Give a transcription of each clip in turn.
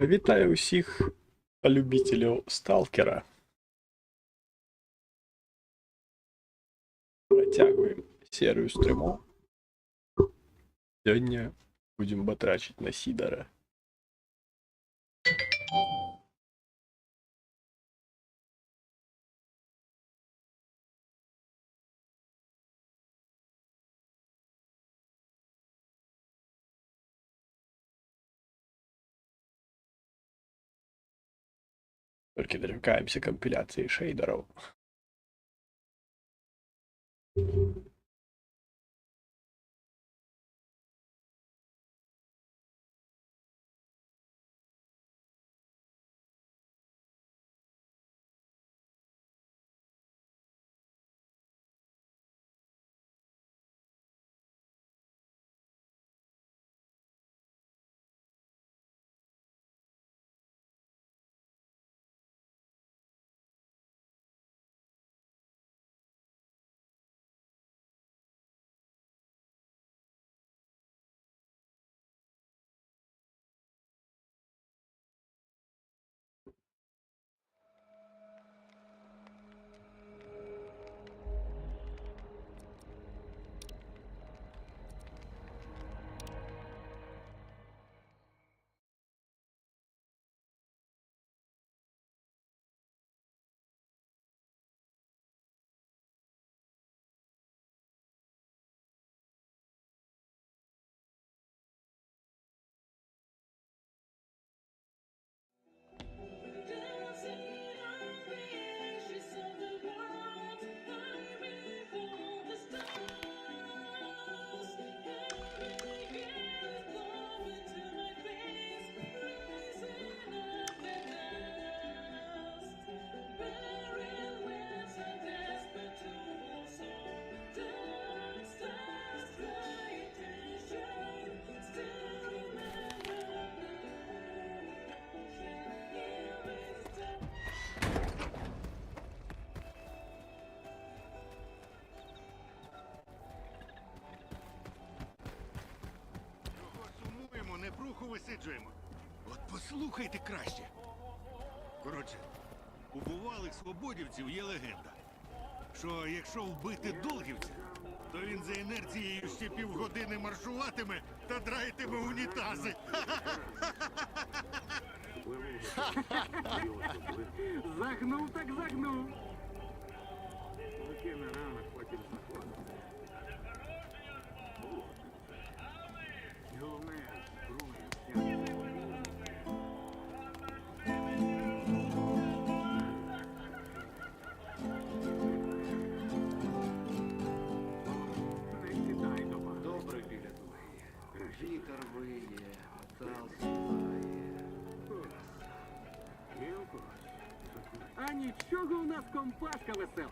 Вітаю усіх любителів Сталкера. Протягуємо серію стримов. Сьогодні будемо батрачити на Сідора. Только дожигаемся компиляции шейдеров. Сумуємо, непруху висиджуємо. От послухайте краще. Коротше, у бувалих свободівців є легенда, що якщо вбити долгівця, то він за інерцією ще півгодини маршуватиме та драйтиме унітази. Загнув так загнув. Руки на ранок, потім заходить. Головне, зброю. Не сідай дома. Добре біля твоє. Вітер виє, цал співає. Гілко. А нічого у нас компашка весела.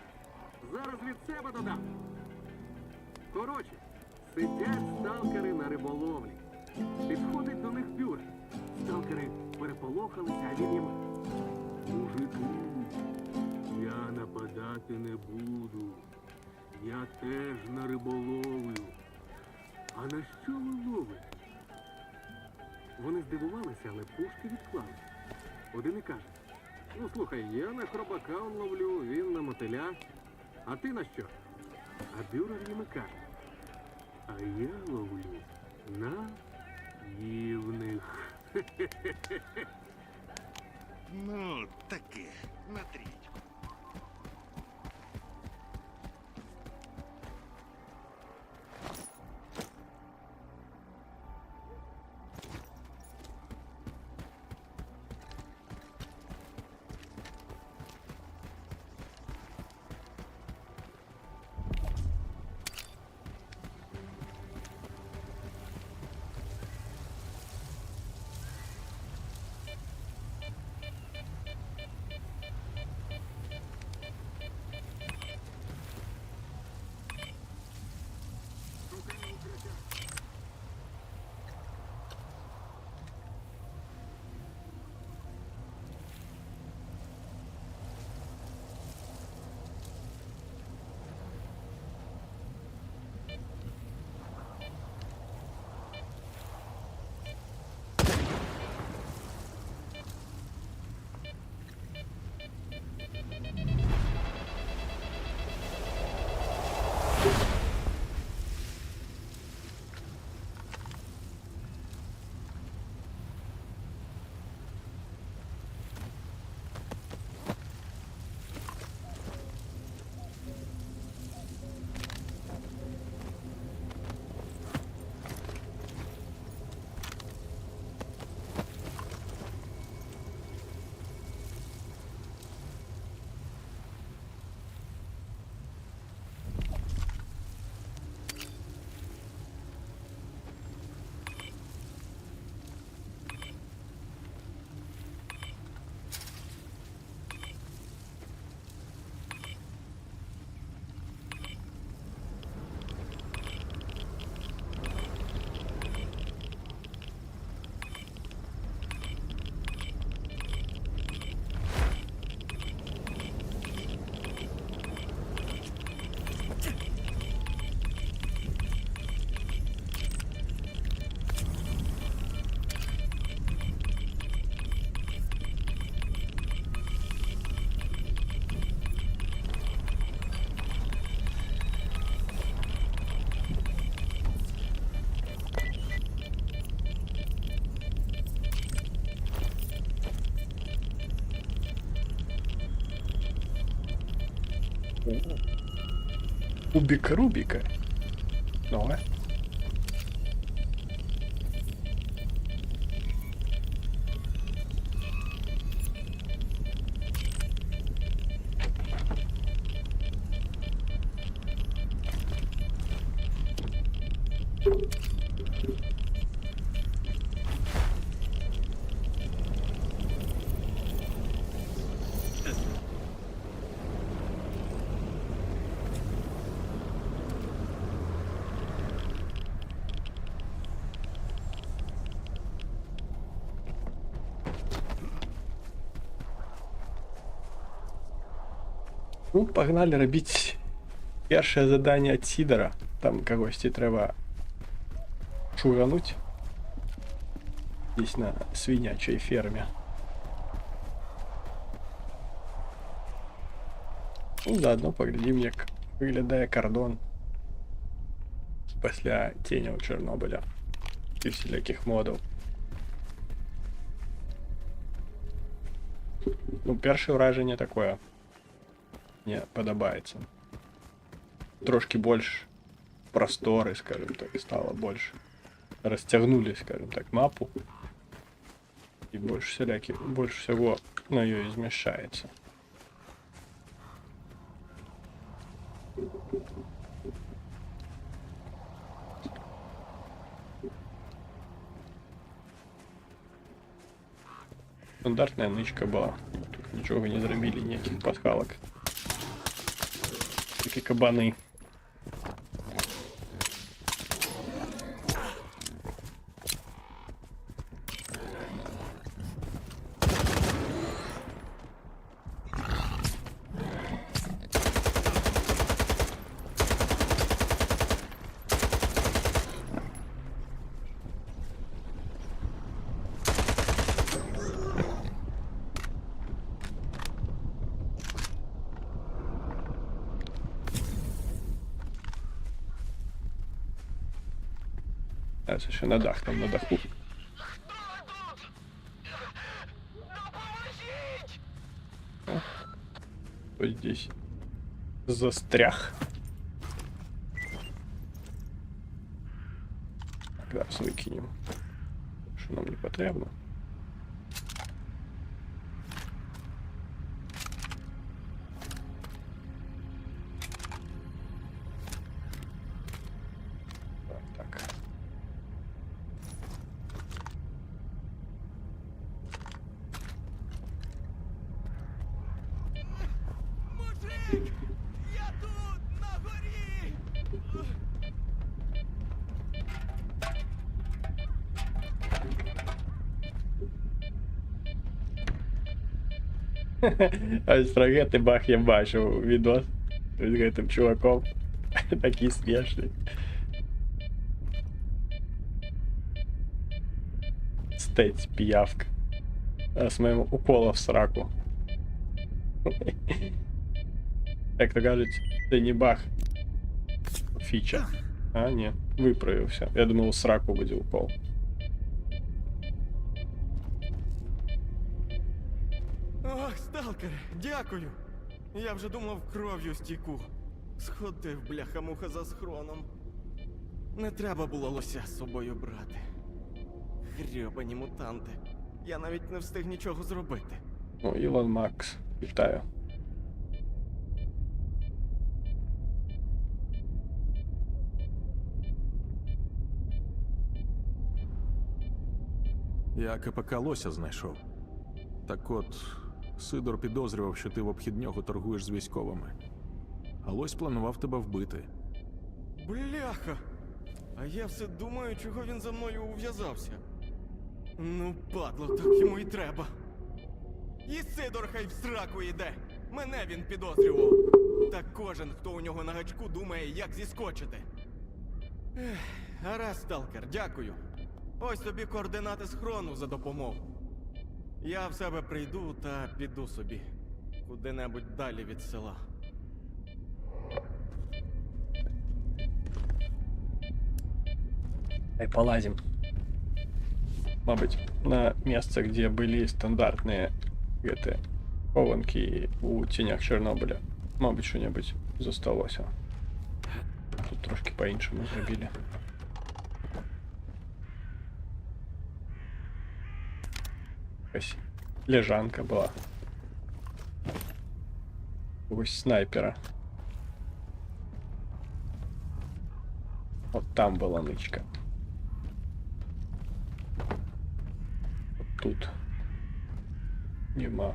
Зараз від себе додам. Коротше, сидять сталкери на риболовлі. Підходить до них бюра. Сталкери переполохалися, а він їм: мужики, я нападати не буду. Я теж на риболовлю. А на що ви ловите? Вони здивувалися, але пушки відклали. Один і каже: ну слухай, я на хробака ловлю, він на мотиля. А ти на що? А бюрер їм і каже: а я ловлю на ївних. Ну, таке, на трічку. Кубик Рубика. Ну, а? Ну, погнали робити перше задання від Сідора. Там когось треба шугануть. Здесь на свинячій фермі. Ну, заодно поглядим, як виглядає кордон після тіньов Чорнобиля і всіляких модів. Ну, перше враження такое. Мне подобается. Трошки больше просторы, скажем так, стало больше. Растягнули, скажем так, мапу. И больше всего на ее измещается. Стандартная нычка была. Тут ничего не зробили, никаких пасхалок. Такі кабани. А це ще на дах, там на даху. О, хтось здесь застряг. Так, зараз викинемо. Що нам не потрібно. Так. Мужик! Я тут, на горі! А ось про гети бах я бачив відос з гэтым чуваком. Такий смішний. Стець пиявка. А з моєму укола в сраку. Як то кажуть, це не баг. Фіча. А, ні, виправився. Я думав, у сраку буде укол. Ох, сталкере, дякую. Я вже думав, кров'ю стіку. Сходив, бляха-муха, за схроном. Не треба було лося з собою брати. Грьобані мутанти. Я навіть не встиг нічого зробити. Ну, Ілон Макс, вітаю. Я КПК Лося знайшов. Так от, Сидор підозрював, що ти в обхід нього торгуєш з військовими. А Лось планував тебе вбити. Бляха! А я все думаю, чого він за мною ув'язався. Ну, падло, так йому і треба. І Сидор хай в сраку йде. Мене він підозрював. Та кожен, хто у нього на гачку, думає, як зіскочити. Ех, гаразд, сталкер, дякую. Ось тобі координати схрону за допомогу. Я в себе прийду та піду собі. Куди-небудь далі від села. Ай, полазим. Мабуть, на место, где были стандартные хованки у тенях Чорнобиля. Мабуть, що-небудь зосталося. Тут трошки по-іншому зробили. Якась лежанка була. Ось снайпера. От там була ничка. От тут. Нема.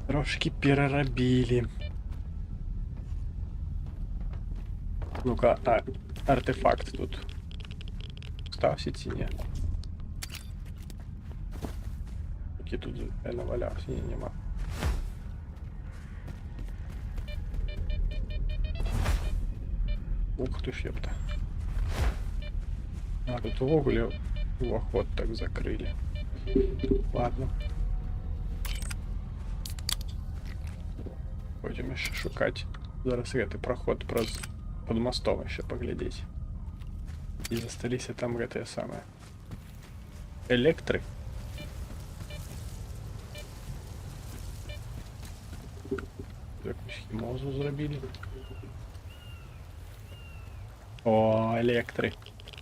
Трошки переробили. Ну-ка, артефакт тут. Стався ці ні. Який тут навалявся, ні, нема. Ух ты ж, ёпта. А, тут ввогуле уваход так закрыли. Ладно. Будем ще шукати. Зараз гэты проход под мостом ще поглядеть. І засталіся там гэтые самые. Электри. Якусь хімозу зробили. О, электри.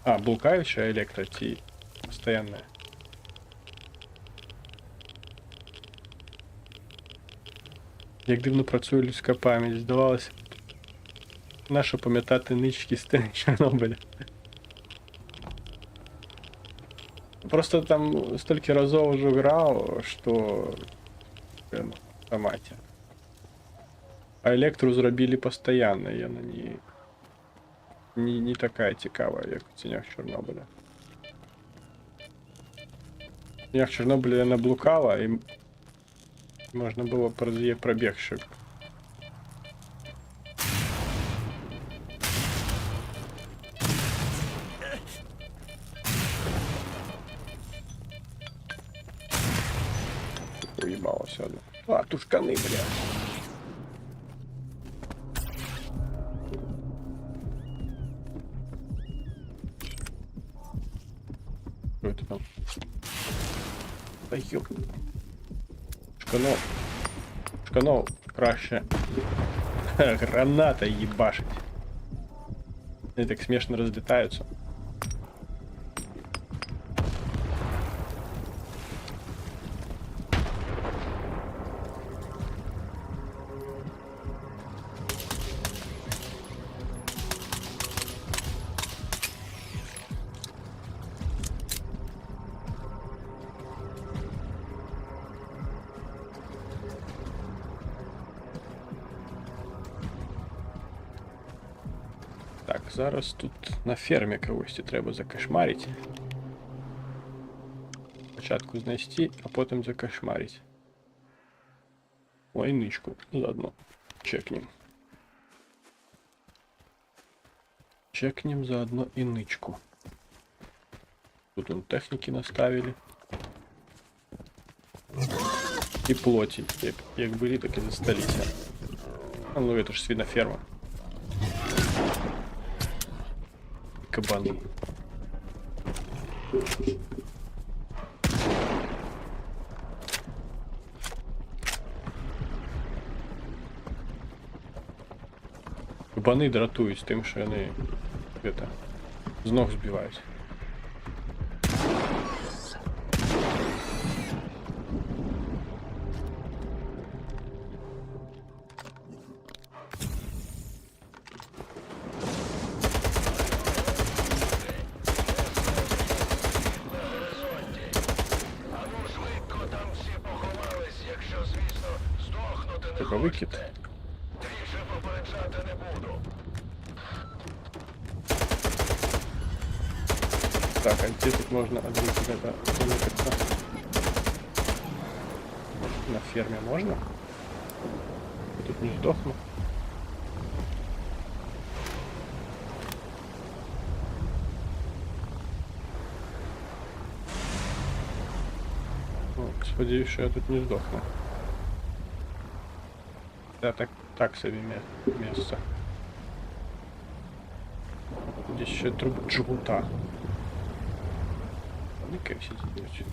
А, блукающая электро, ті постоянная. Як дивно працює людська пам'ять, здавалося, нащо пам'ятати нички з Чорнобиля. Просто там стільки разів вже грав, що... Томаті. А електру зробили постійно, і вона не така цікава, як у тінях Чорнобиля. В тінях Чорнобиля вона блукала, і можна було перед її пробігши. Уїбалося одно. А, тушкани, блядь. Що це там? Та ёп. Шканов краще граната їбашить. Вони так смішно розлітаються. Так, зараз тут на фермі когось треба закошмарити. Спочатку знайти, а потім закошмарити. Ой, ничку заодно чекнем. Чекнем заодно и нычку. Тут вон техники наставили. И плоти, як были, так и засталися. А ну это ж свиноферма. Кабаны. Кабани дратують тим, що вони з ног збивають. Типа викид. Так, а где тут можно отбить это? На ферме можно? Я тут не сдохну. О, сподіваюсь, що я тут не сдохну. Да, так себе место. Здесь еще труп джгута. Ныкайся здесь.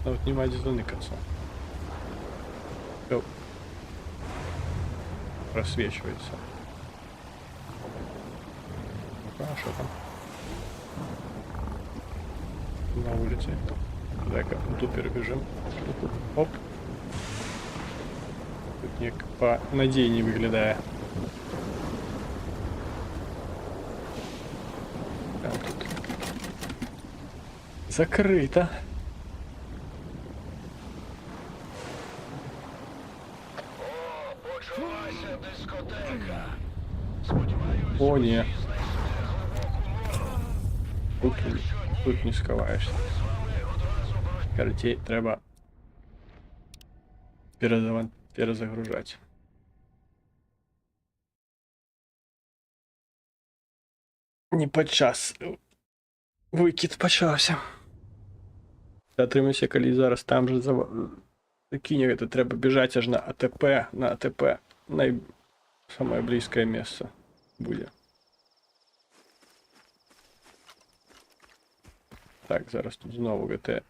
А вот не мать заныкаться. Всё. просвечивается. Ну-ка, а что там? На улице. Дай-ка тут перебежим. Оп. Тут не по надійній виглядає. Там тут закрыто. О, ні. Тут не сховаєшся. Короче, треба перезагружати. Не по час. Викид почався. Затримайся, коли зараз там же закинь, это треба бежать аж на АТП, самое близкое место будет. Так, зараз тут знову ГТ.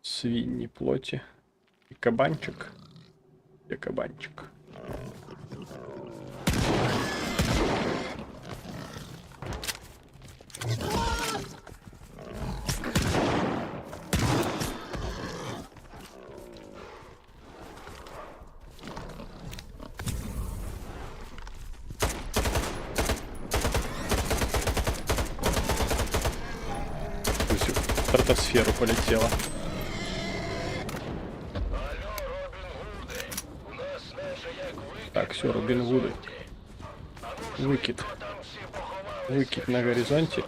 Свиньи плоти. И кабанчик. Где кабанчик? В стратосферу полетела. Так, все, Робин Гуды. Выкид. Выкид на горизонте.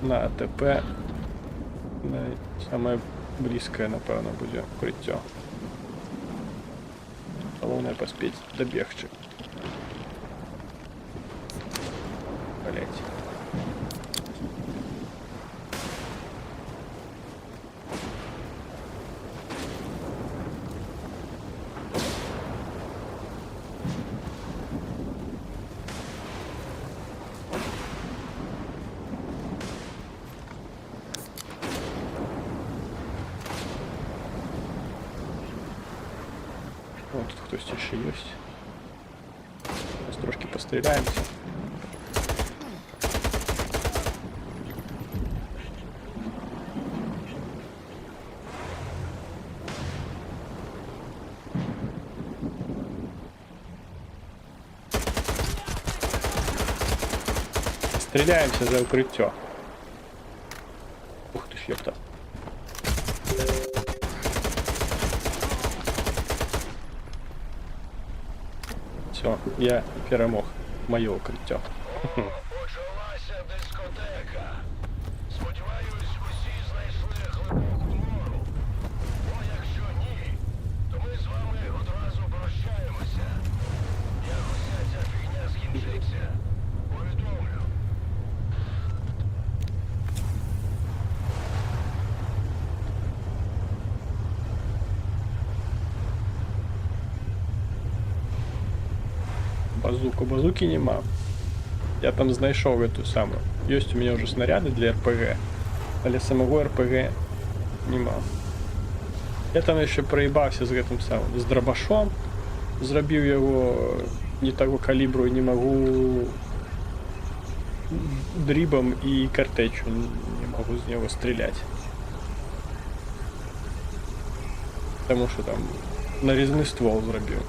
На АТП. Самое близкое, напевно, буде укриття. Головне поспеть добегче. Блять. Вот тут хтось ще є. Зараз трошки постріляємося. Стреляемся за укрытие. Ух ты ж, ёпта. Все, я перемог. Моє укриття. Почалася дискотека. Сподіваюсь, усі знайшли глибоку нору. Бо якщо ні, то ми з вами одразу прощаємося. Як уся ця фігня скінчиться, повідомлю. Базуки нема. Я там знайшов эту самую. Есть у меня уже снаряды для РПГ, але самого РПГ нема. Я там еще проебався з этим самым, з дробашом. Зробив його не того калібру і не могу дрібом і картечу не могу з нього стріляти. Тому що там нарізний ствол зробив.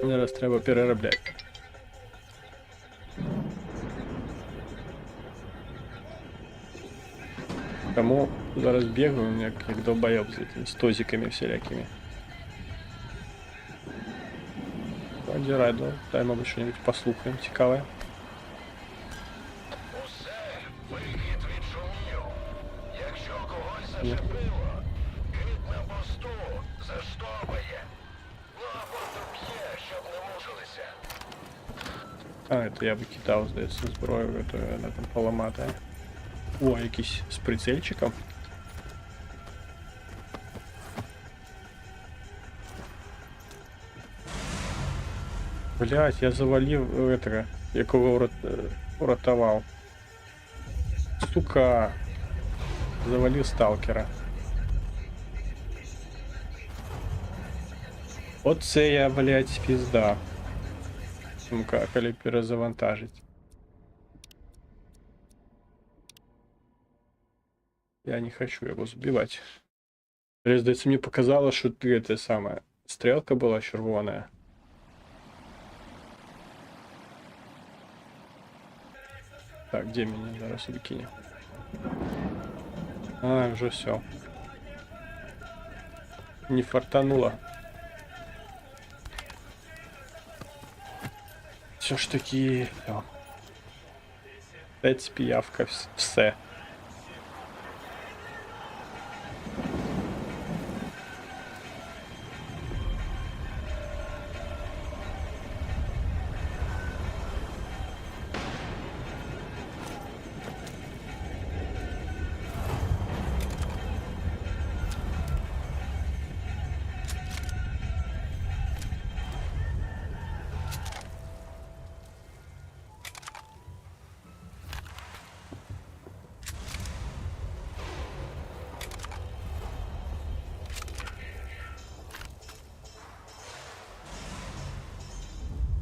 Зараз треба переробляти. Тому зараз бігаю, як долбойоб з тозиками всілякими. Подирай, дай, мабуть, що-нибудь послухаємо цікаве. Усе, вихід відшумів. Якщо когось зачепило, кіт на посту заштовхує. Лапу доб'є, щоб не мучилися. А, это я викидав, здається, зброю, яку вона там поламати. О, якийсь з прицельчиком. Блять, я завалив этого, якого уратував. сука. Завалил сталкера. Оце я, блядь, пизда. Ну-ка, коли перезавантажить. Я не хочу его сбивать. Здається, мне показалось, что ты это самое. Стрелка была червоная. Так, где меня зараз выкинем? А, уже все. Не фартануло. Все ж таки. Опять пиявка, все.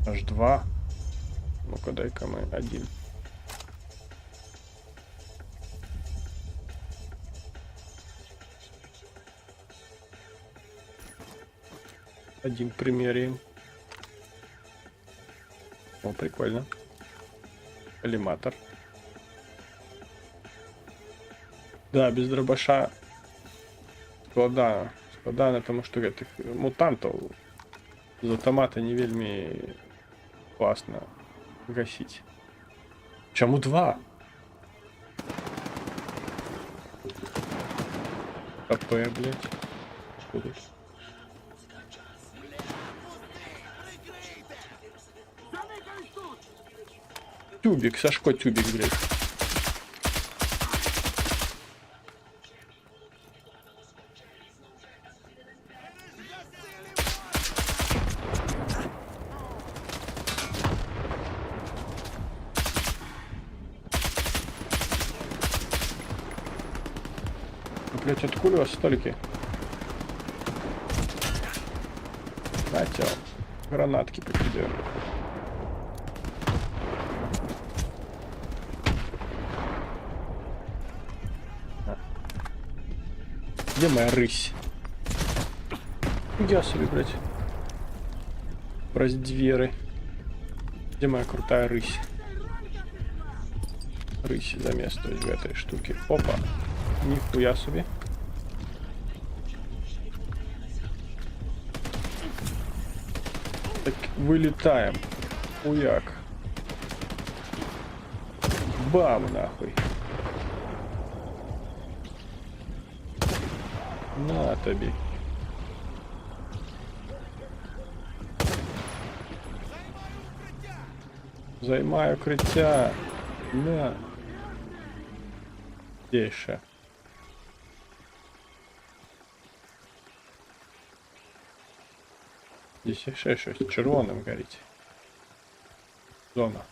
Аж два. Ну-ка, дай-ка мы один. Один примеряем. О, прикольно. Коллиматор. Да, без дробаша складано. Складано, потому что этих мутантов з автомата не вельми классно гасить. Чому два? КП, блядь. Будут. Тюбик, Сашко, тюбик, блядь. Блять, откуда у вас столики? Знаете, гранатки покидаю. Где моя рысь? Я себе, блять. Раздверы. Где моя крутая рысь? Рысь заместует в этой штуке. Опа. Нихуя себе. Так, вылетаем. Уяк. Бам, нахуй. На тобі. Займаю укриття. На. Де ще? Здесь ще щось червоним горить. Зона.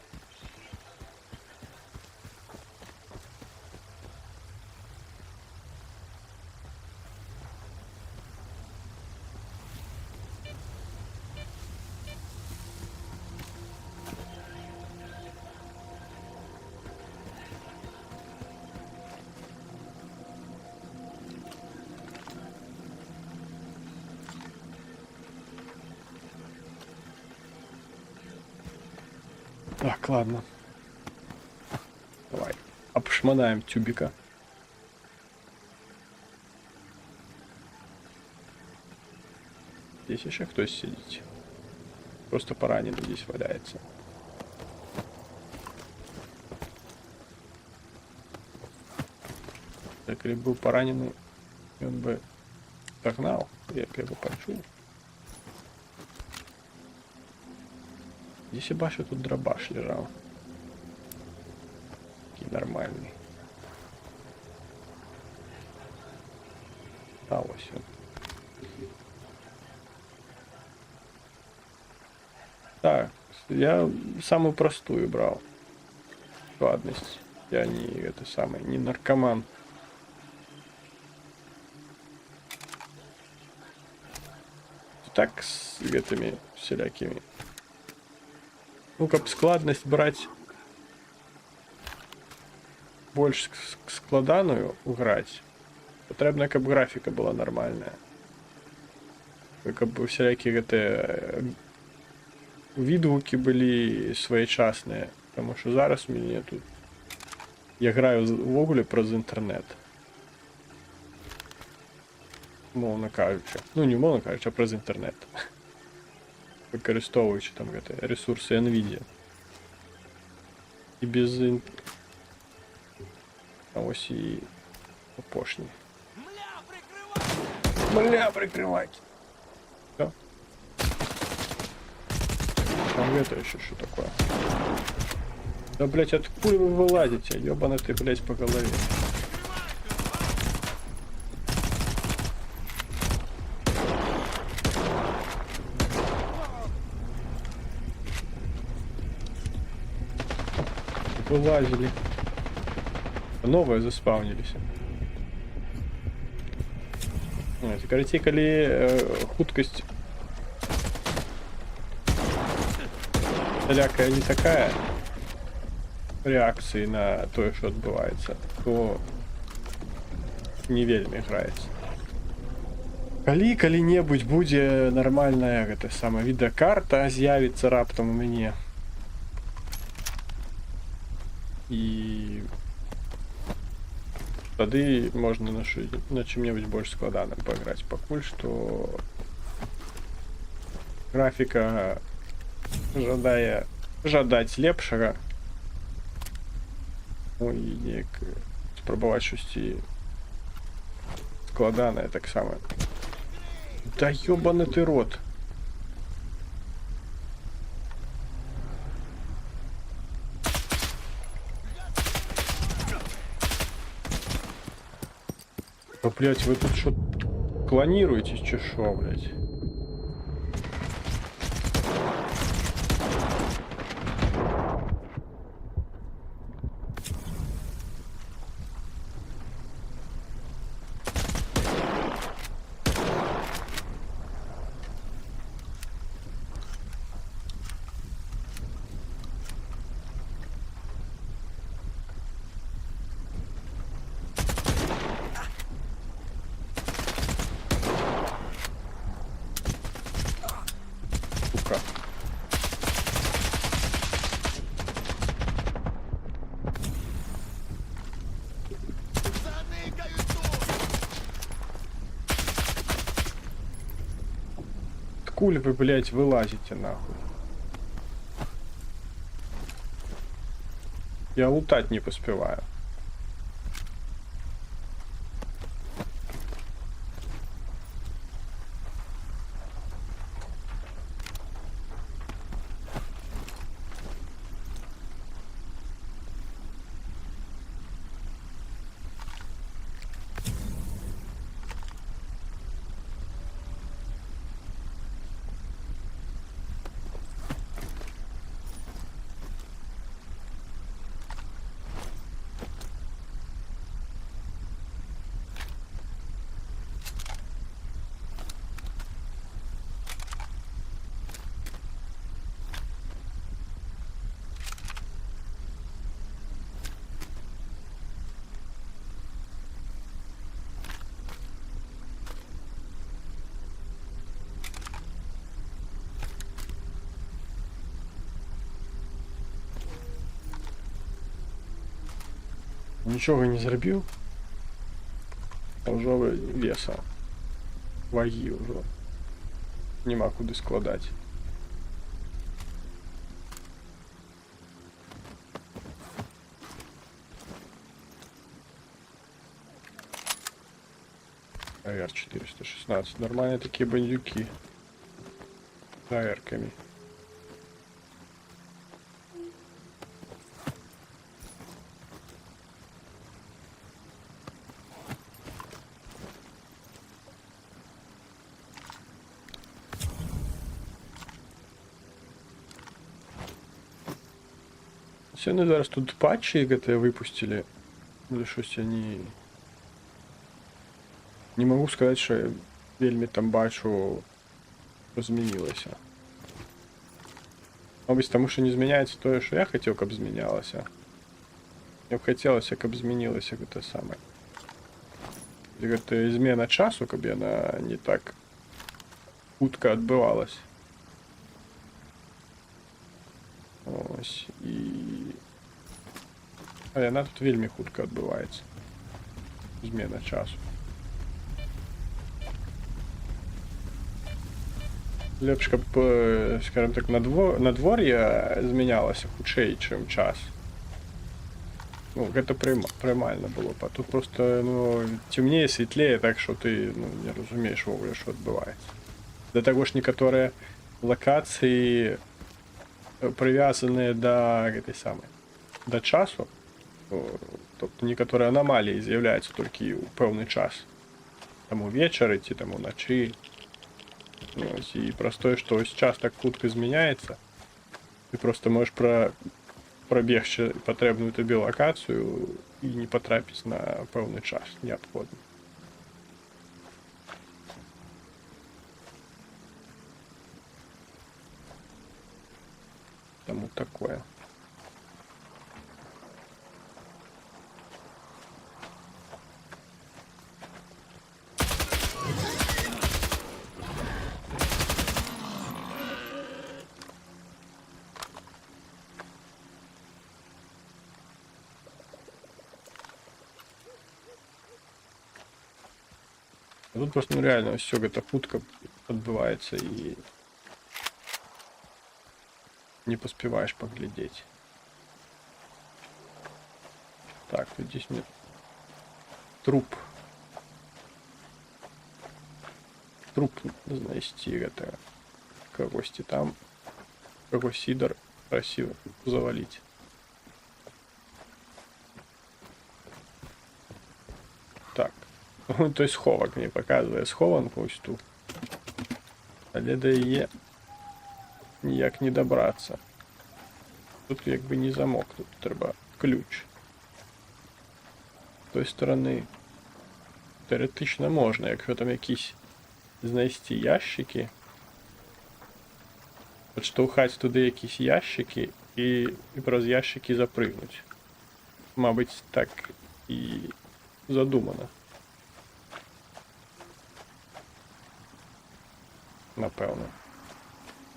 Так, ладно. Давай. Обшмонаем тюбика. Здесь еще кто-то сидит. Просто пораненный здесь валяется. Так, если был пораненный, он бы догнал, я бы его почул. Здесь я бачу, тут дробаш лежал. Такий нормальный. А ось он. Так, я самую простую брал. Складность. Я не это самое, не наркоман. Так с этими всякими. Ну-ка, складность брать больш складаную граць. Патрэбна, каб графіка была нармальная. Каб всякие гэтыя відгукі былі своечасныя. Таму што зараз у мяне тут я граю увогуле праз інтэрнэт. Мовна кажучы. Ну, не мовна кажучы, а праз інтэрнэт. Выкарыстоўваючы там гэтыя ресурсы NVIDIA. І без... А ось і апошні. Мля, прикрывать! Всё. А это еще что такое? Да, блять, откуда вы вылазите? Ёбаный ты, блять, по голове. Вылазили. Новые заспавнились. Карацей, калі хуткасць далякая не такая рэакцыі на тое, што адбываецца, то не вельмі граецца. Калі-небудзь будзе нармальная гэта самая відэакарта, з'явіцца раптам у мяне. І тады можна на чым-небудзь больш складаным паграць. Пакуль што графіка жадае жадаць лепшага. Ну і неяк спрабаваць штосьці складанае таксама. Да ёбаны ты рот. Да, блять, вы тут что, клонируетесь, че шо, блять? Куль вы, блять, вылазите нахуй. Я лутать не поспеваю. Нічого не зробив. Уже веса. Ваги уже. Нема куди складати. АР-416. Нормальные такие бандюки. С АР-ками. Все, ну зараз тут патчі ГТ випустили. Ну щось они... Не могу сказать, що я вельми там бачу, що змінилося. Мабуть, тому що не зміняється то, що я хотів, щоб змінялося. Мне б хотілося, щоб змінилося те саме. Это зміна часу, щоб вона не так хутко відбувалась. Ось, і... А вона тут вельми хутко відбувається. Зміна часу. Лепш, щоб, скажімо так, надвор'я змінялося хутчэй, чим час. Ну, это приймально було б. А тут просто, ну, темніє, світліє, так що ти, ну, не розумієш вовремя, що відбувається. До того ж, некоторые локації прив'язані до этой самой, до часу. Тобто некоторі аномалії з'являються тільки у певний час. Там увечері, ці там уночі. Ось, і простое, що ось час так хутко зміняється. Ти просто можеш пробігти потрібну тобі локацію і не потрапити на певний час необхідний. Тому такое. А тут просто ну, реально все это хутко отбывается и не поспеваешь поглядеть. Так, тут здесь нет труп. Труп знайти это когось там. Кого Сидор просил завалить. Так. Той сховок мені показує схованку ось тут. Але до її ніяк не добратися. Тут якби не замок, тут треба ключ. З тої сторони теоретично можна, якщо там якісь знайти ящики. Підштовхати туди якісь ящики і про ящики запригнути. Мабуть, так і задумано. Напевно.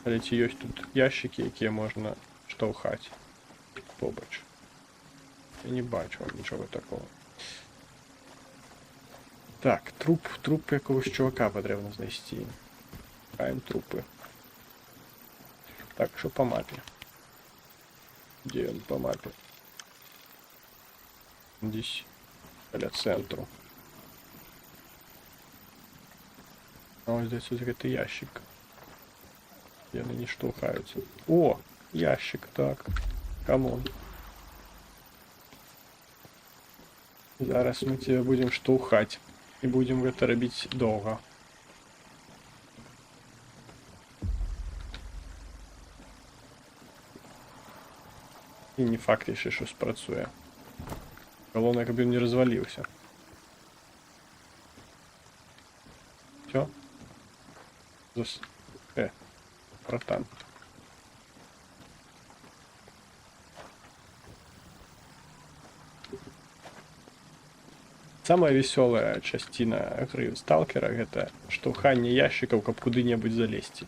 Але ці є тут ящики, які можна штовхати побач. Я не бачу нічого такого. Так, труп якогось чувака потрібно знайти. Шукаємо трупи. Так, що по мапі? Де він по мапі? Десь біля центру. А ось десь ось это ящик. І вони не штовхаються. О! Ящик, так. Камон. Зараз ми тебе будемо штовхати. І будемо це робити довго. І не факт ще, що спрацює. Головне, щоб він не розвалився. Все? Братан. Самая веселая частина игры в Сталкерах это штовхание ящиков, как куда-нибудь залезть.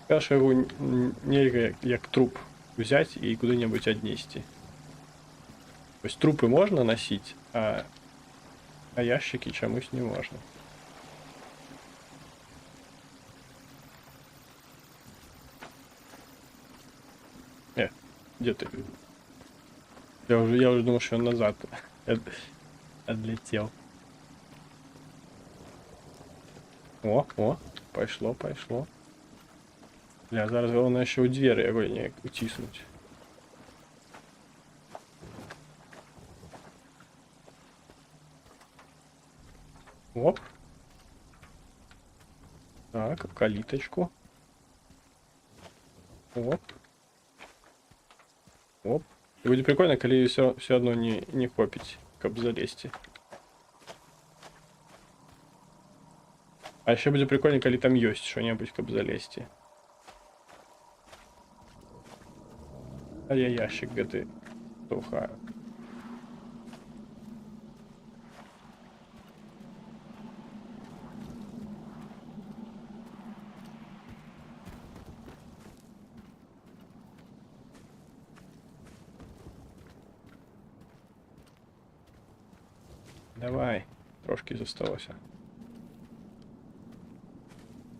Конечно, его нельзя як труп взять и куда-нибудь отнести. То есть трупы можно носить, а ящики чомусь не можно. Где ты? Я уже думал, что он назад отлетел. О, пошло. Бля, зараз головне ще у двері його не утиснуть. Оп. Так, калиточку. Оп. Оп. І буде прикольно, коли все одно не хопить, каб залезти. А ще буде прикольно, коли там есть що-небудь, каб залезти. А я ящик где-то тухаю. Давай, трошки зосталося.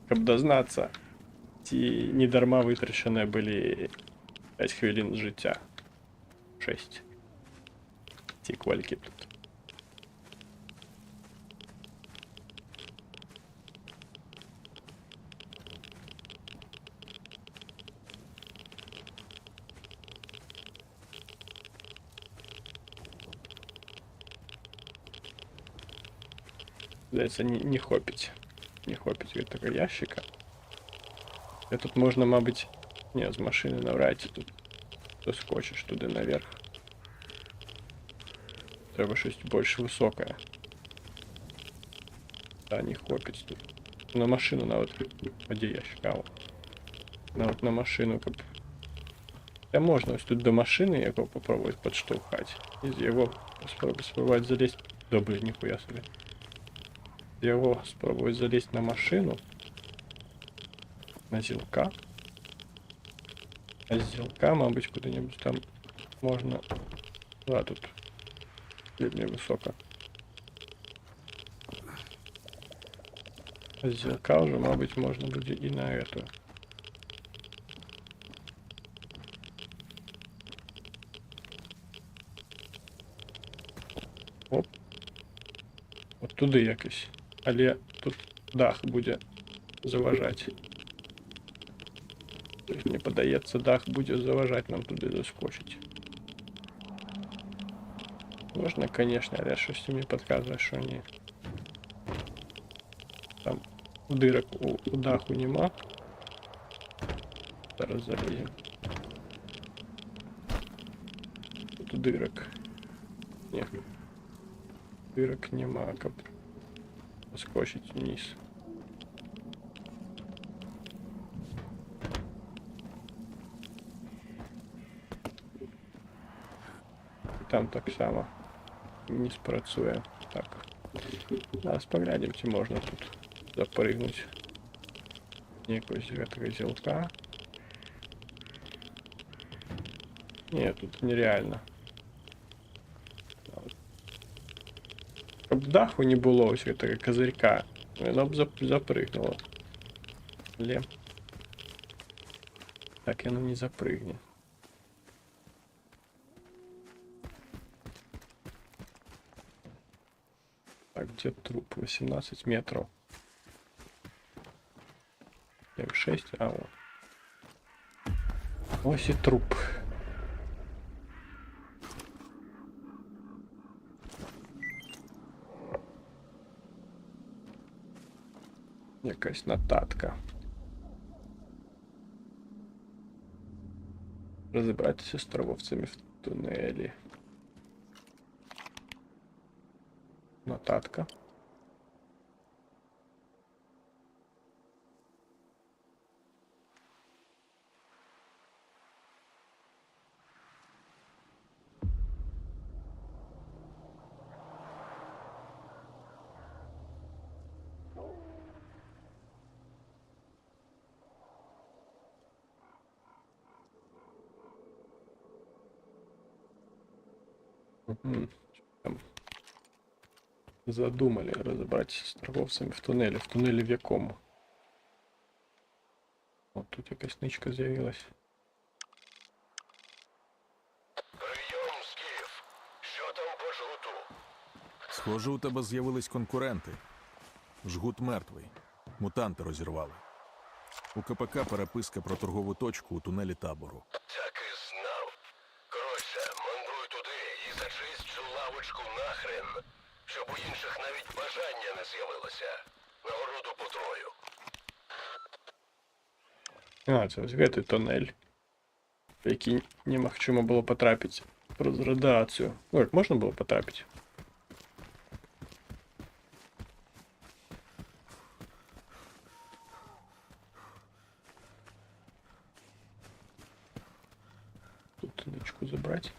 Каб дознатися, ці недарма витрачені були 5 хвилин життя. 6. Ці квальки тут. Здається, не хопить. Не хопить від такого ящика. І тут можна, мабуть... Ні, з машини навряд чи тут доскочиш туди наверх. Треба щось більш високе. Да, не хопить тут. На машину навіть. А де ящик? А, навіть на машину, каб... Та можна ось тут до машини його попробувати підштовхати. І з його спробувати залізти. Да, блін, ніхуя собі. Його спробую залезть на машину. На зілка. А з зілка, мабуть, куди-небудь там можна... Да, тут не високо. А з зілка вже, мабуть, можна буде і на эту. Оп. От туди якось. Але тут дах буде заважати. Мені подається, дах буде заважати нам туди заскочити. Можна, конечно, але щось мені підказує, що ні. Там дирок у даху нема. Зараз заліземо. Тут дирок. Ні. Дирок нема, кап. Скочить вниз. Там так само не спрацює. Так. Зараз поглянем, чи можна тут запрыгнуть. Якось этого зілка. Ні, тут нереально. Щоб даху не було ось этого козырька, воно б запрыгнуло. Але... Так, оно не запрыгнет. Так, где труп? 18 метров. 6, а вот. Ось и труп. Якась нотатка. Розібратися з торговцями в тунелі. Нотатка. Там задумали розібратися з торговцями в тунелі. В тунелі в якому? О, тут якась ничка з'явилась. Прийом, Скіф. Що там по жгуту? Схоже, у тебе з'явились конкуренти. Жгут мертвий. Мутанти розірвали. У КПК переписка про торгову точку у тунелі табору. Так і знав. Коротше, мандруй туди і зачисть цю лавочку нахрен, щоб у інших навіть бажання не з'явилося. Нагороду потрою. А, це ось гэтий тунель. в який немагчыма было потрапіць праз радыацыю. Ну, як можна было потрапіць? Тут нычку забрать.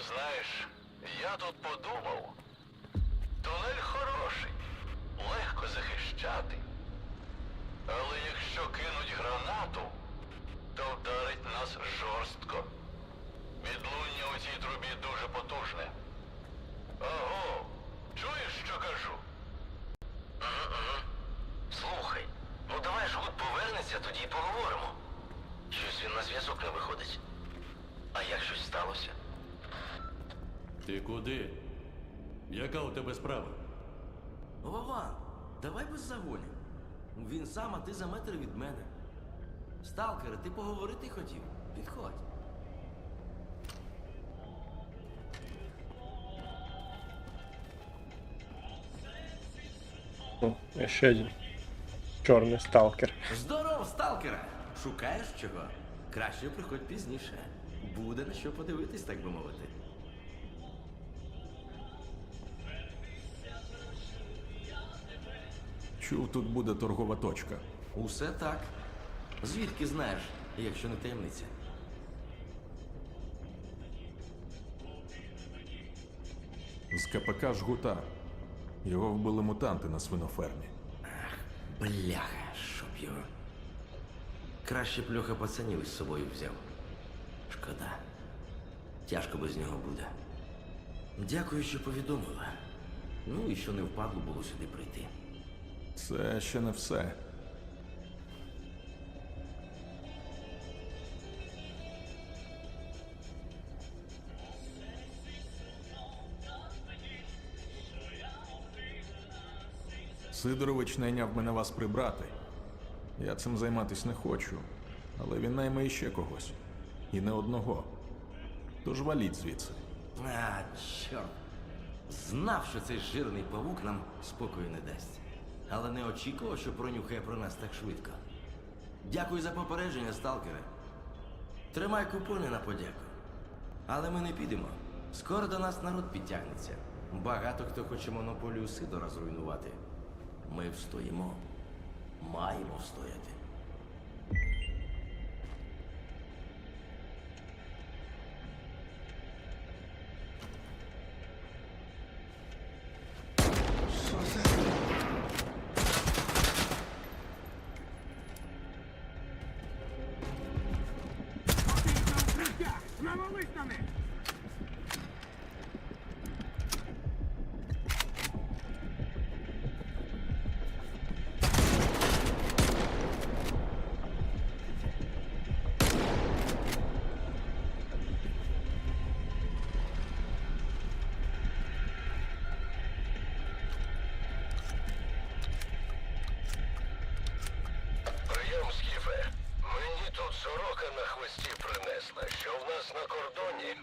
Знаєш, я тут подумав. Тунель хороший, легко захищати. Але якщо кинуть гранату, то вдарить нас жорстко. Відлуння у цій трубі дуже потужне. Аго, чуєш, що кажу? Слухай, ну давай ж Гуд повернеться, тоді й поговоримо. Щось він на зв'язок не виходить. А як щось сталося? Ти куди? Яка у тебе справа? Вован, давай без загонів. Він сам, а ти за метр від мене. Сталкере, ти поговорити хотів? Підходь. О, ще один. Чорний сталкер. Здоров, сталкере! Шукаєш чого? Краще приходь пізніше. Буде на що подивитись, так би мовити. Чув, тут буде торгова точка. Усе так. Звідки знаєш, якщо не таємниця? З КПК Жгута. Його вбили мутанти на свинофермі. Бляха, щоб його. Краще б Льоха пацанів із собою взяв. Шкода. Тяжко без нього буде. Дякую, що повідомила. Ну і що не впадло було сюди прийти. Це ще не все. Сидорович найняв мене вас прибрати. Я цим займатись не хочу, але він найме іще когось. І не одного. Тож валіть звідси. А, чорт. Знав, що цей жирний павук нам спокою не дасть. Але не очікував, що пронюхає про нас так швидко. Дякую за попередження, сталкере. Тримай купони на подяку. Але ми не підемо. Скоро до нас народ підтягнеться. Багато хто хоче монополію Сидора зруйнувати. Ми встоїмо. Маємо встояти. Навались на них! Прийом, Скіфе. Мені тут сорока на хвості принесла, що в нас на кордоні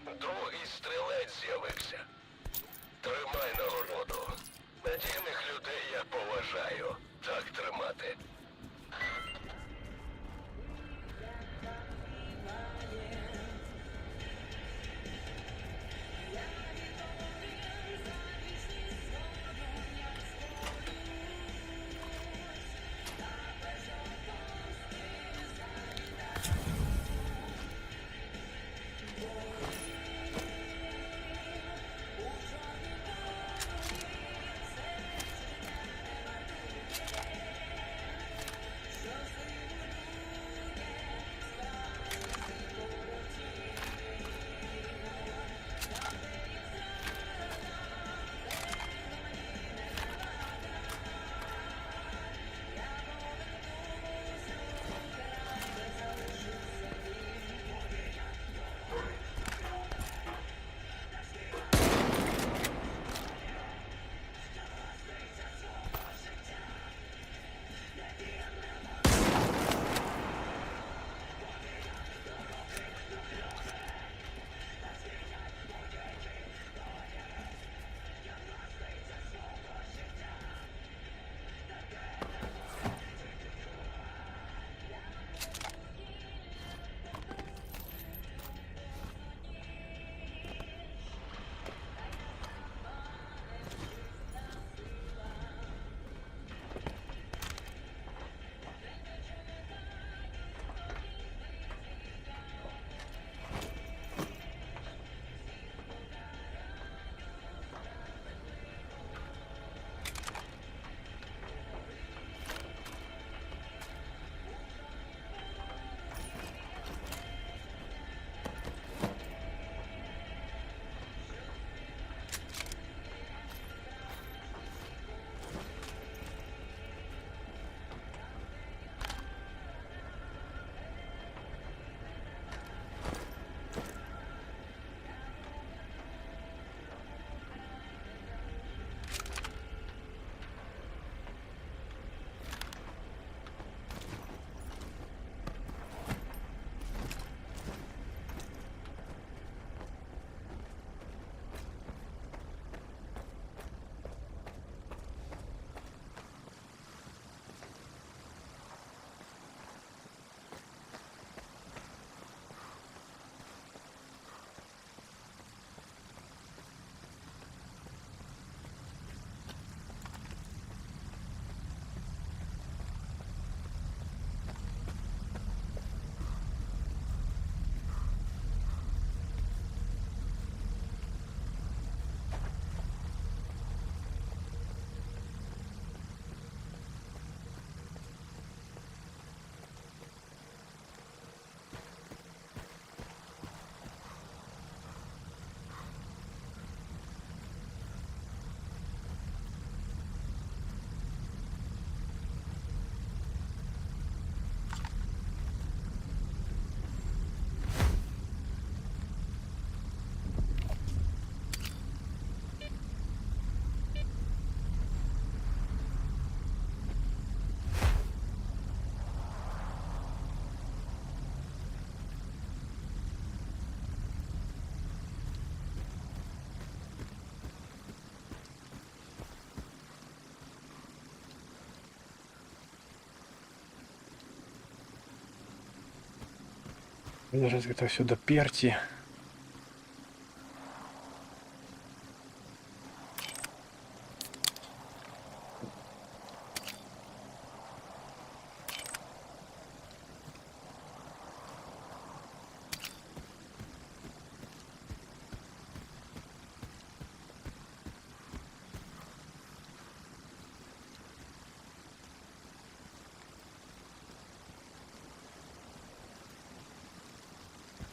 Зараз это все доперти.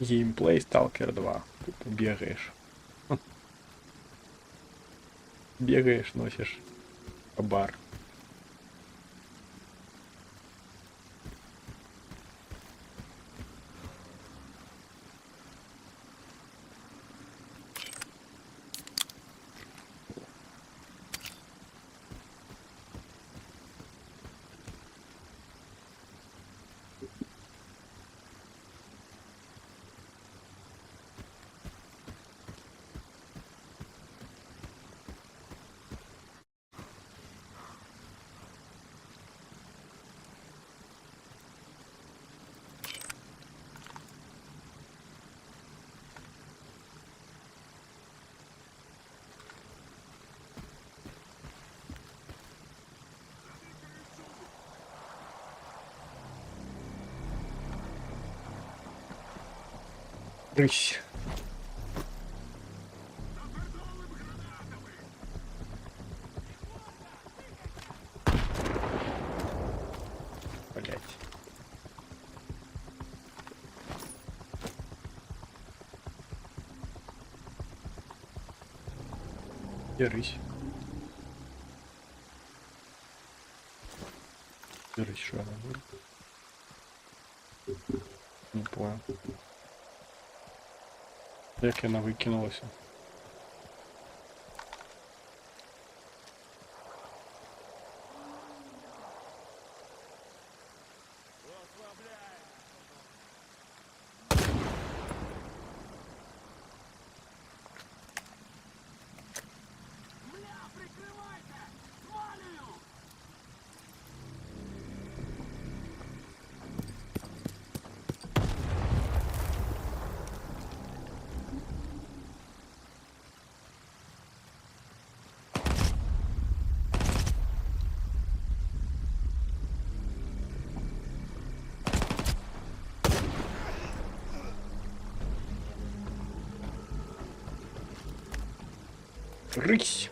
Геймплей Stalker 2. Тупо бегаешь. Бегаешь, носишь бар. Рысь. Блять. Где рысь? Где рысь, что она будет? Не понял. Як вона викинулася? Рысь!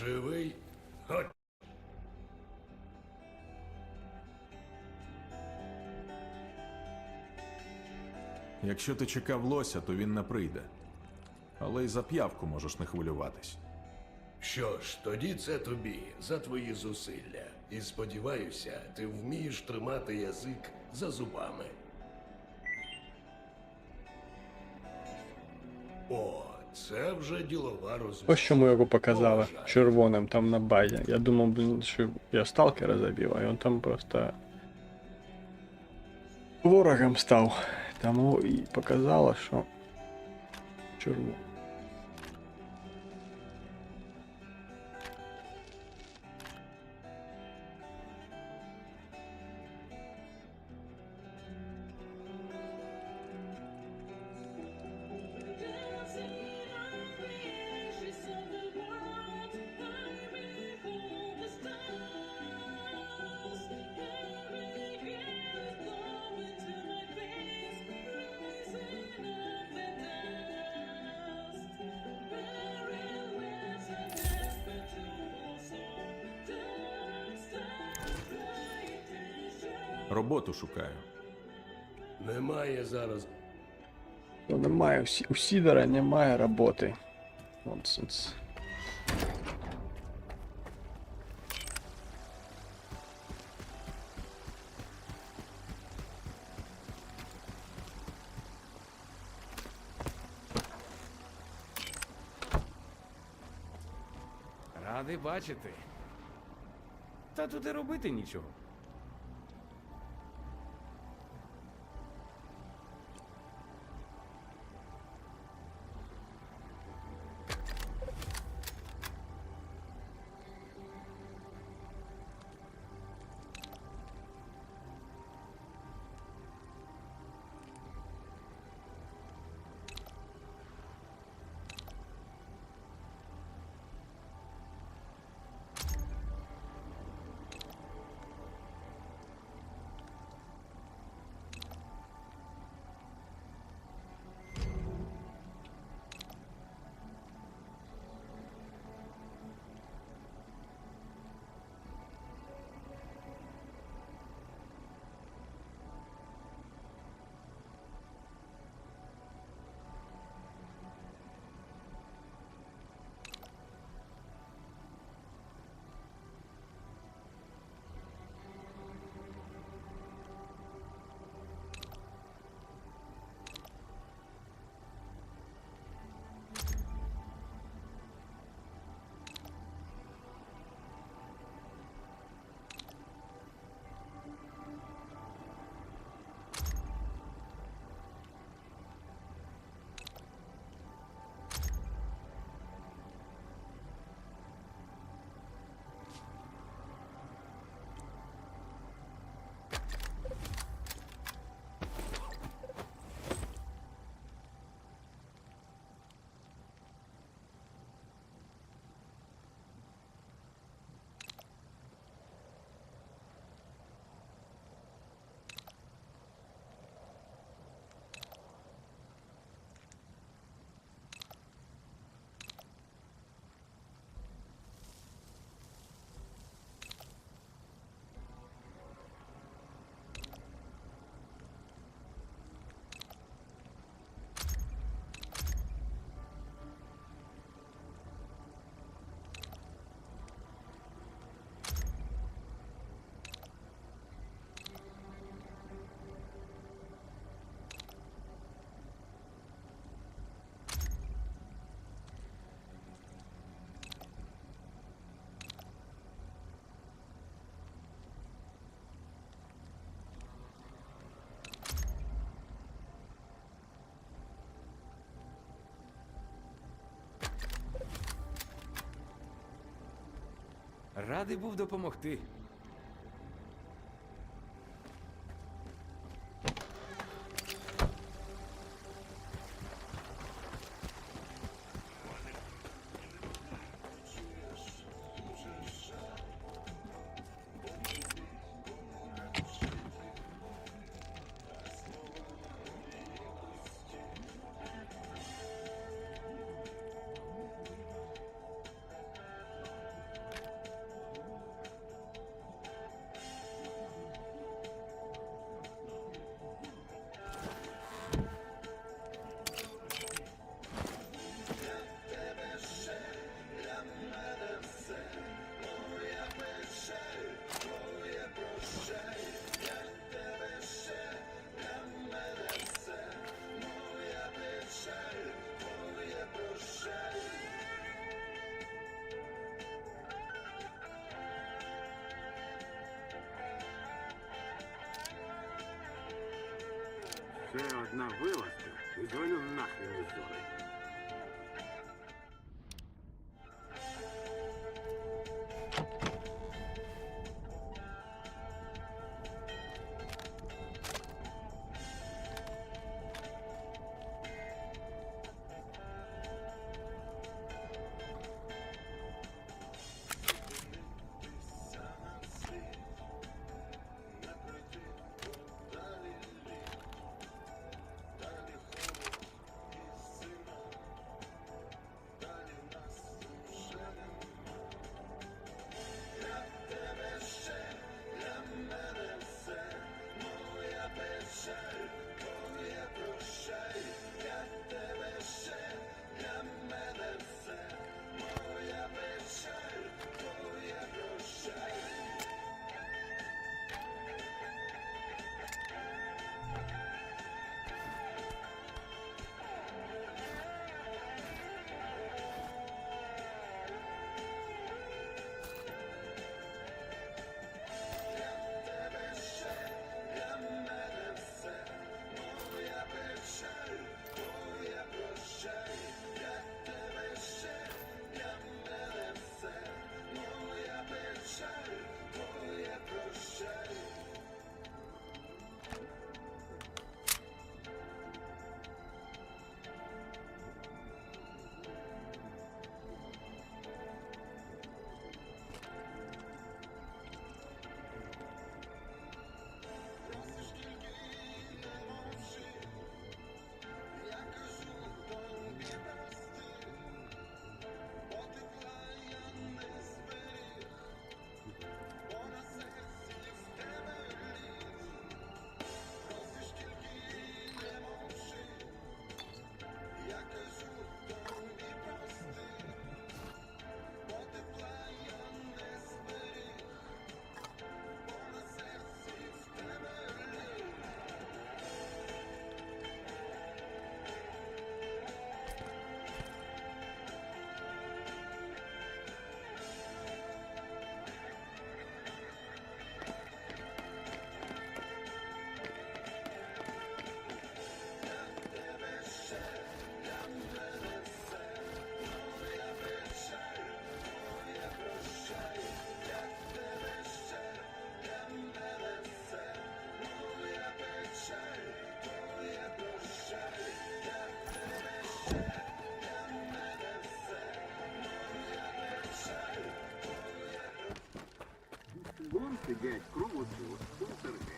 Живий? От. Якщо ти чекав лося, то він не прийде. Але й за п'явку можеш не хвилюватись. Що ж, тоді це тобі за твої зусилля. І сподіваюся, ти вмієш тримати язик за зубами. О, це вже ділова розмова. Ось чому його показали червоним там на базі. Я думав, блін, що я сталкера забив, а він там просто ворогом став. Тому і показало, що червоний. Роботу шукаю. Немає зараз. Ну, немає, у Сідора немає роботи. Нонсенс. Радий бачити. Та тут і робити нічого. Радий був допомогти. Ще одна вилазка і звалю нахрен із зони. Вон сидять кровосос, Сергей.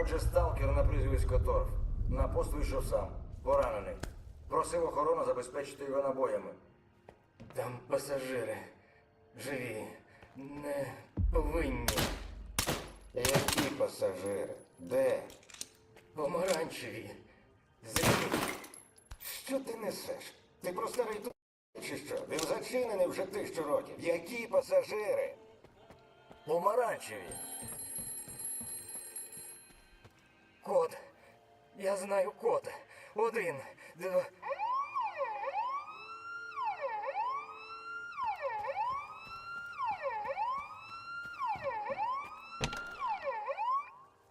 Отже, сталкер на прізвисько Торф. На пост вийшов сам. Поранений. Просив охорону забезпечити його набоями. Там пасажири. Живі. Не повинні. Які пасажири? Де? Помаранчеві. Зелені. Що ти несеш? Ти про старий ту... чи що? Він зачинений вже 1000 років. Які пасажири? Помаранчеві. Код. Я знаю код. 1, 2...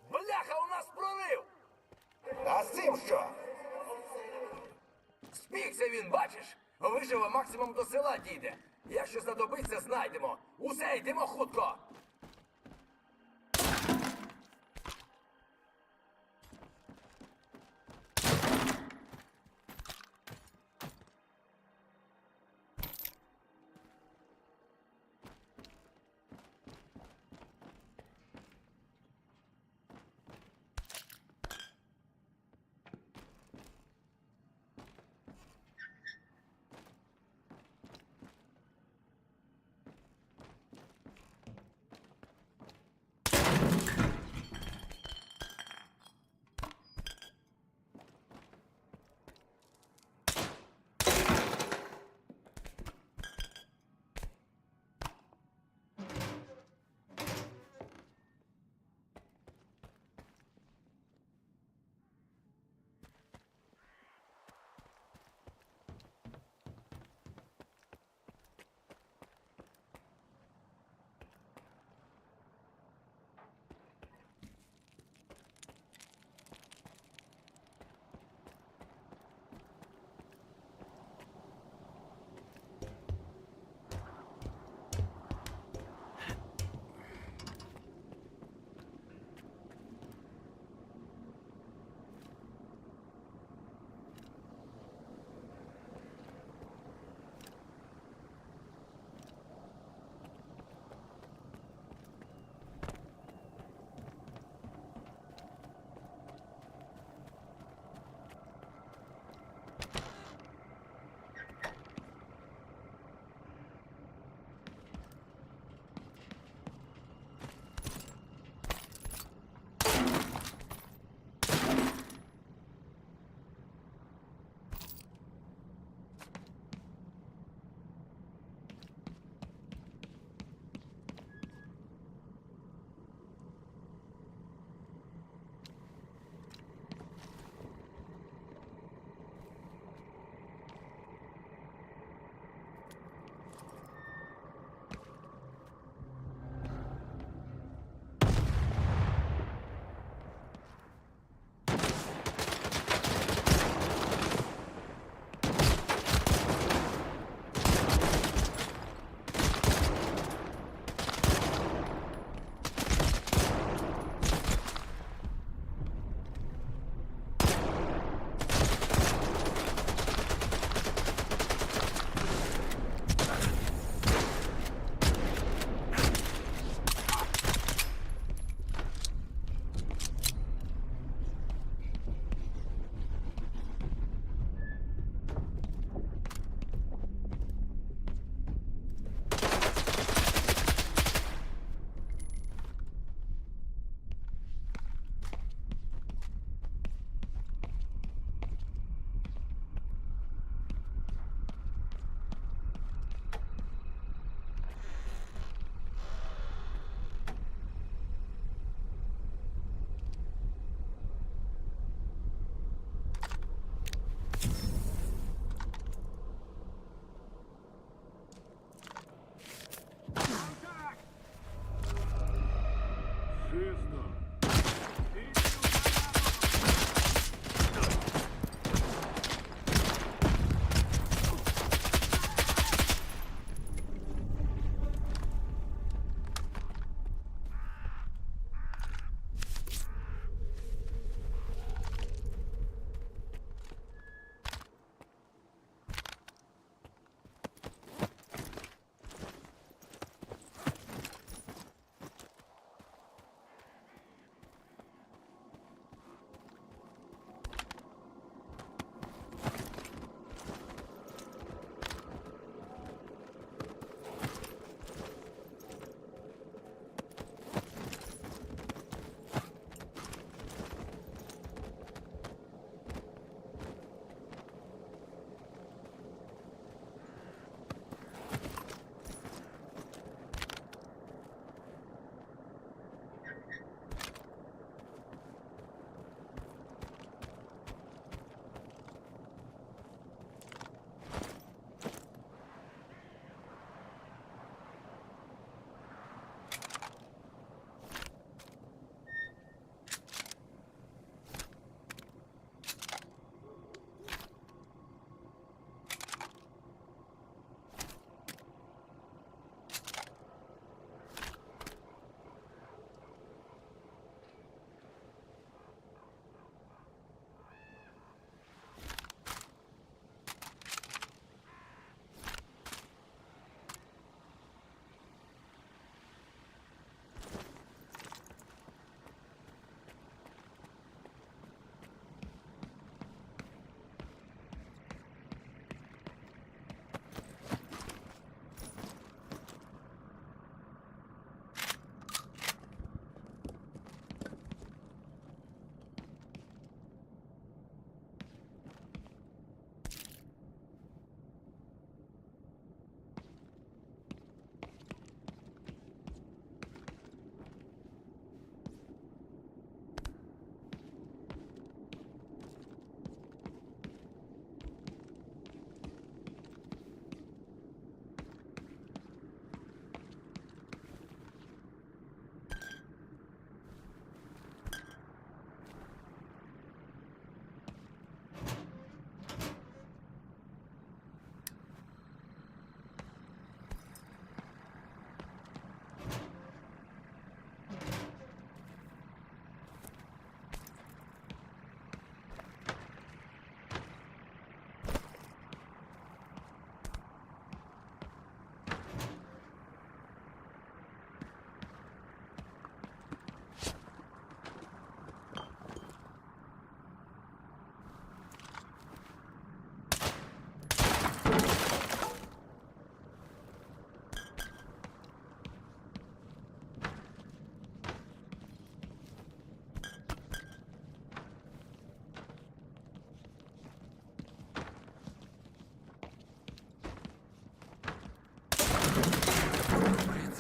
Бляха, у нас прорив! А з цим що? Спікся він, бачиш? Виживе, максимум до села дійде. Якщо знадобиться, знайдемо. Усе, йдемо хутко.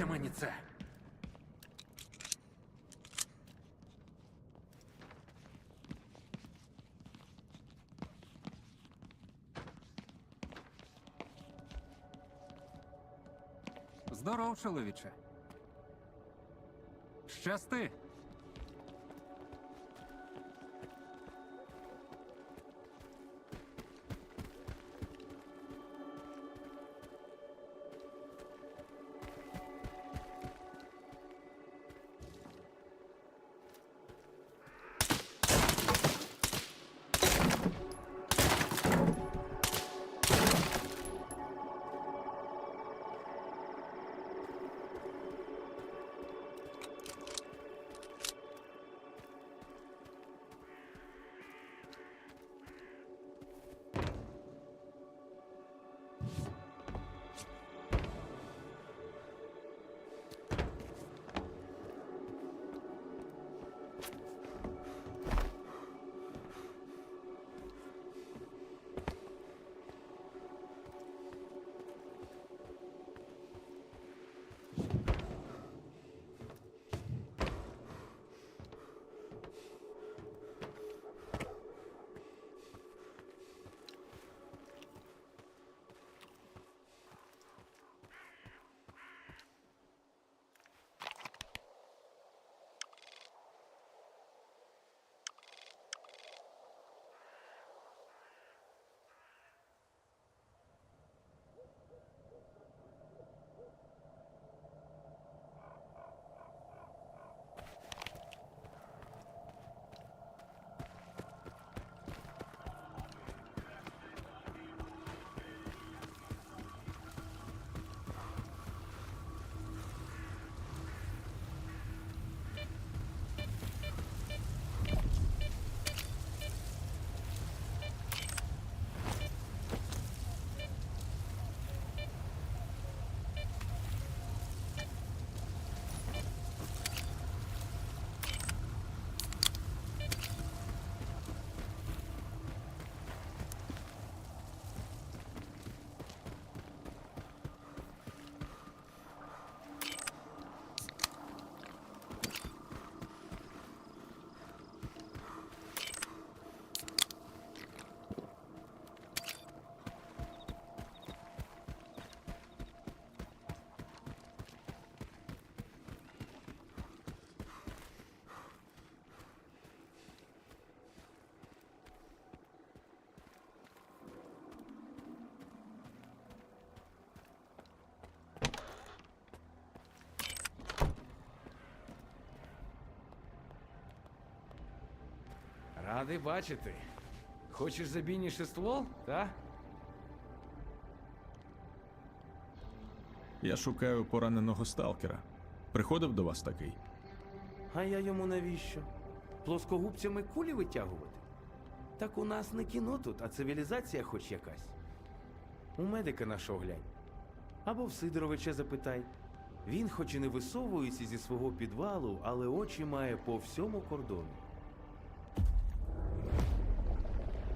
мені це. Здоров, чоловіче. Щасти. Радий бачити. Хочеш забійніший ствол, та? Я шукаю пораненого сталкера. Приходив до вас такий? А я йому навіщо? Плоскогубцями кулі витягувати? Так у нас не кіно тут, а цивілізація хоч якась. У медика нашого глянь. Або в Сидоровича запитай. Він хоч і не висовується зі свого підвалу, але очі має по всьому кордону.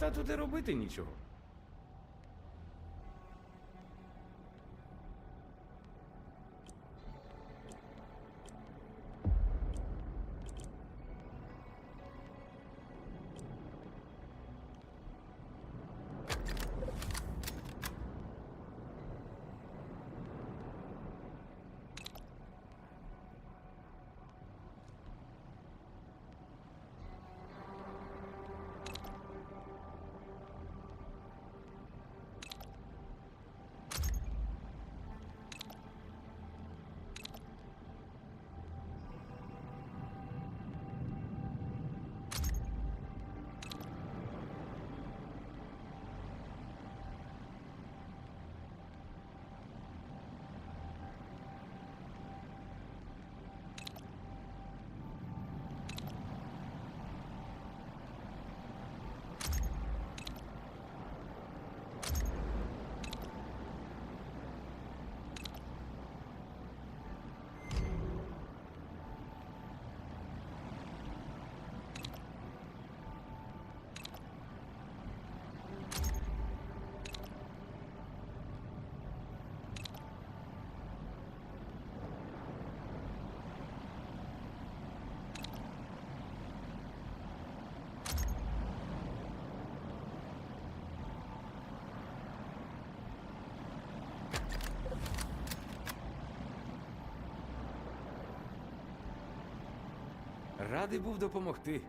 Та тут і робити нічого. Радий був допомогти.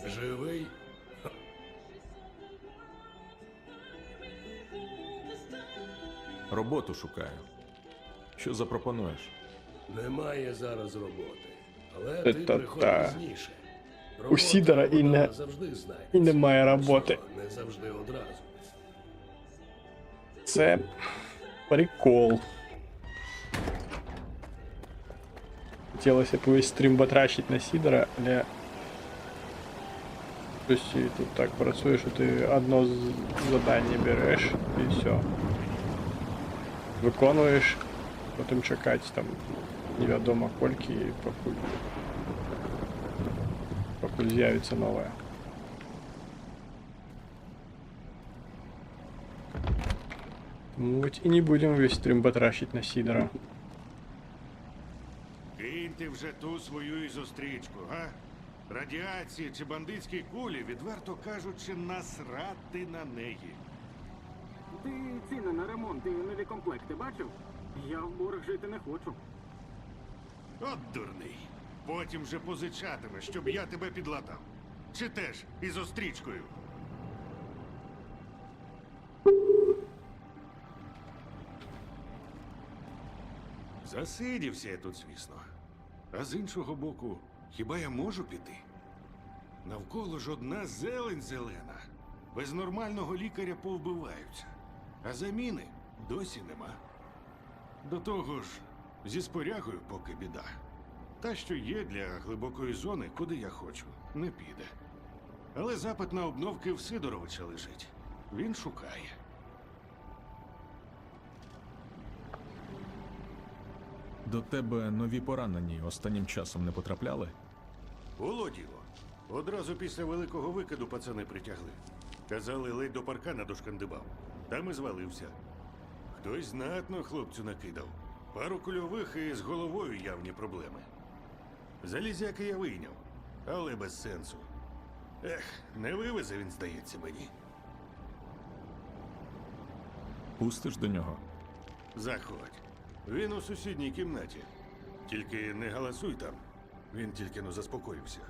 Живий? Роботу шукаю. Що запропонуєш? Немає зараз роботи. Але Це ти та. приходь пізніше. У Сідора і вона не- завжди знайдеться. і немає роботи. Просто Не завжди одразу. Це прикол. Хотілося б весь стрім батрачить на Сідора, але щось і тут так працює, що ти одно завдання береш і все. Виконуєш, потім чекати там невідомо кольки і покуль з'явиться нове. Ну вот и не будем весь стрим батрачить на Сидора. Киньте вже ту свою ізострічку, га? Радіації чи бандитські кулі, відверто кажучи, насрати на неї. Ти ціни на ремонт і нові комплекти бачив? Я в борг жити не хочу. От дурний. Потім же позичатиме, щоб я тебе підлатав. Чи теж ізострічкою? Засидівся я тут, звісно. А з іншого боку, хіба я можу піти? Навколо ж одна зелень зелена. Без нормального лікаря повбиваються. А заміни досі нема. До того ж, зі спорягою поки біда. Та, що є для глибокої зони, куди я хочу, не піде. Але запит на обновки в Сидоровича лежить. Він шукає. До тебе нові поранені останнім часом не потрапляли? Було діло. Одразу після великого викиду пацани притягли. Казали, ледь до паркана дошкандибав. Там і звалився. Хтось знатно хлопцю накидав. Пару кульових і з головою явні проблеми. Залізяки я вийняв, але без сенсу. Ех, не вивезе він, здається мені. Пустиш до нього? Заходь. Він у сусідній кімнаті. Тільки не галасуй там. Він тільки но заспокоївся.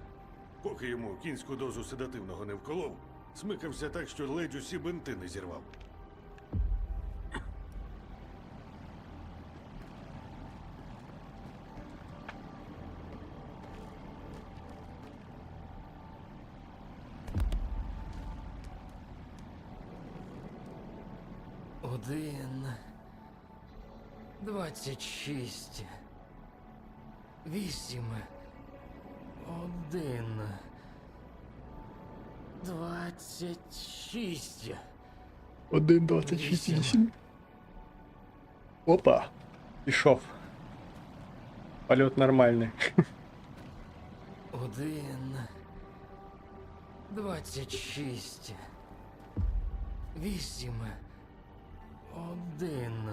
Поки йому кінську дозу седативного не вколов, Смикався так, що ледь усі бинти не зірвав. Один. 26. 8. 1. 26. 1,26,8. Опа. Пішов. Польот нормальний. 1. 26. 8. 1.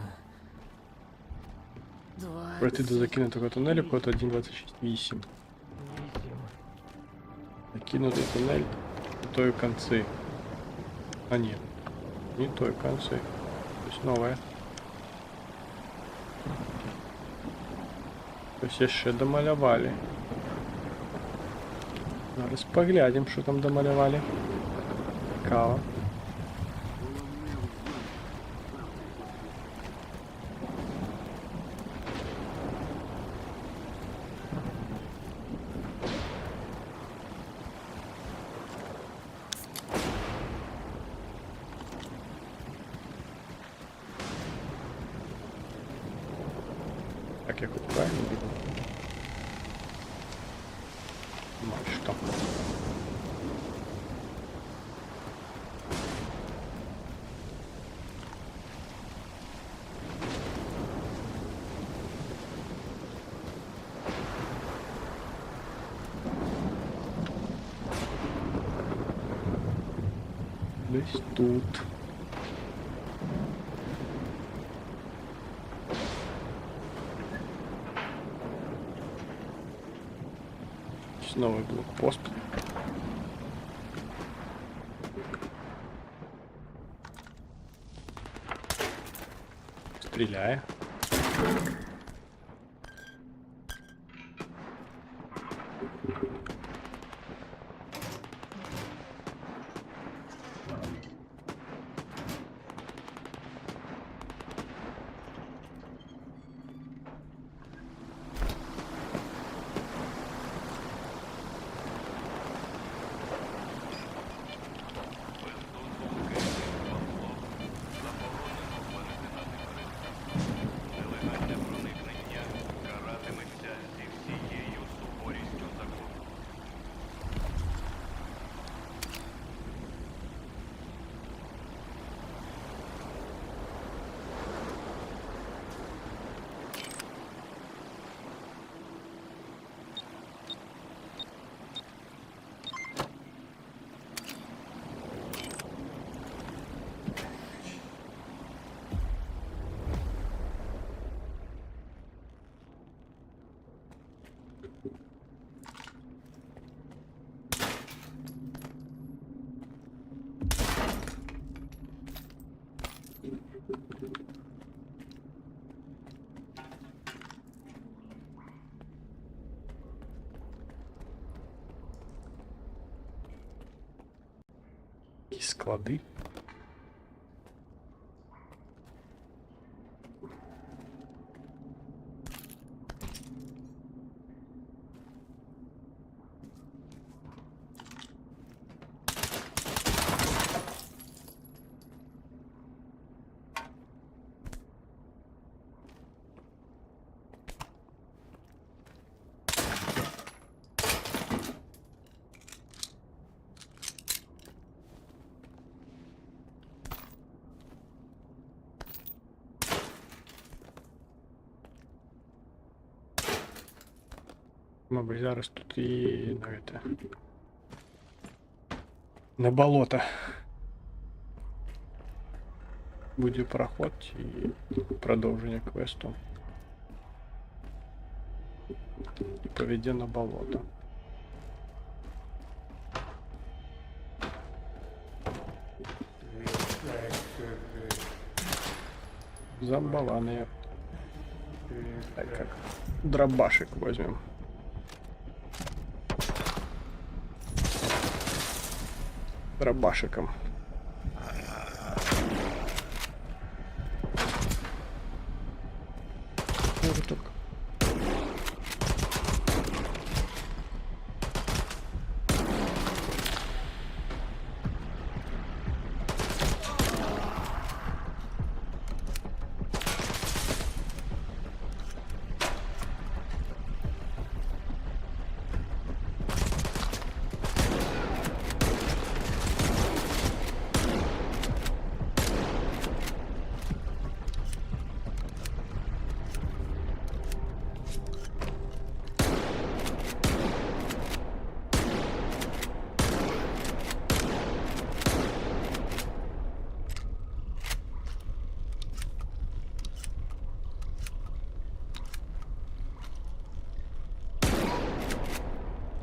20. Пройти до закинутого тунелю код 1,26,8. Закинутый туннель не той концы. А нет, не той концы. То есть новая. То есть ще домалювали. Зараз поглядим, що там домалювали. Цікаво. Так, я хоть правильно видел? Ну, что? Десь тут. Новый блокпост. Стреляя. Якісь склади. Мабуть, зараз тут і на болото буде проход і продовження квесту. І поведе на болото. Зомбованные. Так как дробашек возьмем. Рабашиком. Муртук.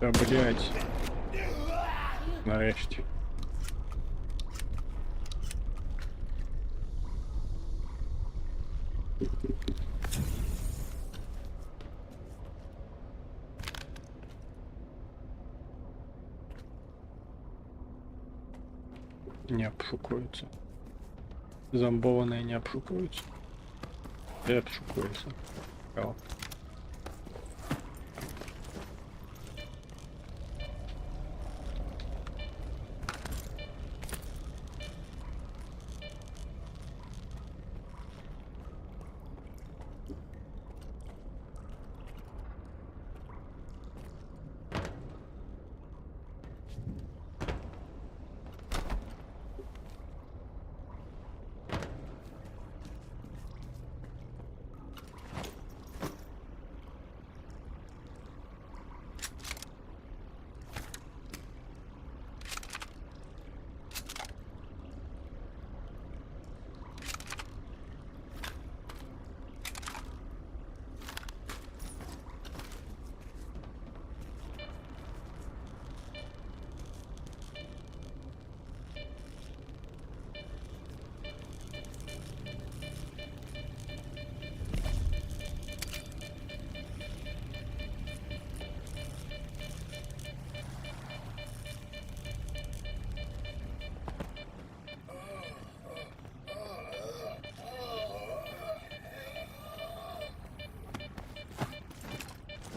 Та блять. Нарешті. Не обшукуются. Зомбованные не обшукуются. И обшукуются. О.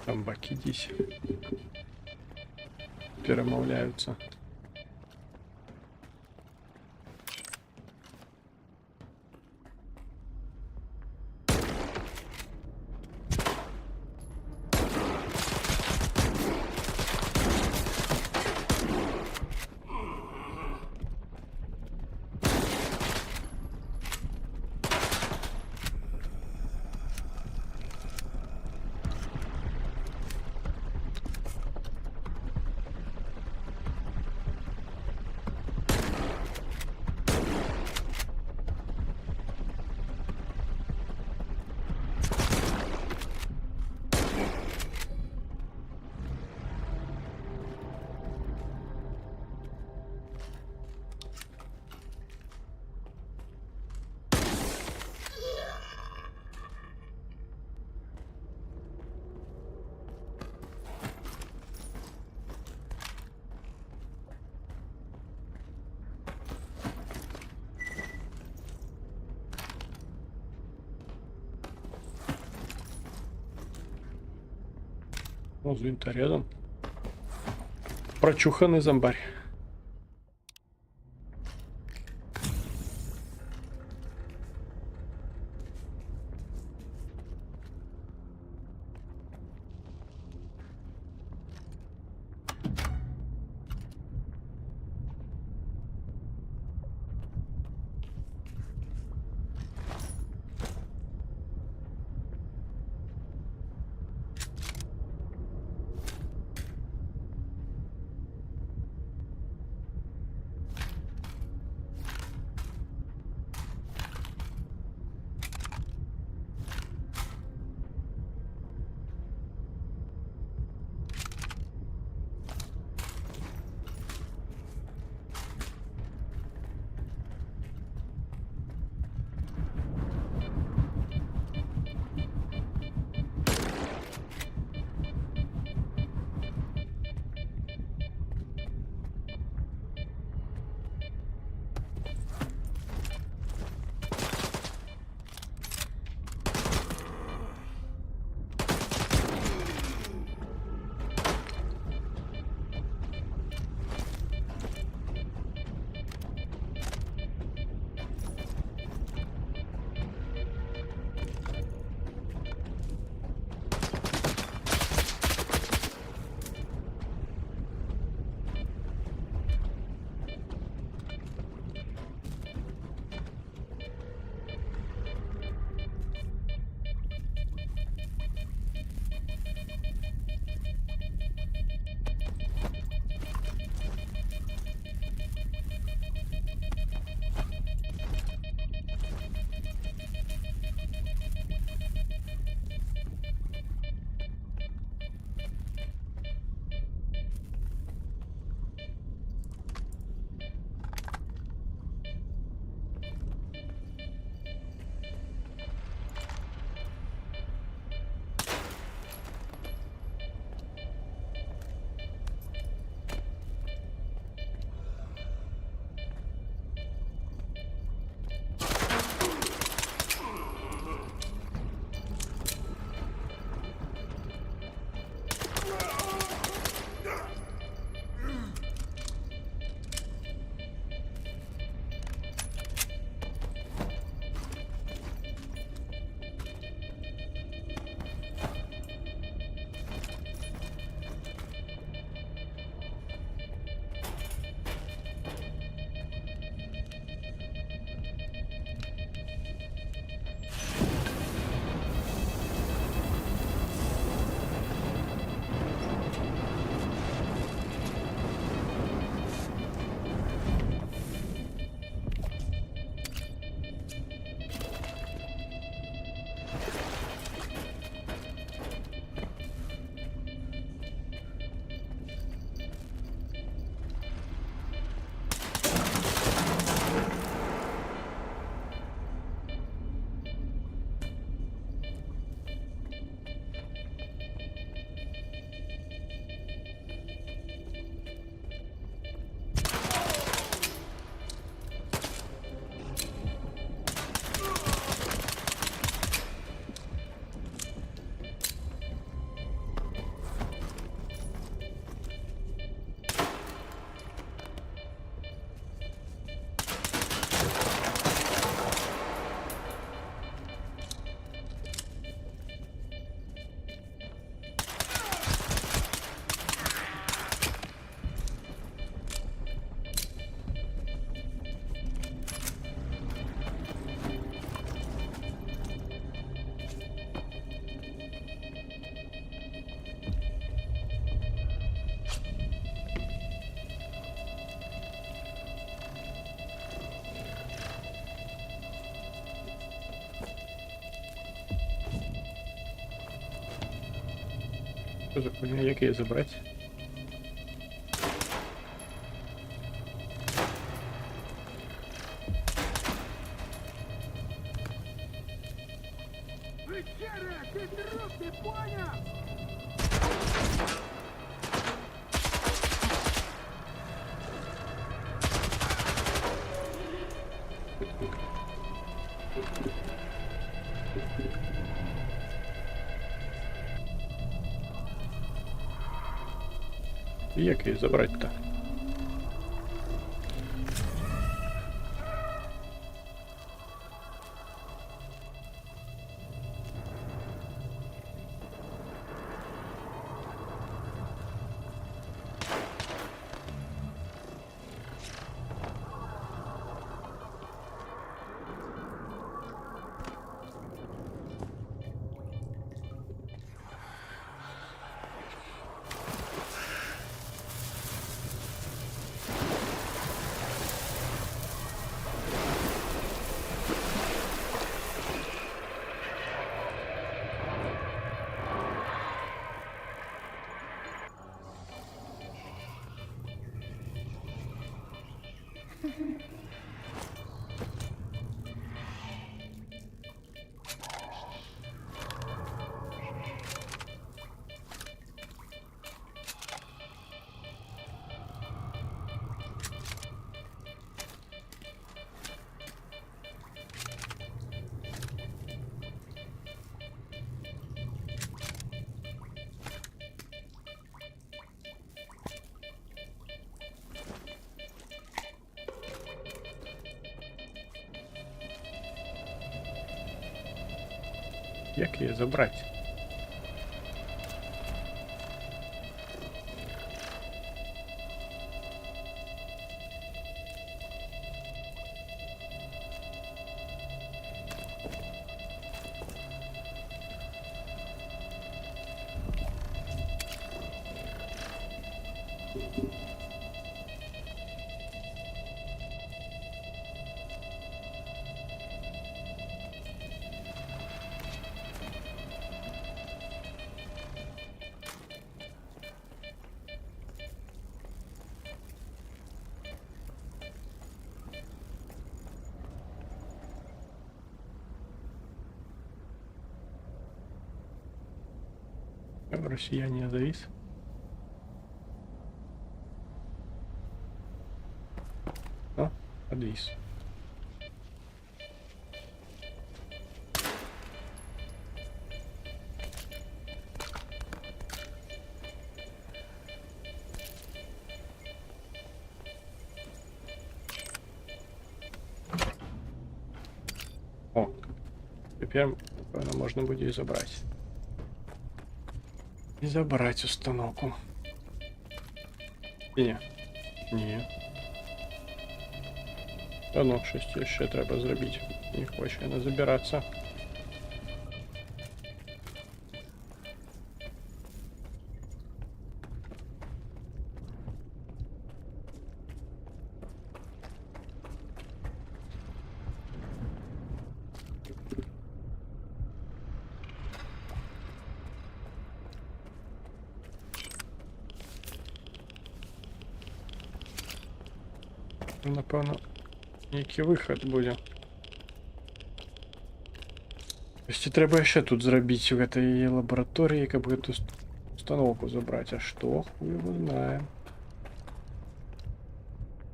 Там бакидись. Перемовляются. Ну, с винторезом. Прочуханный зомбарь. Що за хуйня? Як її забрати? Печера, ты труп, ты понял? Як її забрати-то? Як її забрати? Россияне завис. О, подвис. О, теперь, напевно, можно будет и забрать. І забрати установку. Ні. Ні. Та ну, щось ще треба зробити. Не хоче вона забиратися. Напевно, який вихід буде. Тобто треба ще тут зробити в цій лабораторії, яка буде ту установку забрати. А що? Хуй його знає.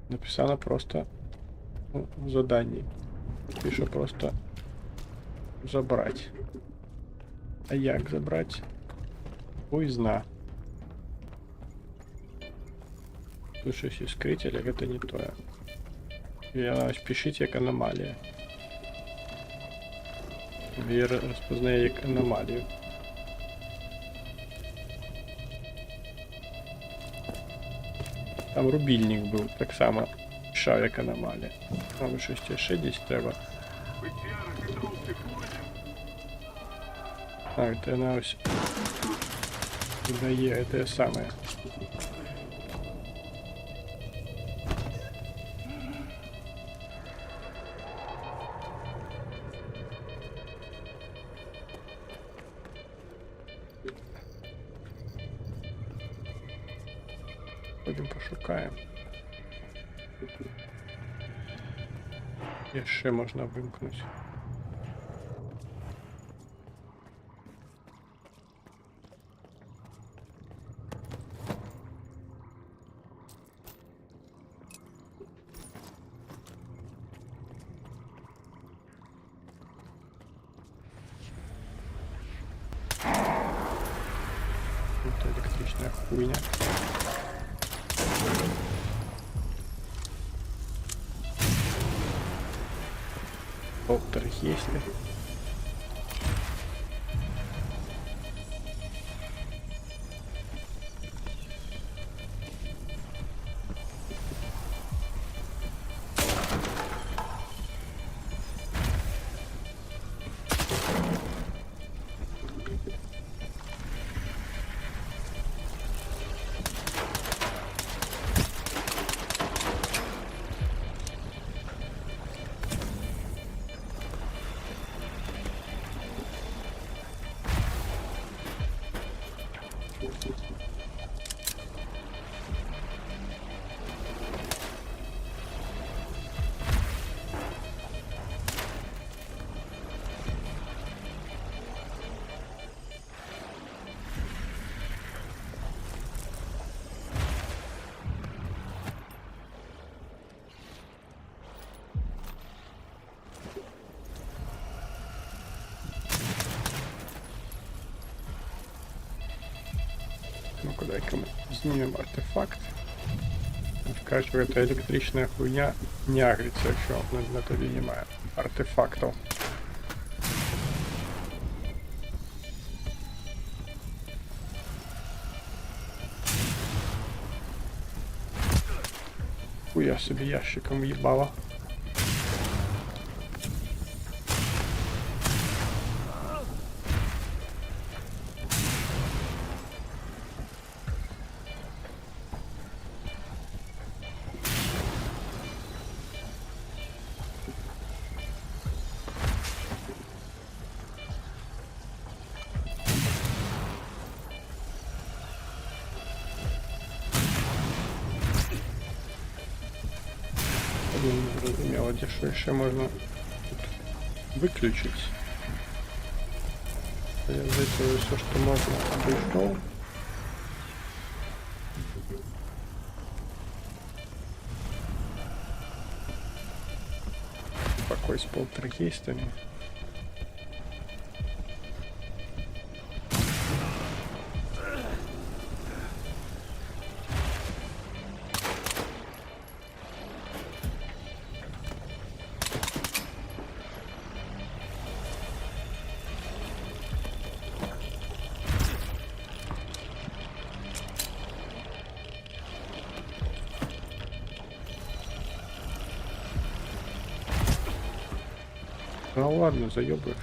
Написано просто в заданні. Пише просто забрати. А як забрати? Хуй зна. Тут щось іскритель, як це не то. Я пишіть як аномалія. VR розпознає як аномалію. Там рубільник був, так само пішав як аномалія. Там щось ще десь треба. А, це вона ось дає те саме. Сходимо, пошукаємо. І ще можна вимкнути. Это электричная хуйня. Полтора есть ли? Ну-ка, дай-ка мы снимем артефакт. Кажется, эта электричная хуйня не агрится, якщо на тобі немає артефактів. Хуя собі ящиком в'їбала. Не зрозуміло, де що ще можна виключити. Я з цього все, що можна, обійшов. Покой с полтергейстами. Ну ладно, заебаешь.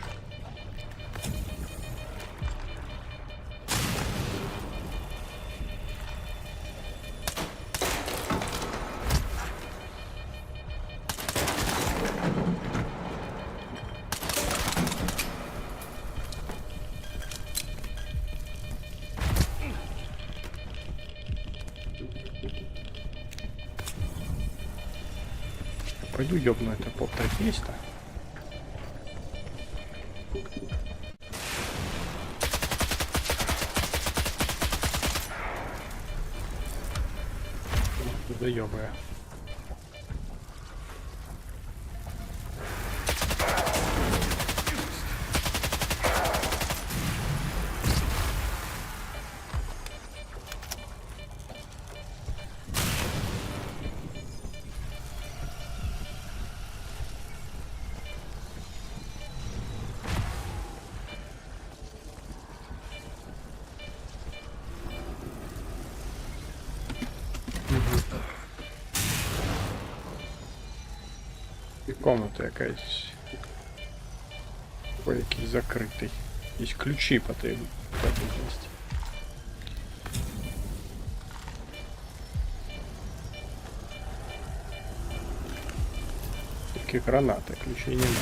Пойду ёбну это полтергейста. Заёбая. І комната якась. Ой, якийсь закритий. Якісь ключі потрібні. Такі гранати, ключей немає.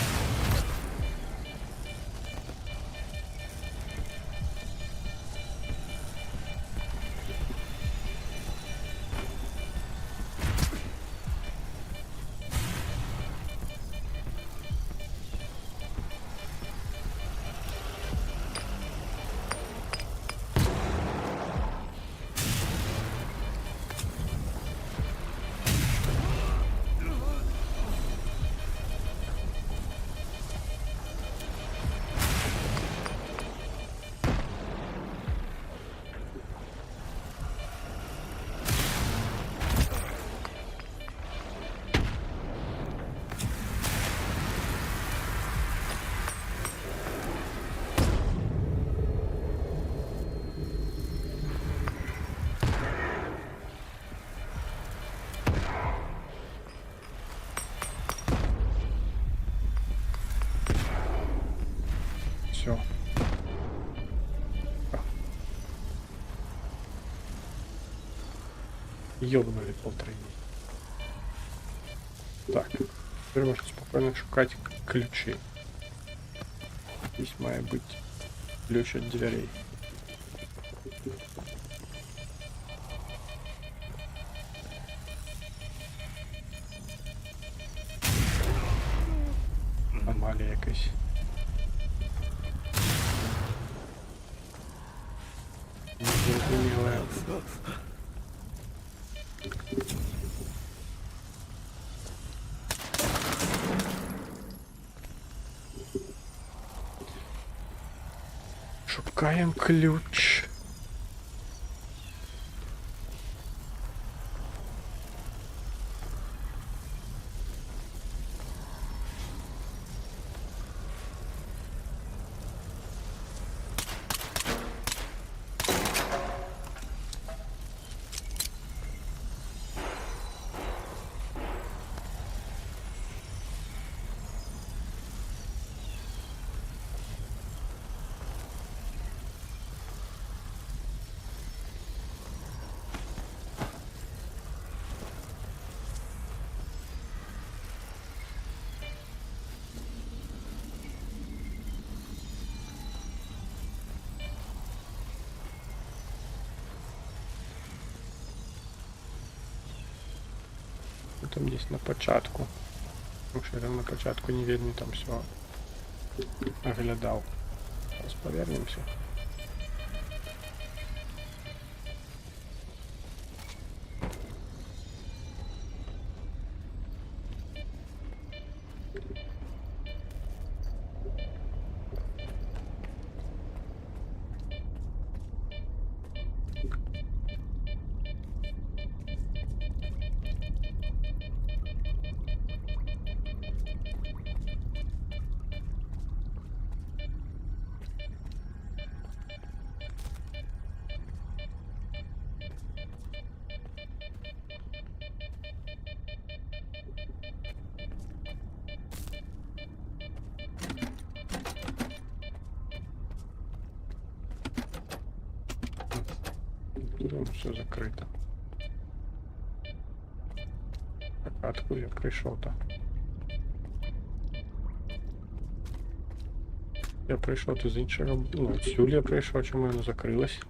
Ёбнули полтора. Так, теперь можно спокойно шукать ключи. Здесь має бути ключ от дверей. Аномалія якась. Незрозуміле. Шукаем ключ. Там десь на початку. Тому що я там на початку не видно, там все оглядав. Зараз повернемося. Тут все закрито. Так, а откуда я прийшов-то? Я прийшов тут з іншого... Ну, отсюди я прийшов, чому воно закрилось?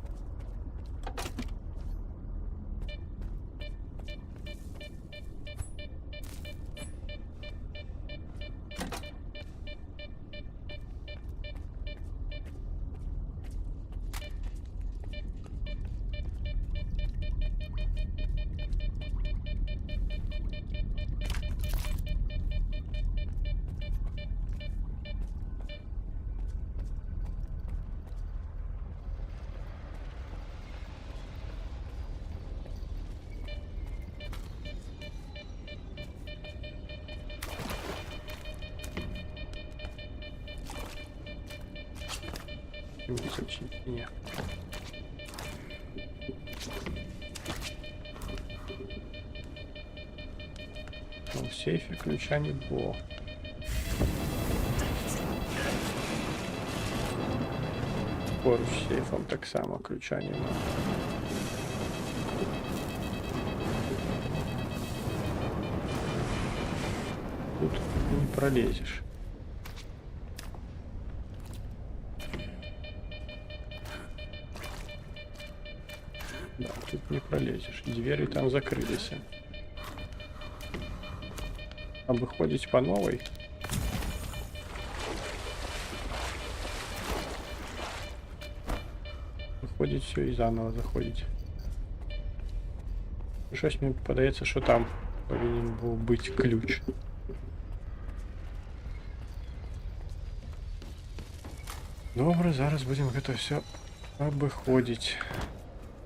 Нет. Ну, в сейфе ключа не было. Поруч з сейфом так само ключа нема. Тут не пролезешь. Да, тут не пролезешь. Двери там закрылись. А выходить по новой? Выходить все и заново заходить. Щось мені подається, що там повинен був бути ключ. Добре, зараз будемо це все обиходити.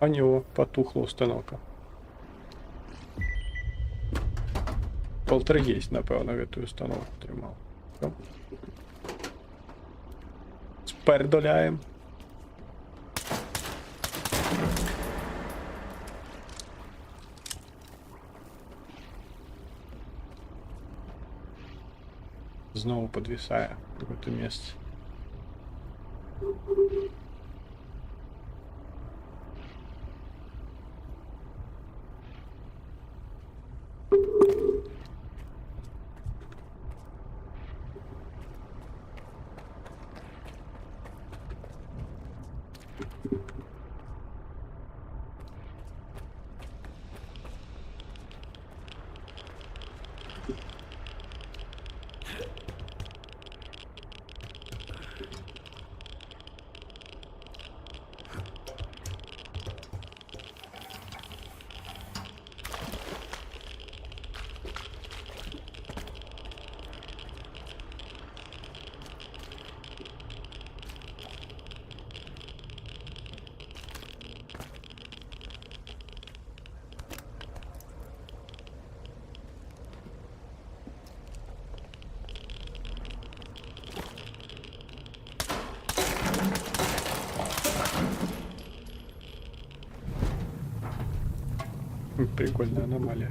А него потухла установка. Полтергейст, напевно, эту установку тримав. Все. Спердоляємо. Знову подвисає в це місце. Прикольная аномалия.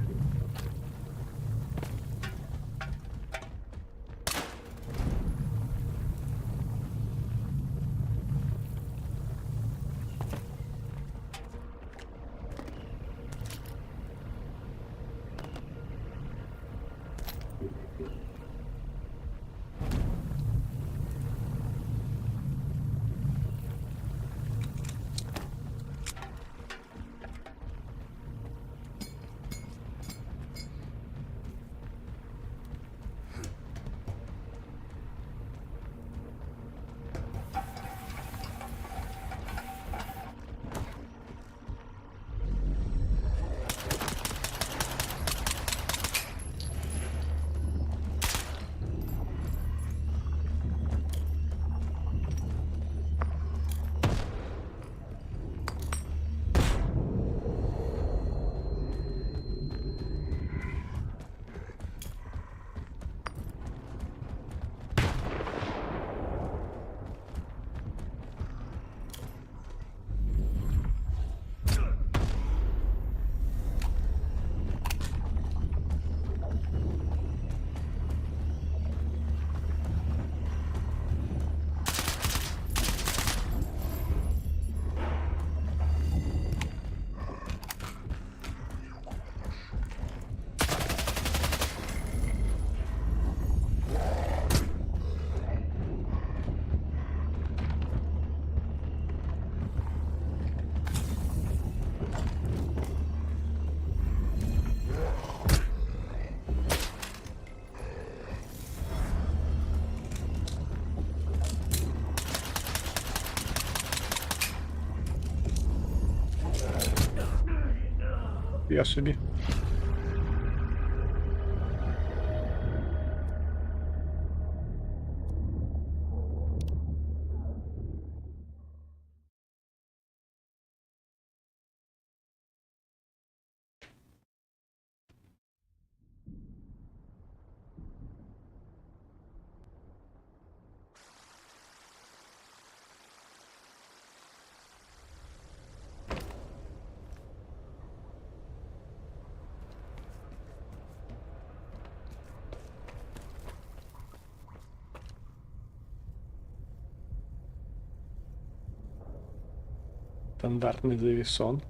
Я собі. Стандартний завісон.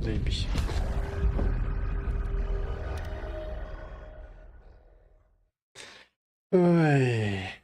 Заебись. Ой.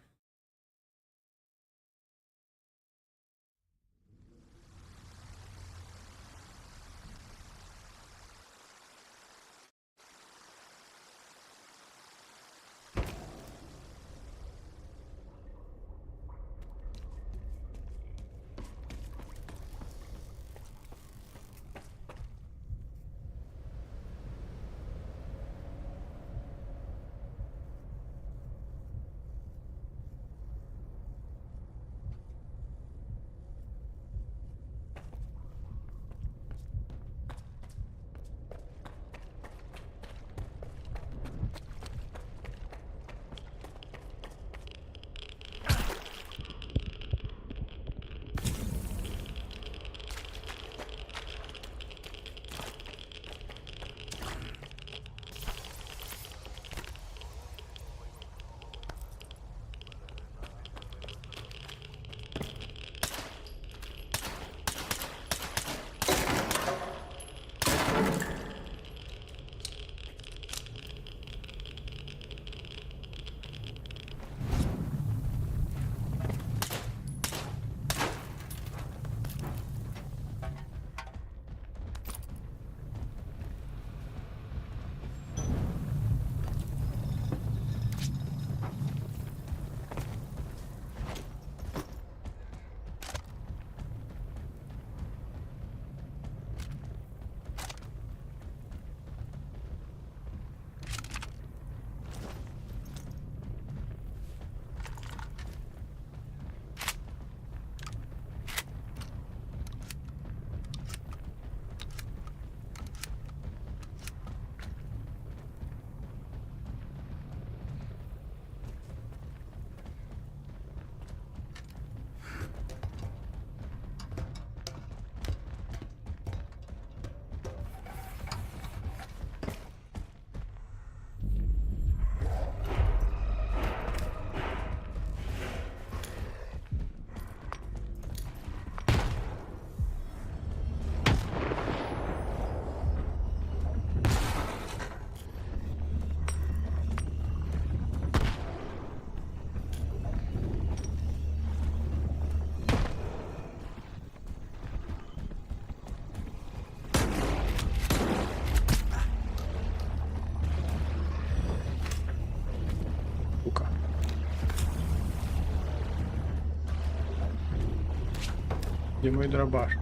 Где мой дробаш?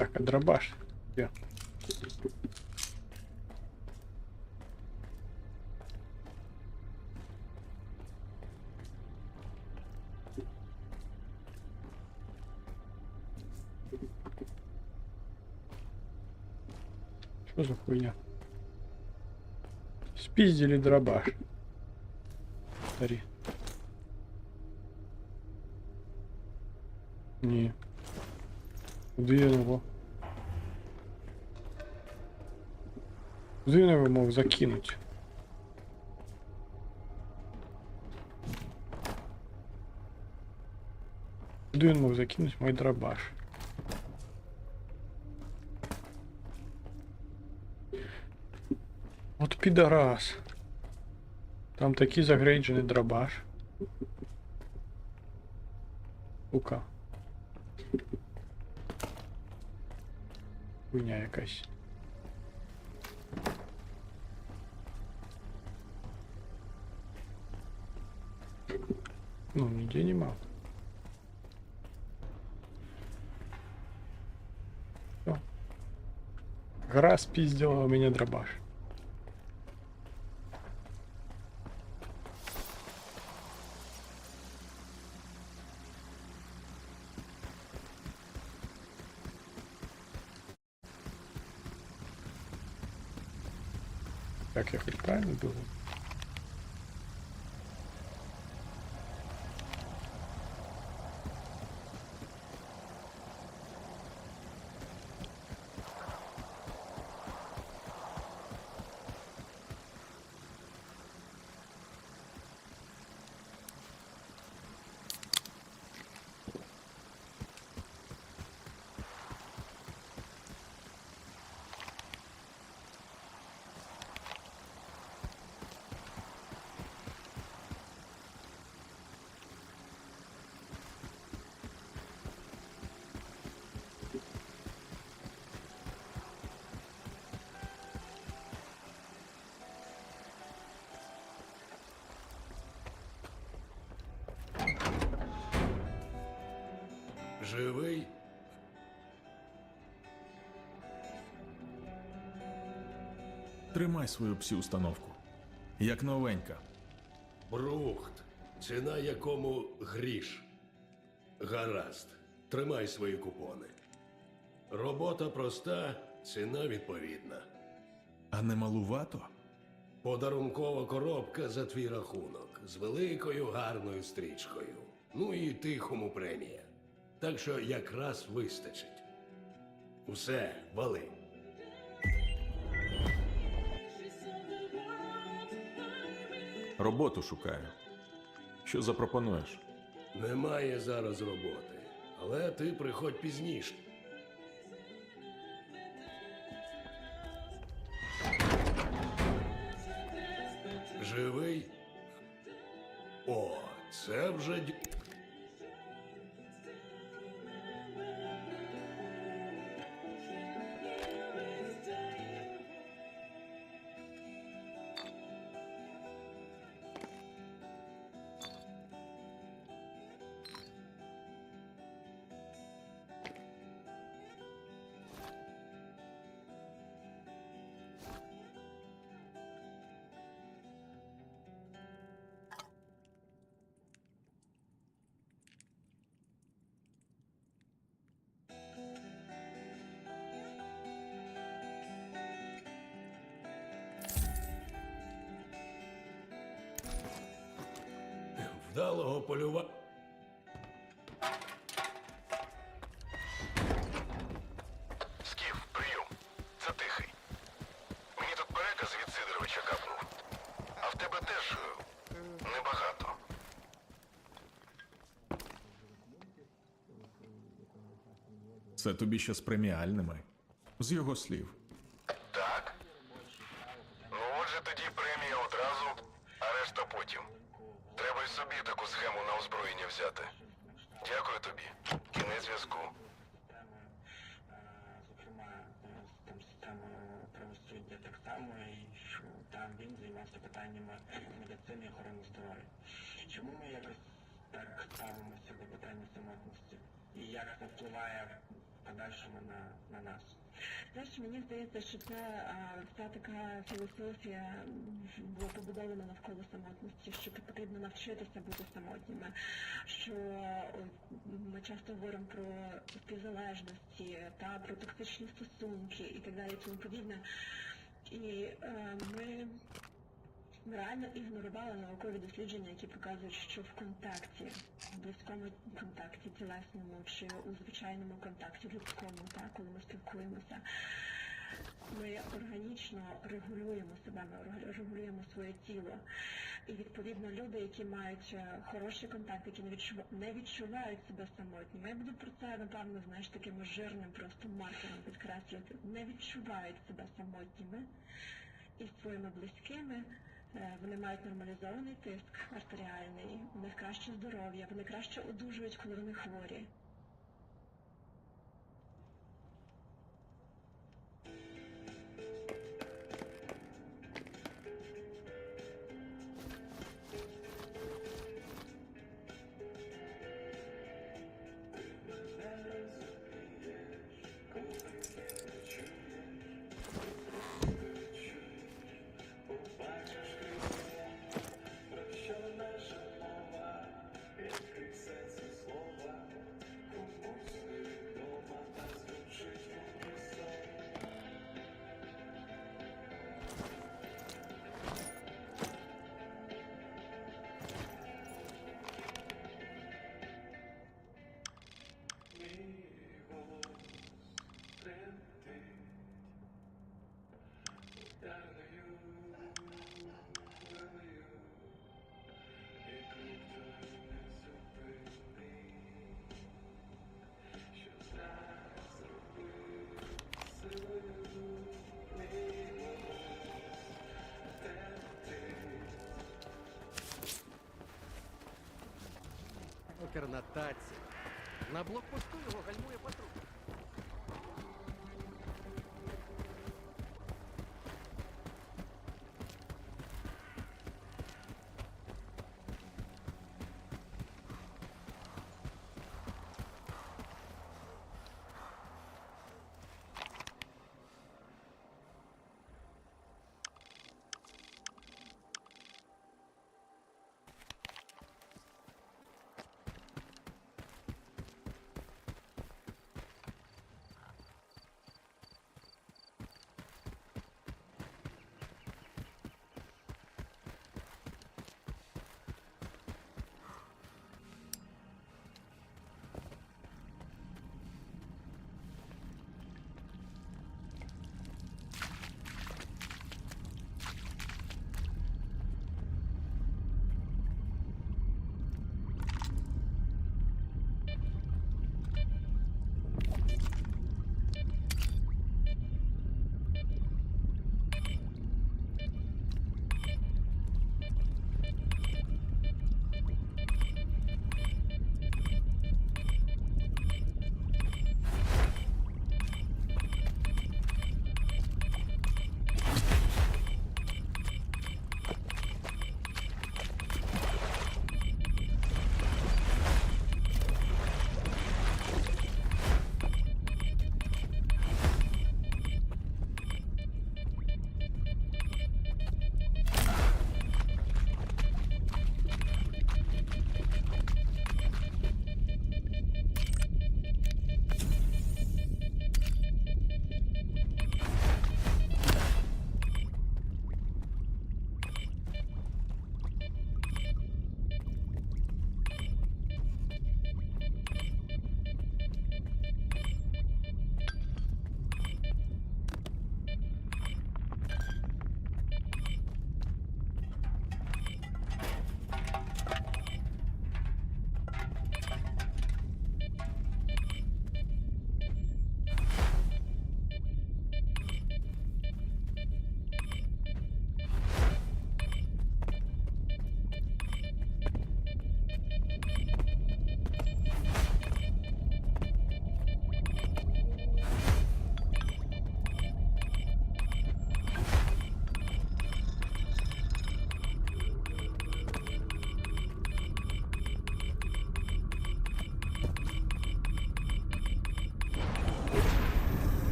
Так, а дробаш? Где? Что за хуйня? Спиздили дробаш. Смотри. Не. Куди я його? Куди я його мог закинуть? Куди він мог закинуть мой дробаш? От підарас. Там такий загрейджений дробаш. Сука. Хуйня якась. Ну, нигде нема. Всё. Гра спиздила у меня дробаш. Так, я хоть правильно был? Живий? Тримай свою псі-установку. Як новенька. Брухт, ціна якому гріш. Гаразд, тримай свої купони. Робота проста, ціна відповідна. А не малувато? Подарункова коробка за твій рахунок. З великою гарною стрічкою. Ну і тихому премія. Так що якраз вистачить. Усе, вали. Роботу шукаю. Що запропонуєш? Немає зараз роботи. Але ти приходь пізніше. Живий? О, це вже... Вдалого полювання. Скіф, прийом. Це тихий. Мені тут переказ від Сидоровича капнув. А в тебе теж небагато. Це тобі ще з преміальними. З його слів. Так? Ну отже тоді премія одразу, а решта потім. Треба й собі таку схему на озброєння взяти. Дякую тобі. Кінець зв'язку. Зокрема, там система правосуддя так само, і що там він займався питаннями медицини і охорони здоров'я. Чому ми якось так ставимося до питання самотності? І як це впливає в подальшому на нас? Знаєш, мені здається, що ця така філософія була побудована навколо самотності, що потрібно навчитися бути самотніми, що ми часто говоримо про співзалежності, про токсичні стосунки і так далі, і тому подібне. І ми реально ігнорували наукові дослідження, які показують, що в контакті, в близькому контакті, тілесному чи у звичайному контакті, людському, коли ми спілкуємося, ми органічно регулюємо себе, ми регулюємо своє тіло. І відповідно люди, які мають хороший контакт, які не відчувають себе самотніми, я буду про це, напевно, знаєш, таким жирним просто маркером підкреслювати, не відчувають себе самотніми із своїми близькими. Вони мають нормалізований тиск артеріальний, у них краще здоров'я, вони краще одужують, коли вони хворі. Покерна таці. На блокпосту його гальмує патруль.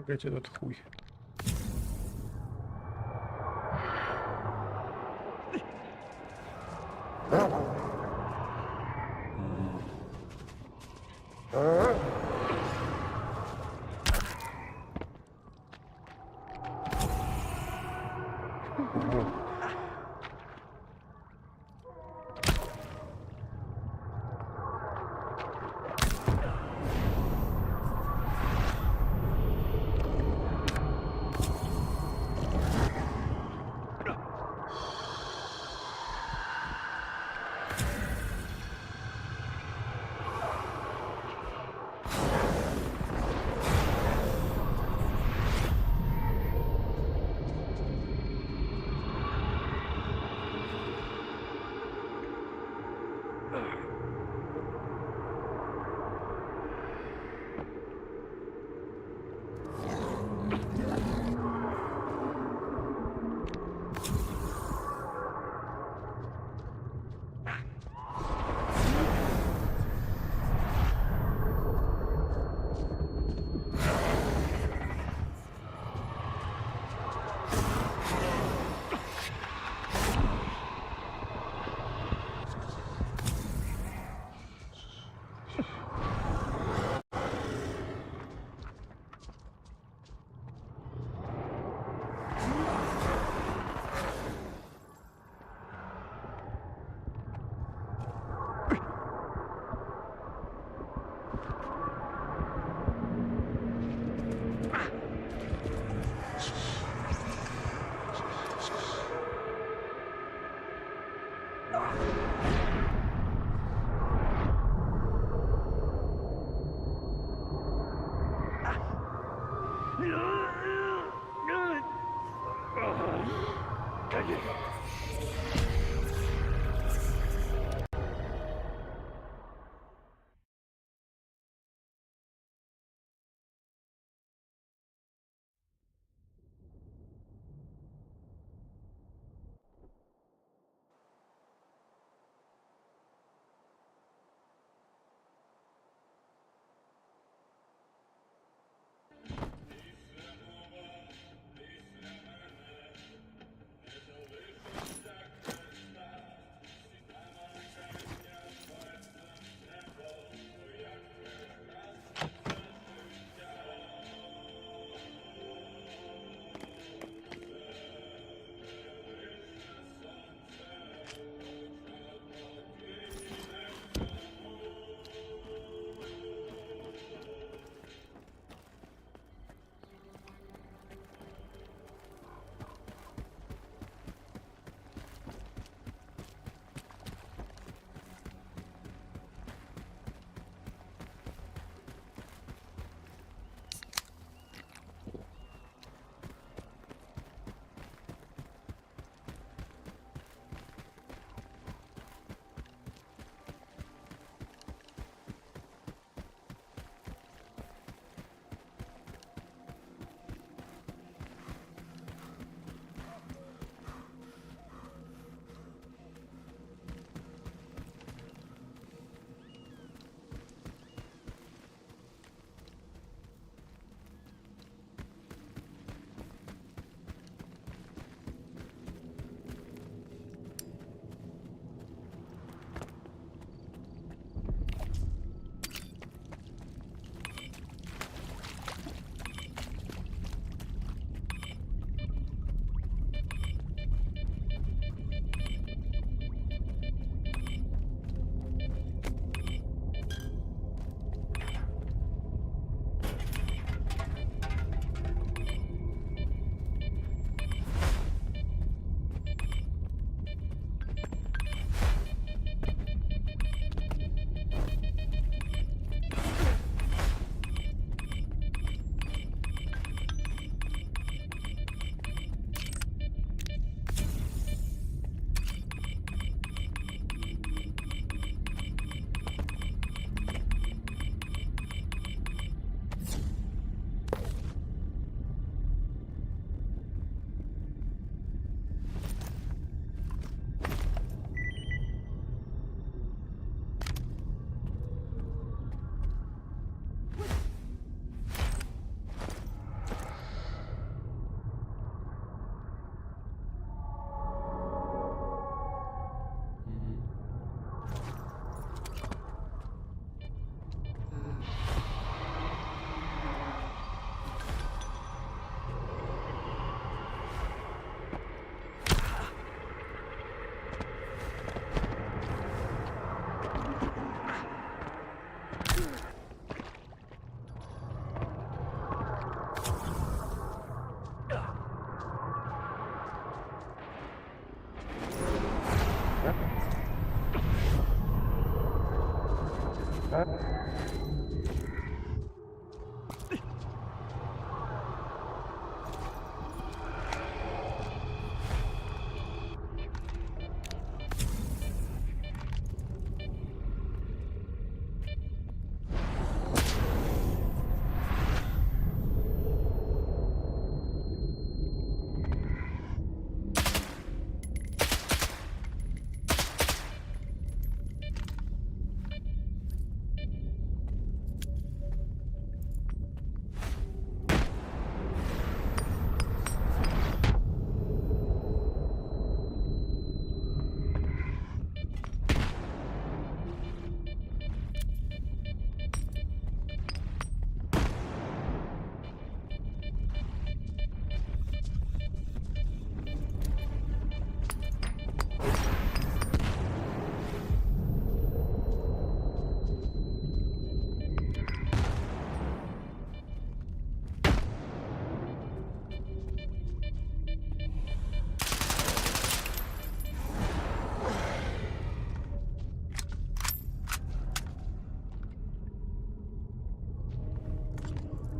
Опять этот хуй.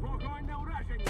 Вогонь на ураження!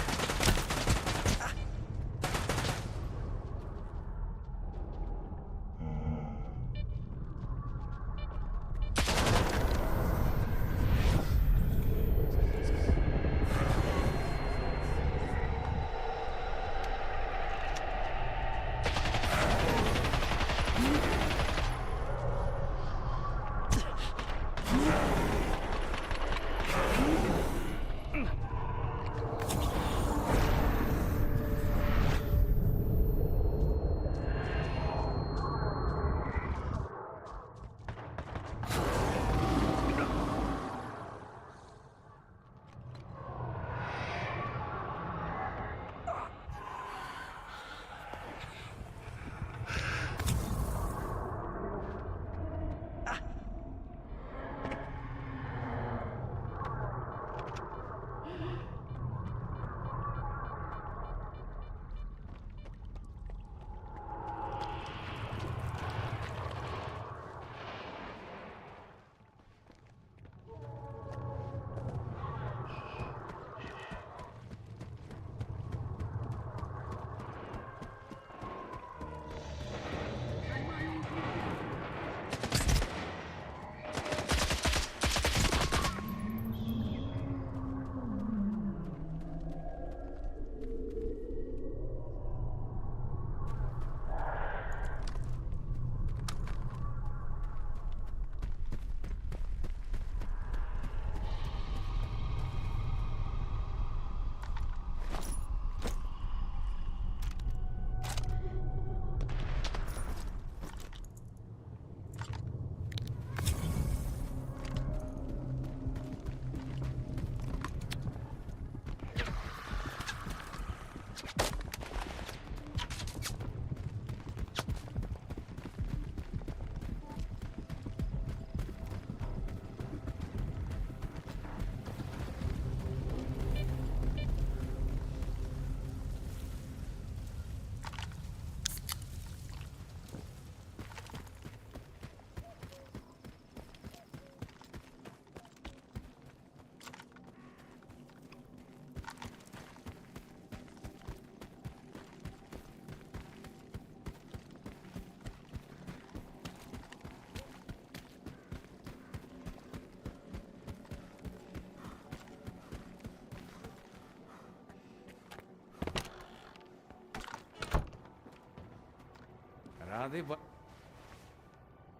Радий ба...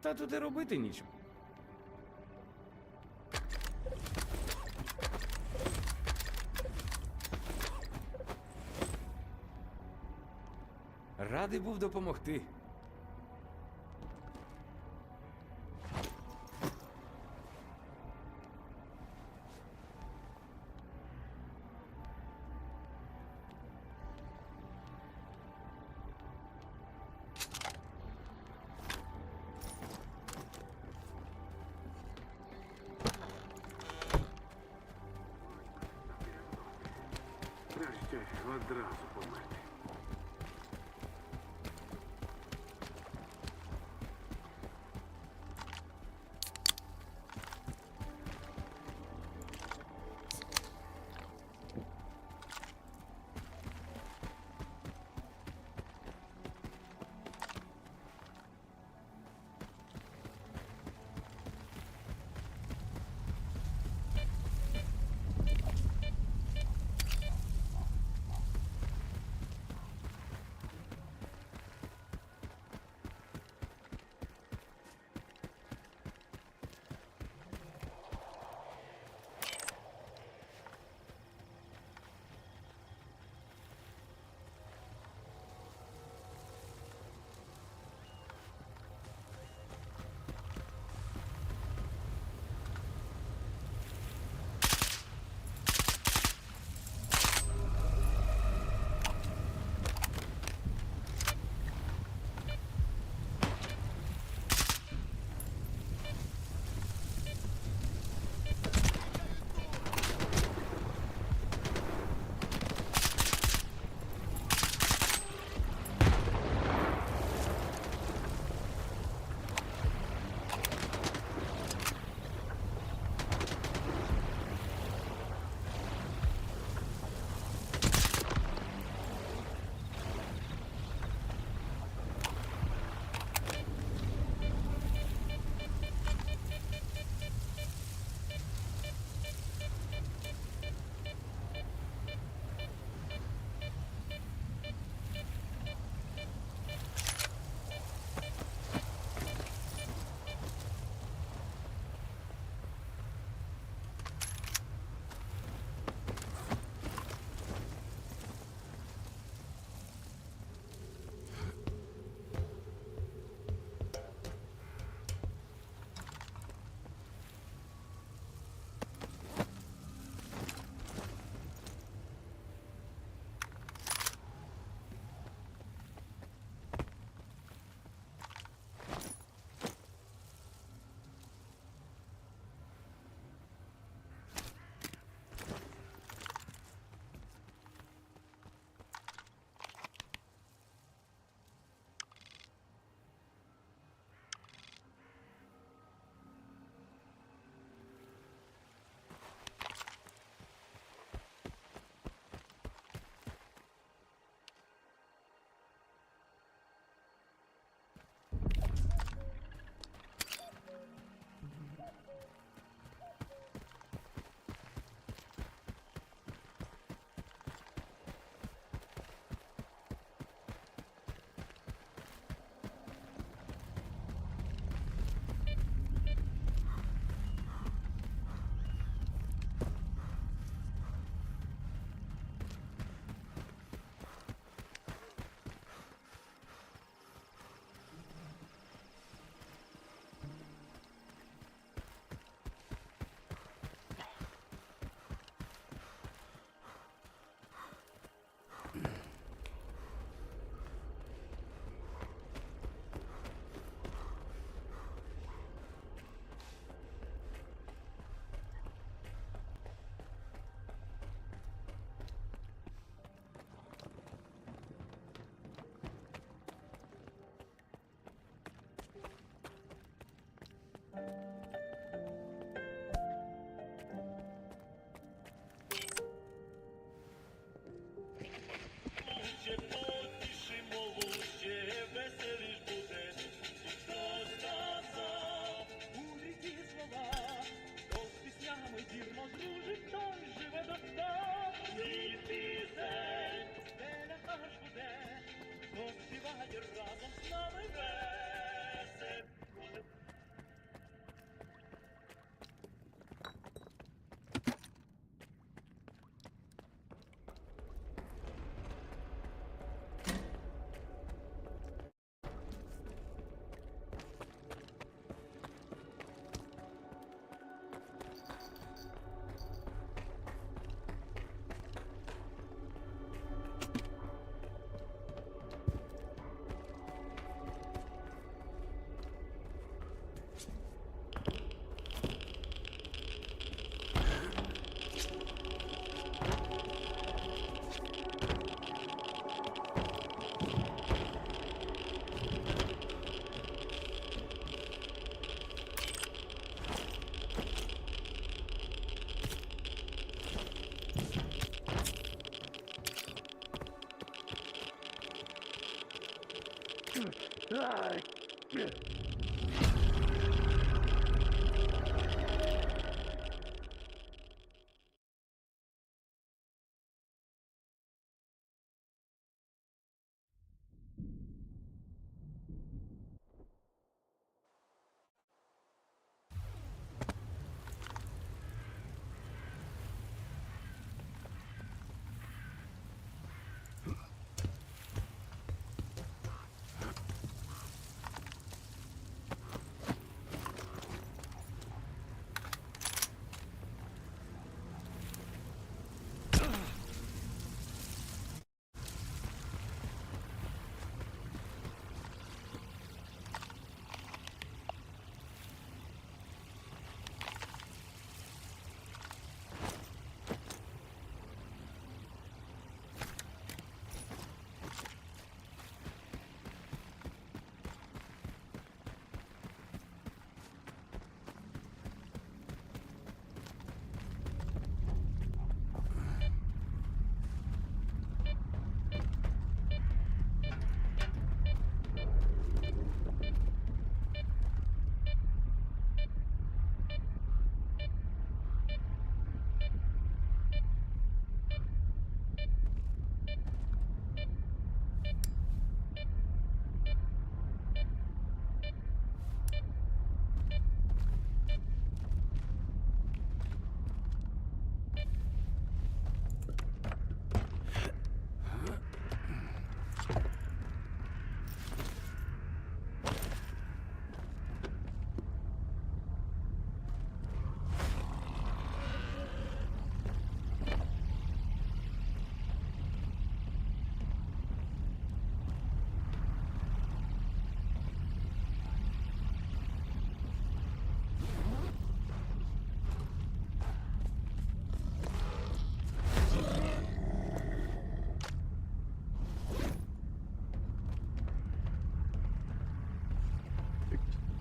Та тут і робити нічого. Радий був допомогти. Краще одразу померти.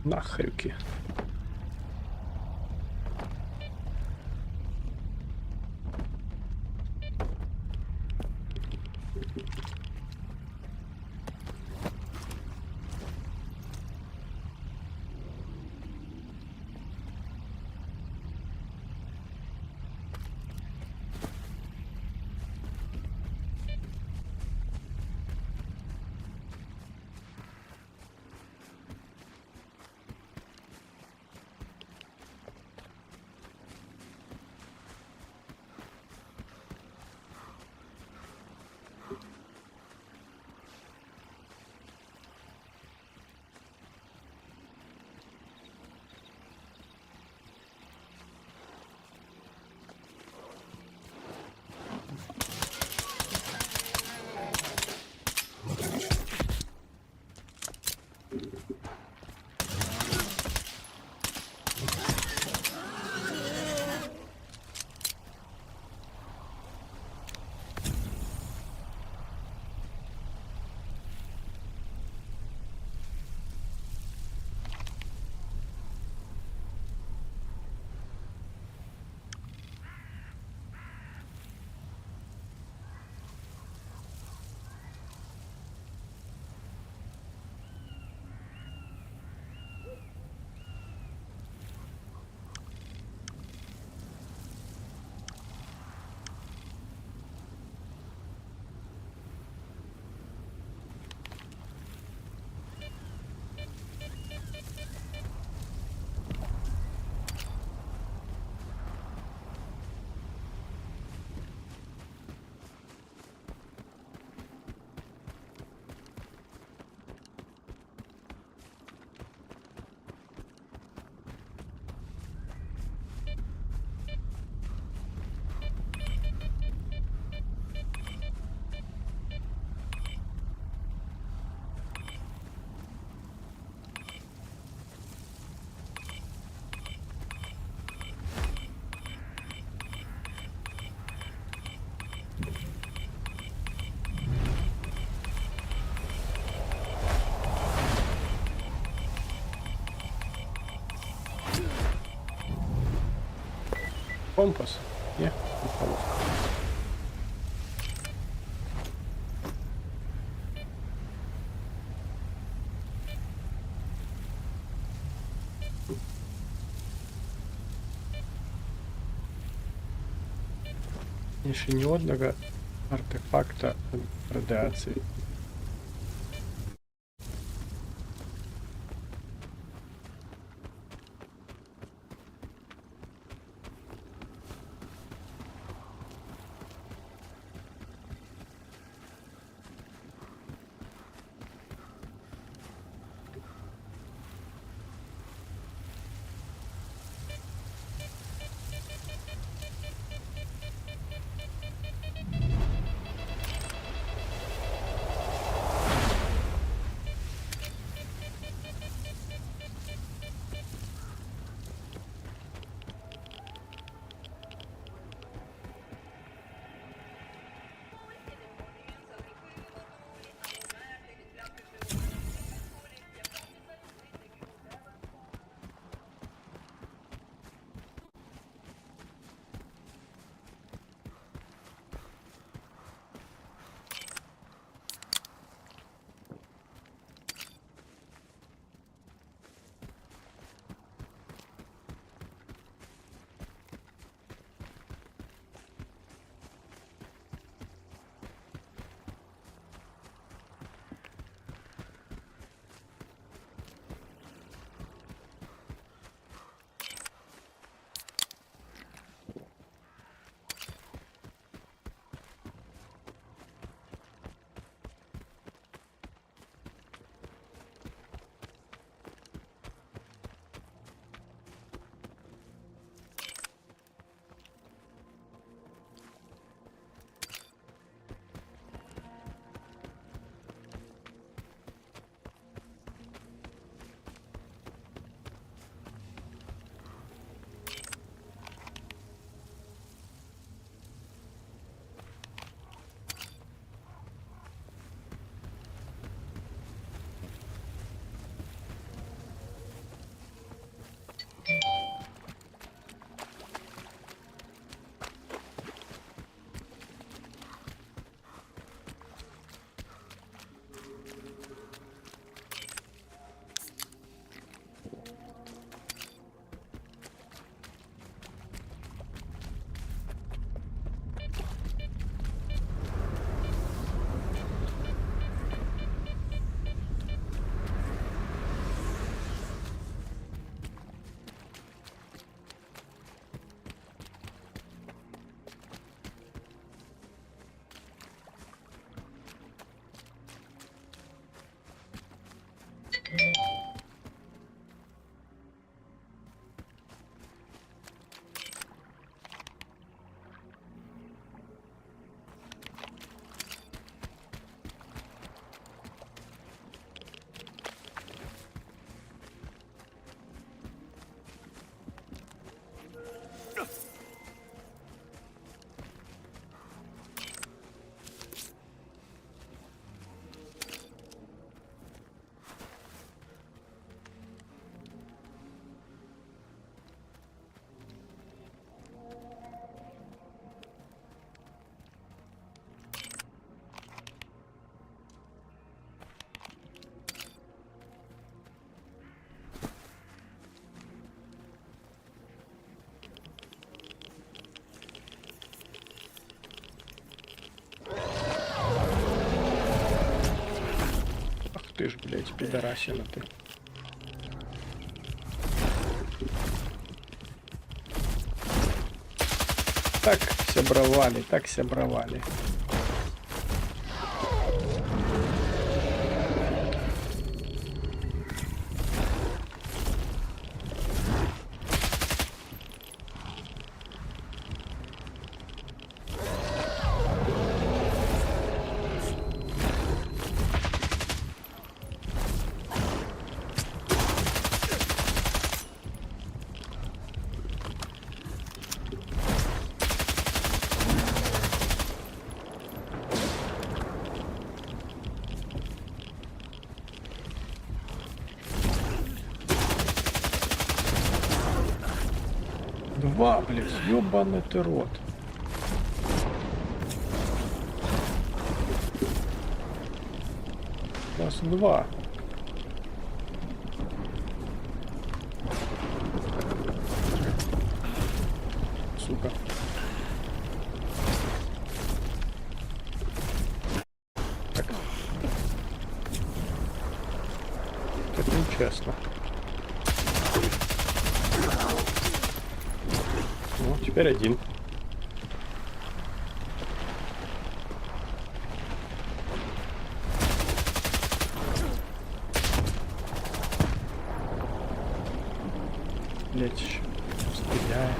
Нахрюки. Компас? Ні, нікого. Ще ні одного артефакта радіації. Ты ж, блядь, пидорасина ты. Так сябравали, так сябравали. Два, блядь, ёбаный ты рот. Нас два. Сука. Так. Это нечестно. Ну, теперь один. Блять, еще стреляет.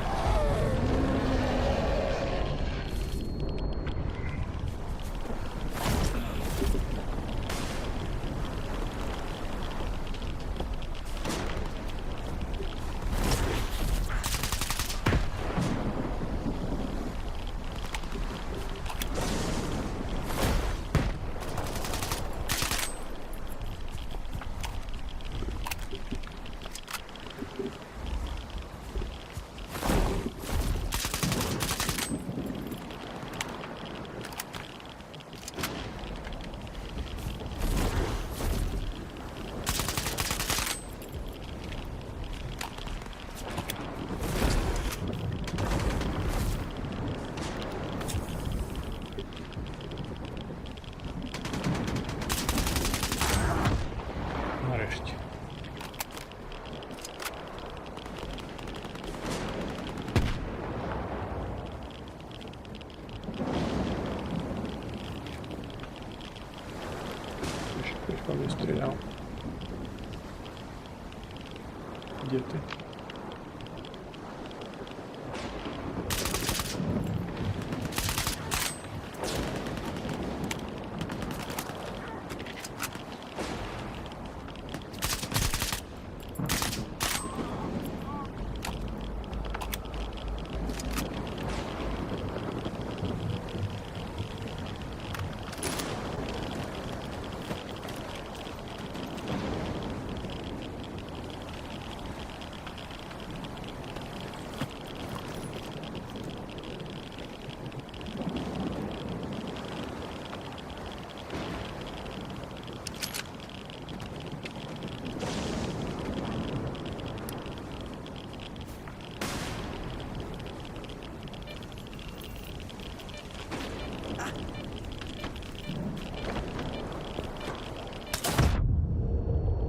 Нарешті. Еще кто не стрелял. Где ты?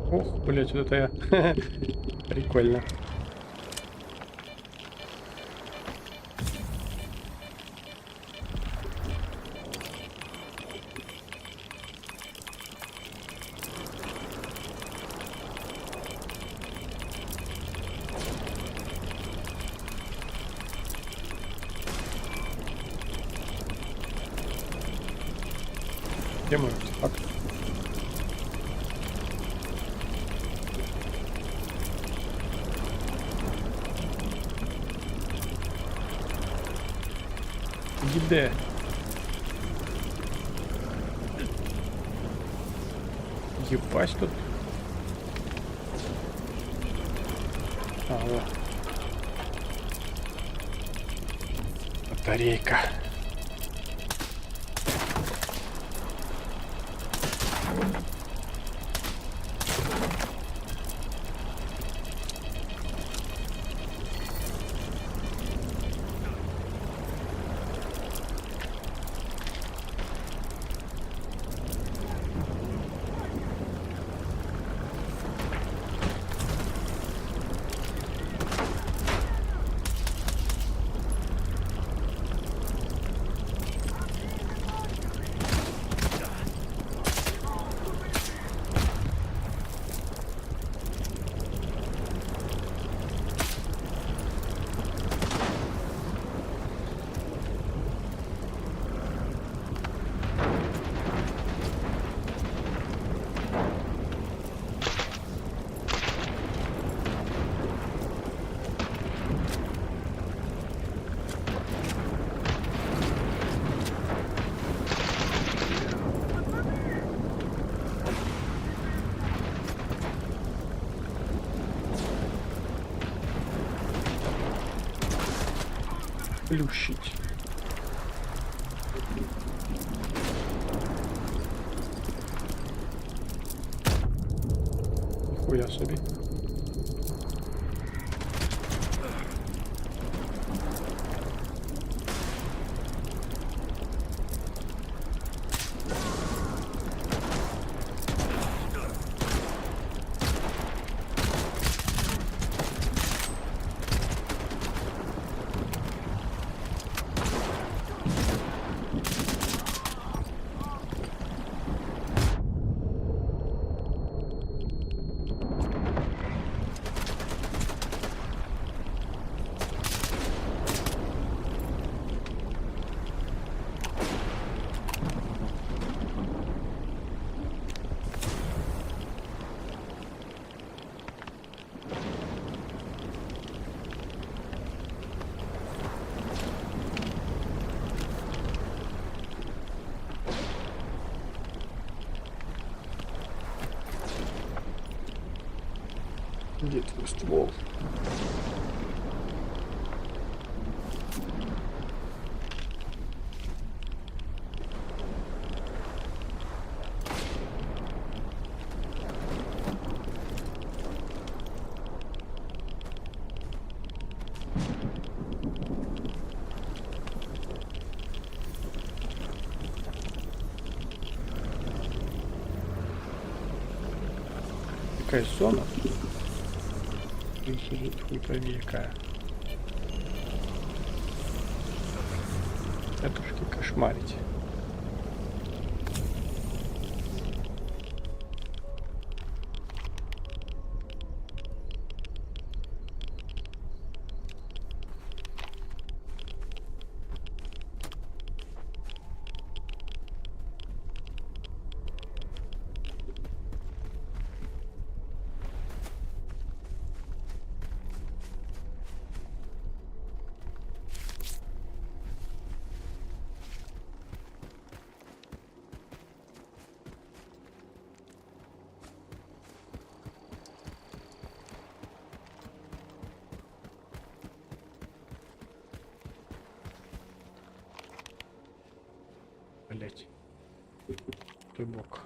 Ох, блять, вот это я. Прикольно. Где мой артефакт? Где? Ебать тут. А, вот. Батарейка. Плющить. Хуя собі. Где твой ствол? Какая зона? Хуй пойми какая. Этушки кошмарить. Блять. Той бок.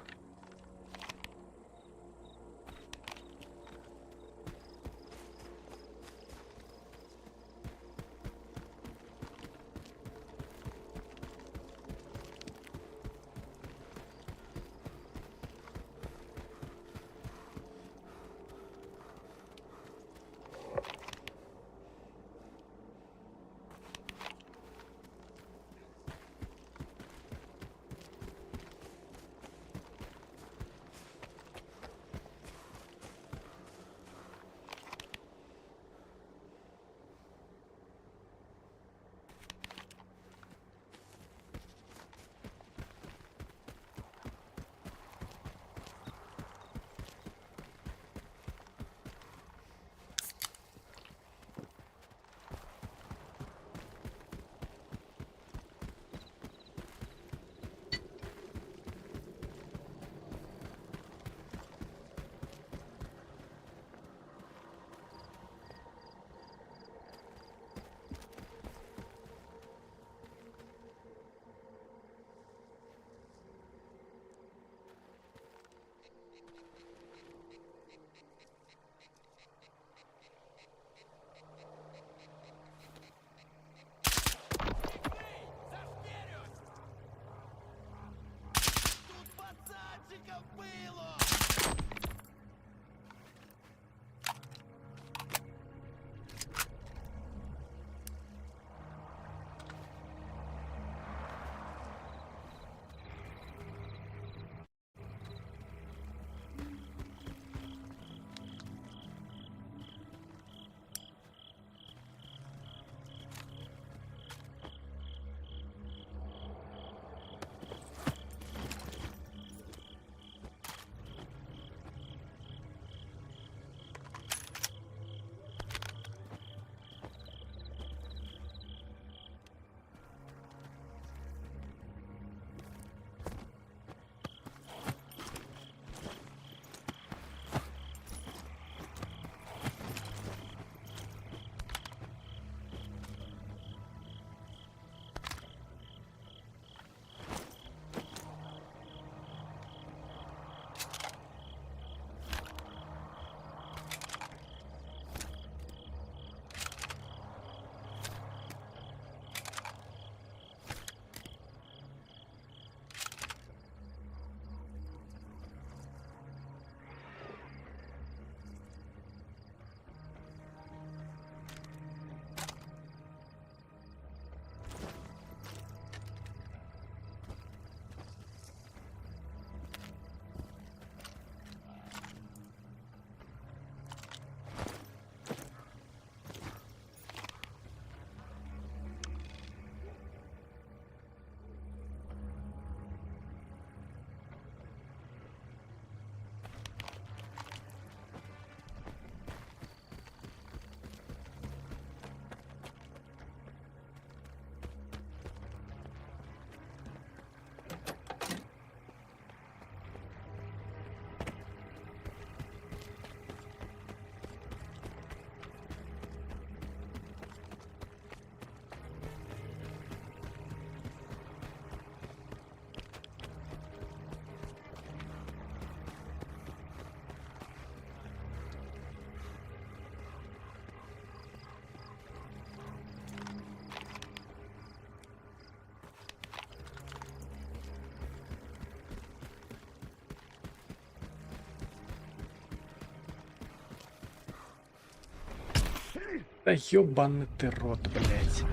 Та ёбаный ты рот, блядь.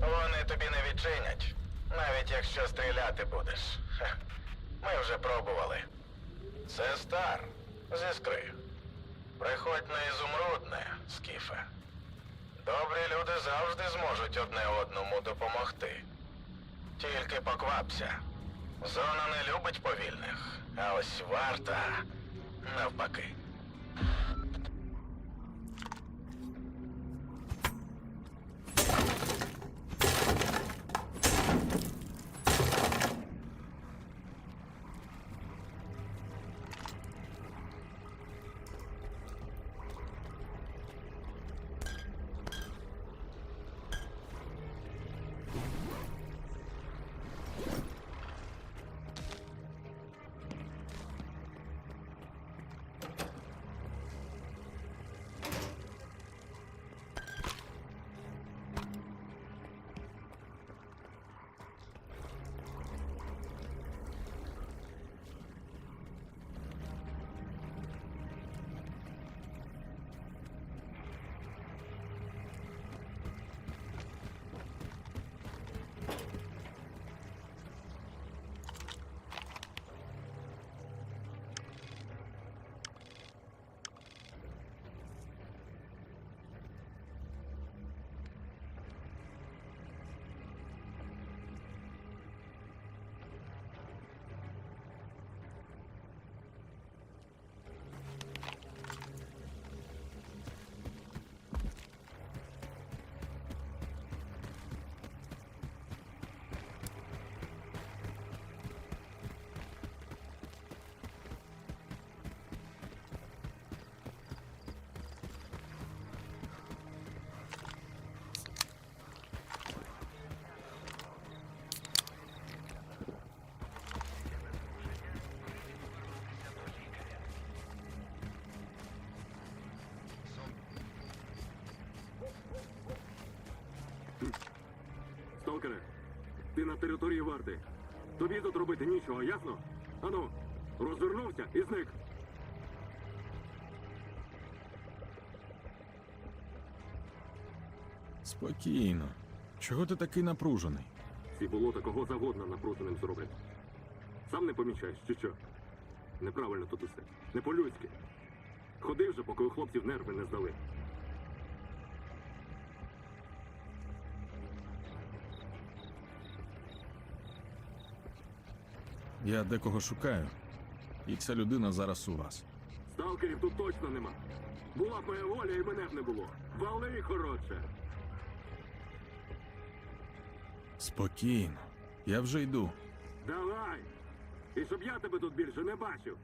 Вони тобі не відчинять, навіть якщо стріляти будеш. Хе. Ми вже пробували. Це Стар з Іскри. Приходь на Ізумрудне, Скіфе. Добрі люди завжди зможуть одне одному допомогти. Тільки поквапся. Зона не любить повільних, а ось варта навпаки. Сталкере, ти на території варти. Тобі тут робити нічого, ясно? Ану, розвернувся і зник. Спокійно. Чого ти такий напружений? Ці болота кого завгодно напруженим зроблять. Сам не помічаєш, чи що? Неправильно тут усе. Не по-людськи. Ходи вже, поки у хлопців нерви не здали. Я декого шукаю, і ця людина зараз у вас. Сталкерів тут точно нема. Була б моя воля і мене б не було. Вали, коротше. Спокійно. Я вже йду. Давай! І щоб я тебе тут більше не бачив.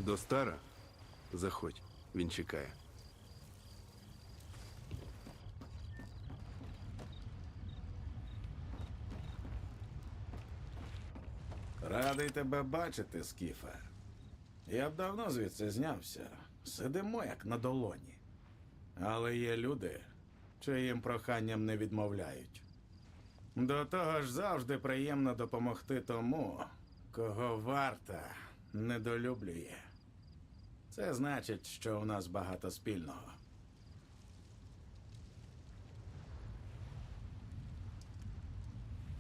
До Стара? Заходь, він чекає. Радий тебе бачити, Скіфе. Я б давно звідси знявся. Сидимо як на долоні. Але є люди, чиїм проханням не відмовляють. До того ж завжди приємно допомогти тому, кого варта недолюблює. Це значить, що у нас багато спільного.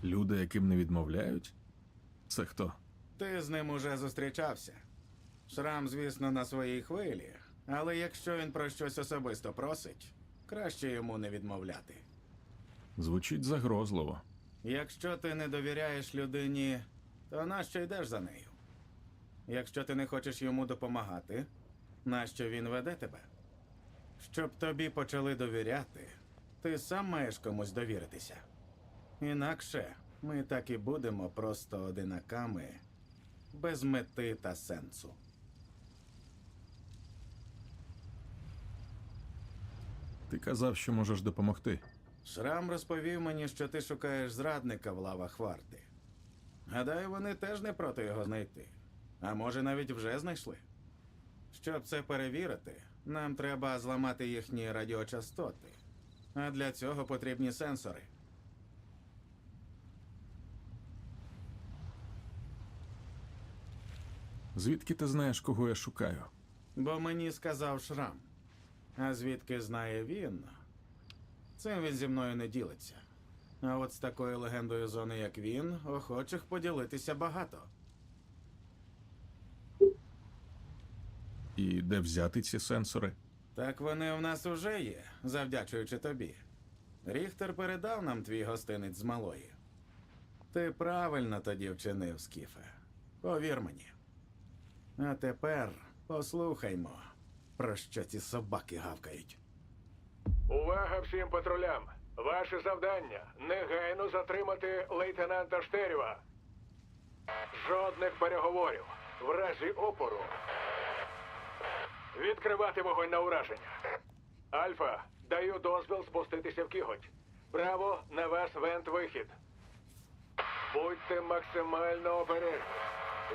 Люди, яким не відмовляють? Це хто? Ти з ним уже зустрічався. Шрам, звісно, на своїй хвилі, але якщо він про щось особисто просить, краще йому не відмовляти. Звучить загрозливо. Якщо ти не довіряєш людині, то нащо йдеш за нею? Якщо ти не хочеш йому допомагати, нащо він веде тебе? Щоб тобі почали довіряти, ти сам маєш комусь довіритися. Інакше ми так і будемо просто одинаками, без мети та сенсу. Ти казав, що можеш допомогти. Шрам розповів мені, що ти шукаєш зрадника в лавах варти. Гадаю, вони теж не проти його знайти. А може, навіть вже знайшли. Щоб це перевірити, нам треба зламати їхні радіочастоти. А для цього потрібні сенсори. Звідки ти знаєш, кого я шукаю? Бо мені сказав Шрам. А звідки знає він? Цим він зі мною не ділиться. А от з такою легендою зони, як він, охочих поділитися багато. І де взяти ці сенсори? Так вони в нас уже є, завдячуючи тобі. Ріхтер передав нам твій гостинець з малої. Ти правильно тоді вчинив, Скіфе. Повір мені. А тепер послухаймо, про що ці собаки гавкають. Увага всім патрулям! Ваше завдання – негайно затримати лейтенанта Штерєва. Жодних переговорів. В разі опору. Відкривати вогонь на ураження. Альфа, даю дозвіл спуститися в кіготь. Браво, на вас вент-вихід. Будьте максимально обережні.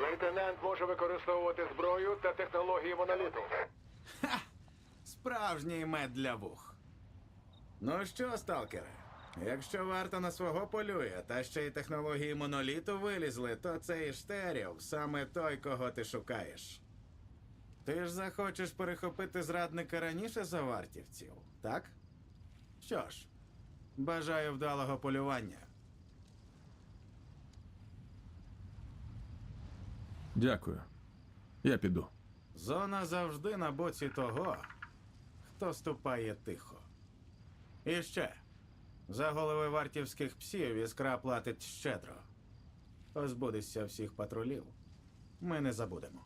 Лейтенант може використовувати зброю та технології моноліту. Справжній мед для вух. Ну що, сталкере, якщо варта на свого полює, та ще й технології моноліту вилізли, то цей Штерів саме той, кого ти шукаєш. Ти ж захочеш перехопити зрадника раніше за вартівців, так? Що ж, бажаю вдалого полювання. Дякую. Я піду. Зона завжди на боці того, хто ступає тихо. І ще, за голови вартівських псів іскра платить щедро. Позбудешся всіх патрулів, ми не забудемо.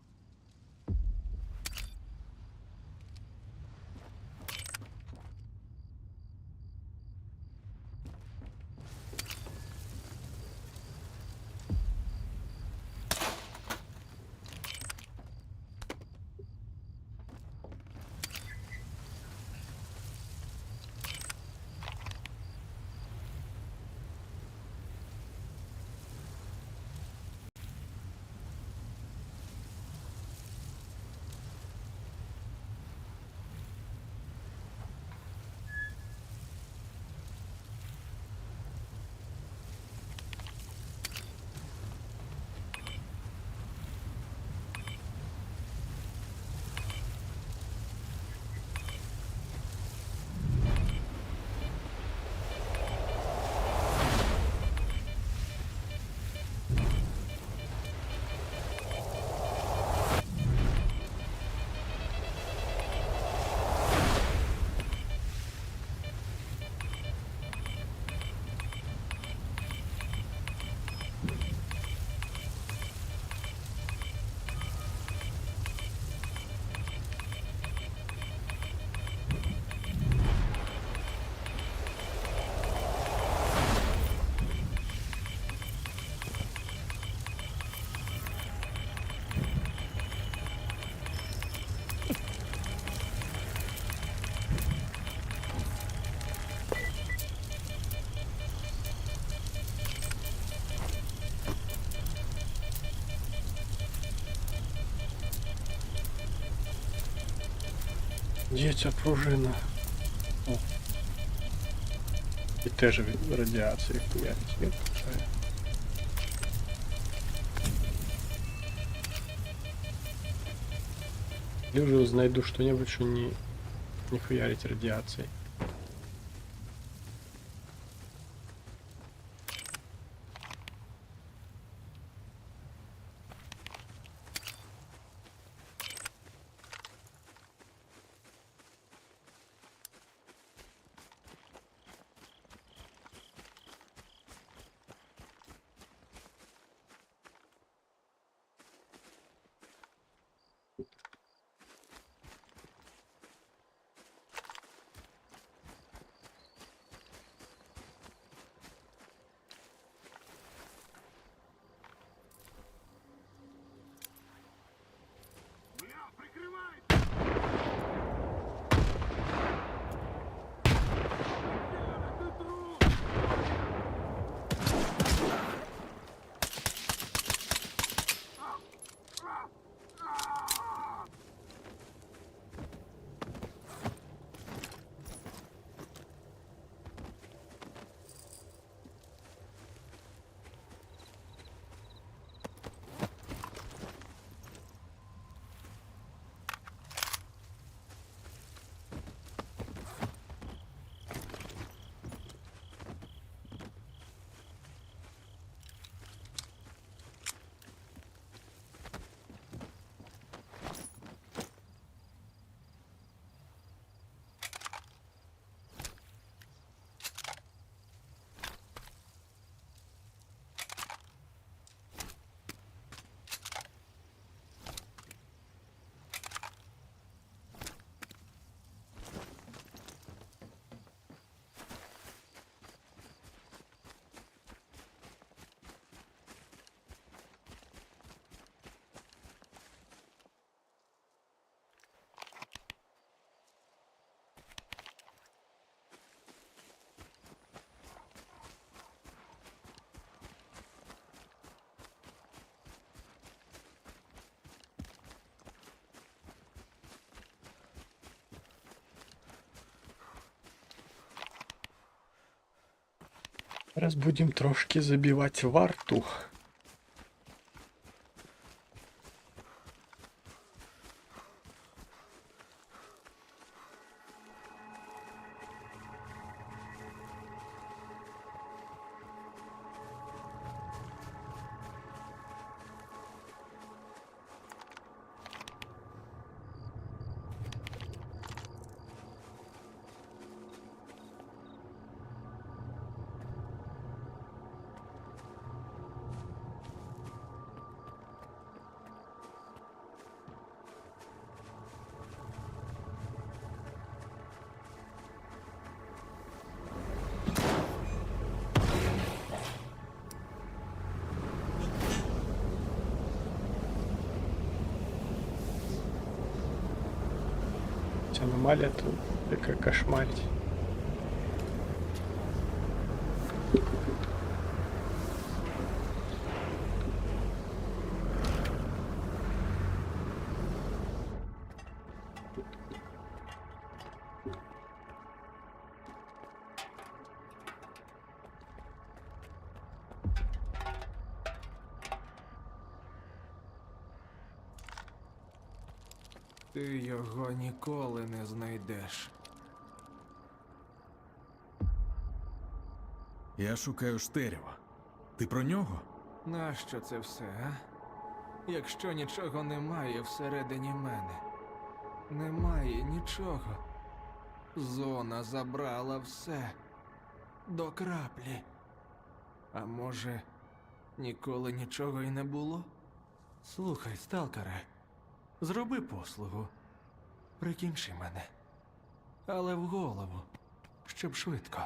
Є ця пружина. О. І теж від радіації хуярить. Він пускає. Я уже знайду что-нибудь, что не хуярить радиацией. Зараз будемо трошки забивати варту. Аномалия тут такая кошмарить. Ти його ніколи не знайдеш. Я шукаю Штерєва. Ти про нього? Нащо це все, а? Якщо нічого немає всередині мене. Немає нічого. Зона забрала все. До краплі. А може, ніколи нічого і не було? Слухай, сталкере, зроби послугу. Прикінчи мене. Але в голову, щоб швидко.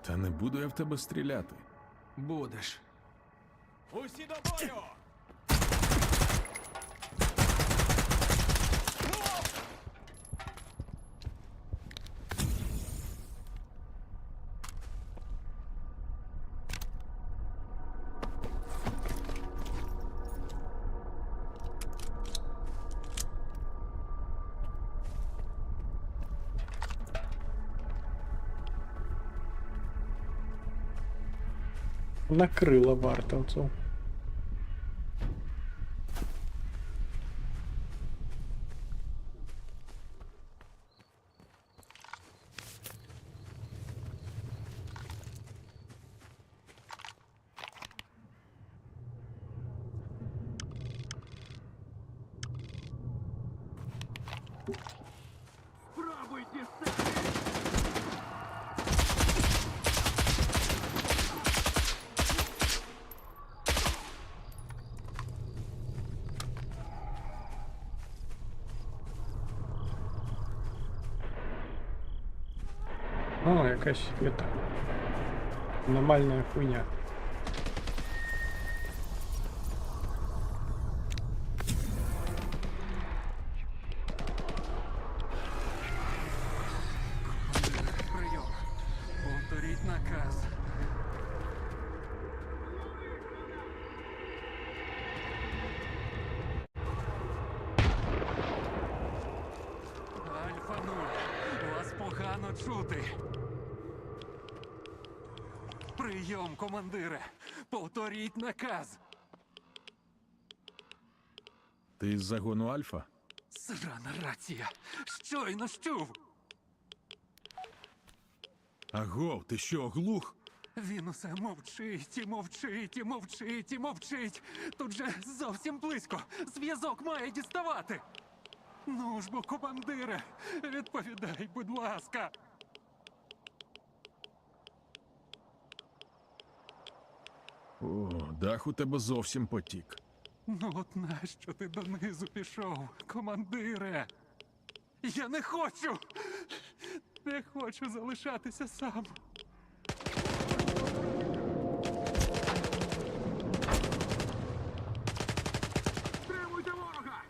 Та не буду я в тебе стріляти. Будеш. Усі до бою! Накрыла вартовцу. Спробуйте О, якась это аномальная хуйня. Прийом. Повторіть наказ. Альфа-0, вас погано чути. Прийом, командире. Повторіть наказ. Ти із загону Альфа? Срана рація. Щойно чув. Агов, ти що, оглух? Він усе мовчить і мовчить і мовчить і мовчить. Тут же зовсім близько. Зв'язок має діставати. Ну ж бо, командире, відповідай, будь ласка. О, дах у тебе зовсім потік. Ну от нащо ти донизу пішов, командире? Я не хочу! Не хочу залишатися сам. Стримуйте ворога!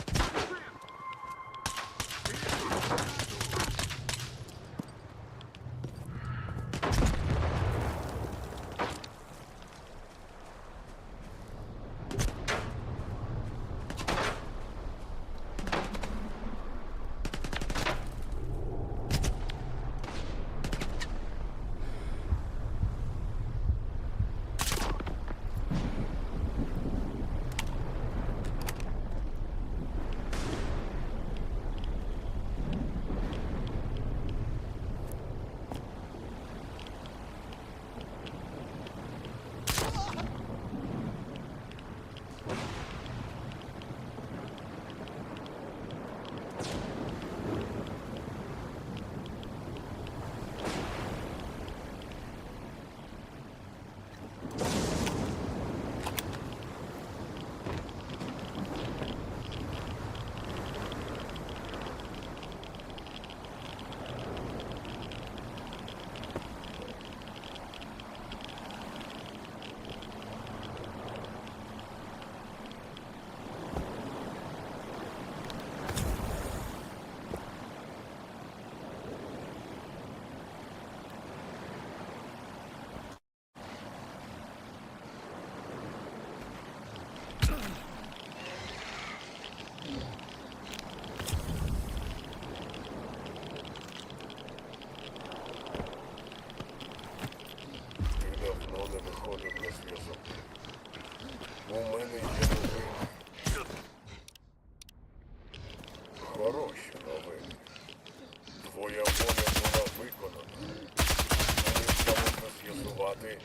знати,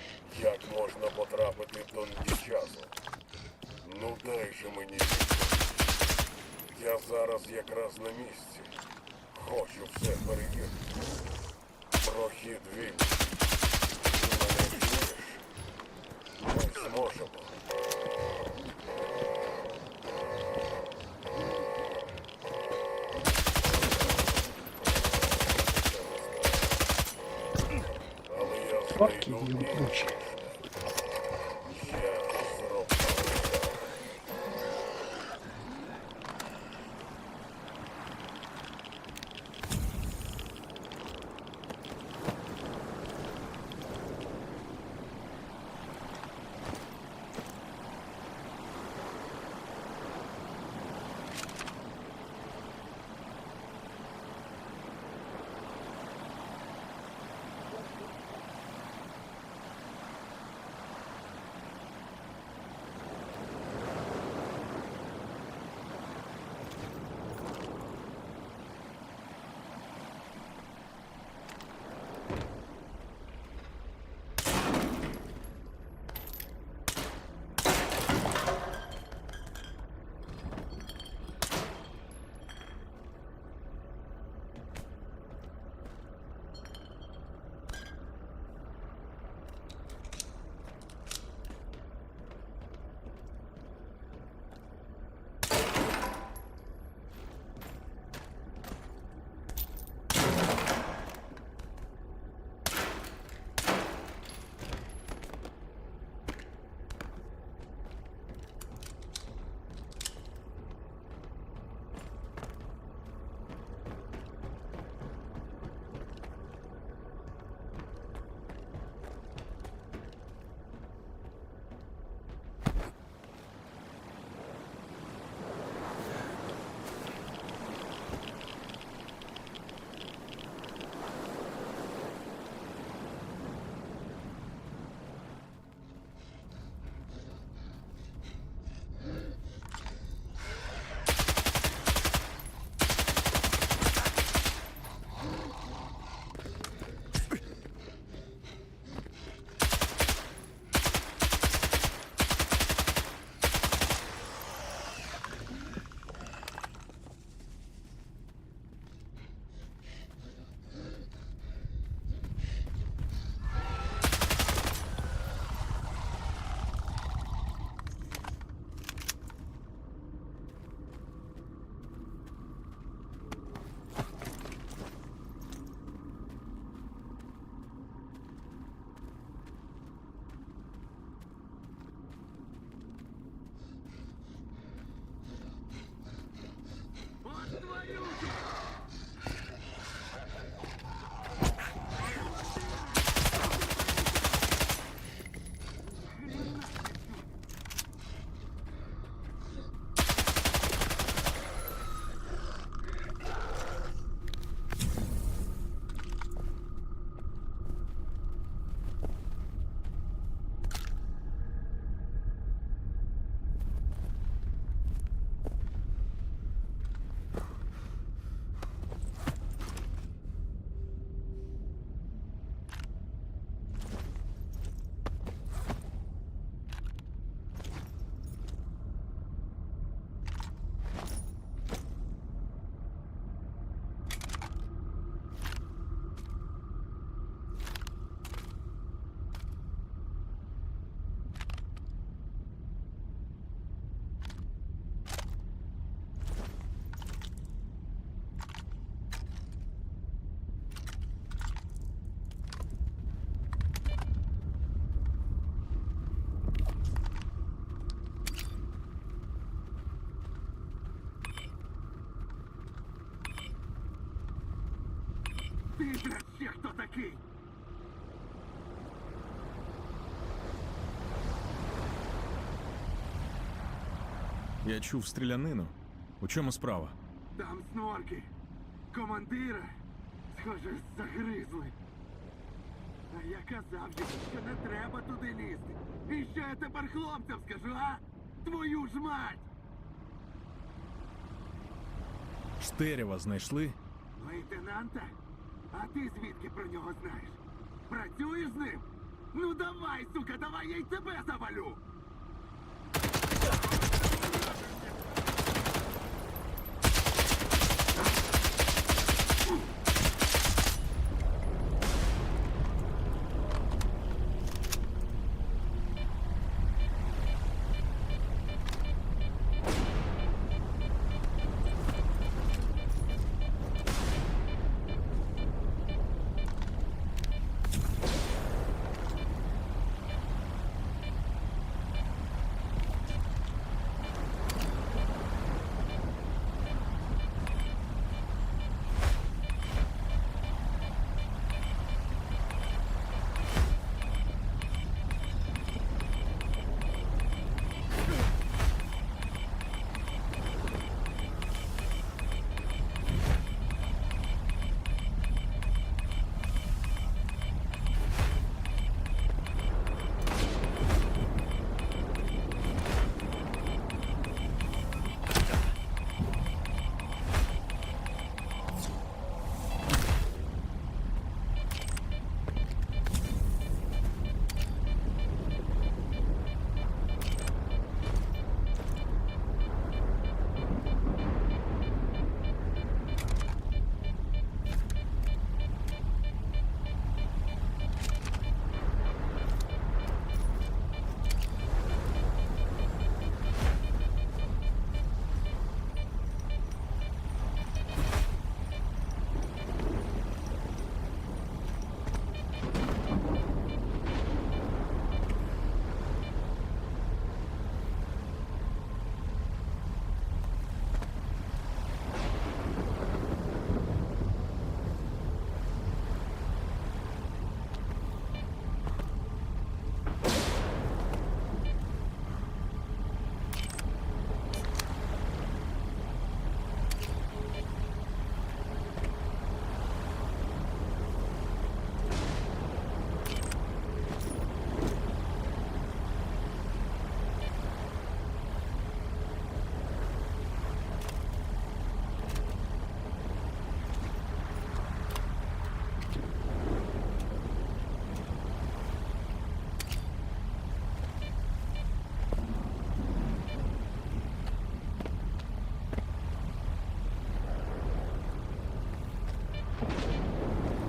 як можна потрапити до Нічазу. Ну дай же мені відповідь. Я зараз якраз на місці. Хочу все перевірити. Прохід вільний. Ти мене чуєш? Ми зможемо. Але я Факи знайду його інше. ключ. Я зроблю. Ти, блядь, ще хто такий? Я чув стрілянину. У чому справа? Там снорки. Командира, схоже, загризли. А я казав їм, що не треба туди лізти. І що я тепер хлопцям скажу, а? Твою ж мать! Штерєва знайшли? Лейтенанта? А ти звідки про нього знаєш? Працюєш з ним? Ну давай, сука, давай, я й тебе завалю!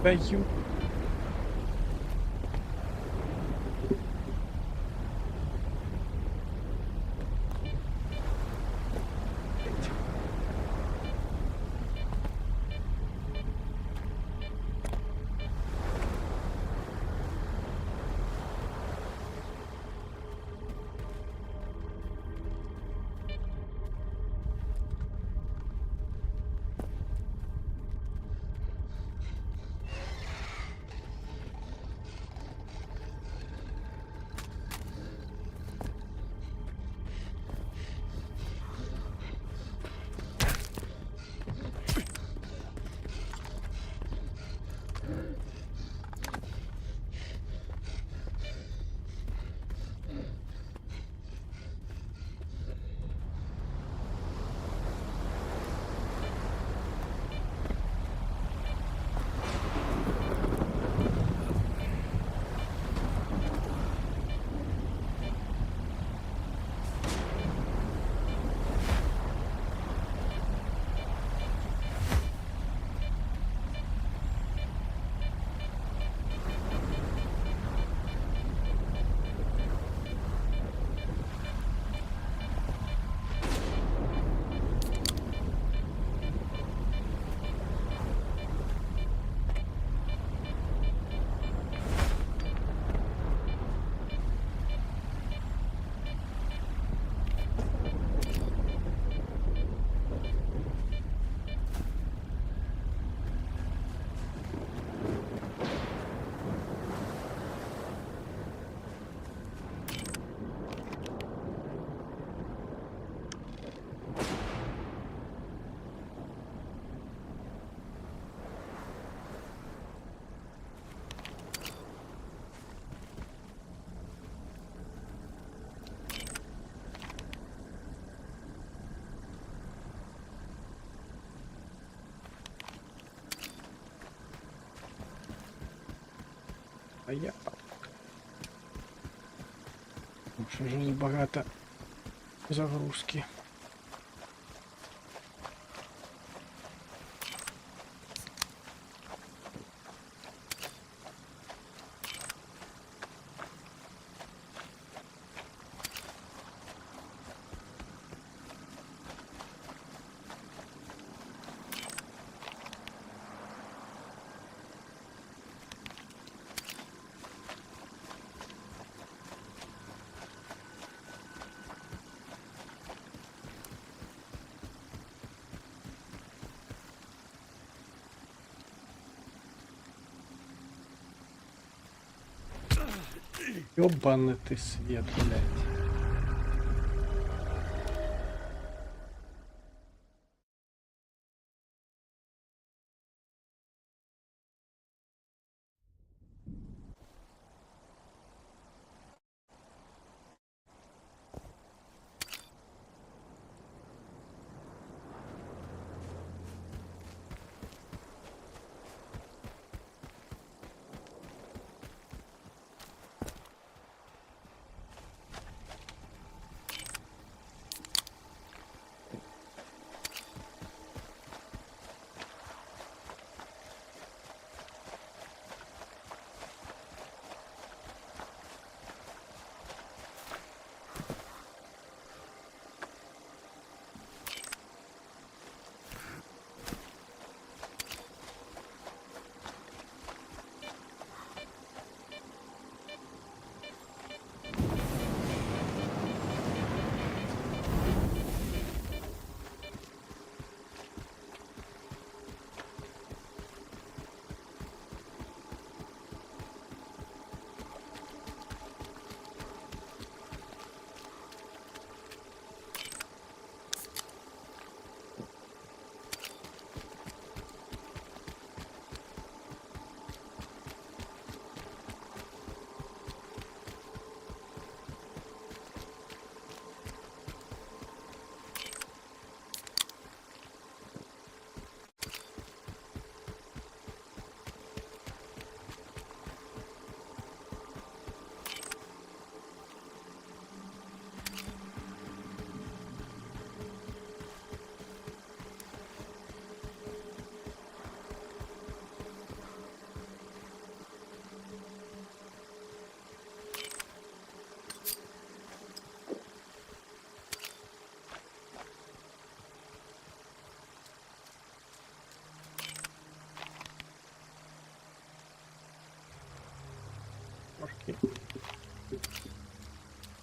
Даю. А я Що ж багато загрузки. Ёбаный ты свет, блядь.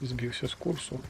Збився з курсу.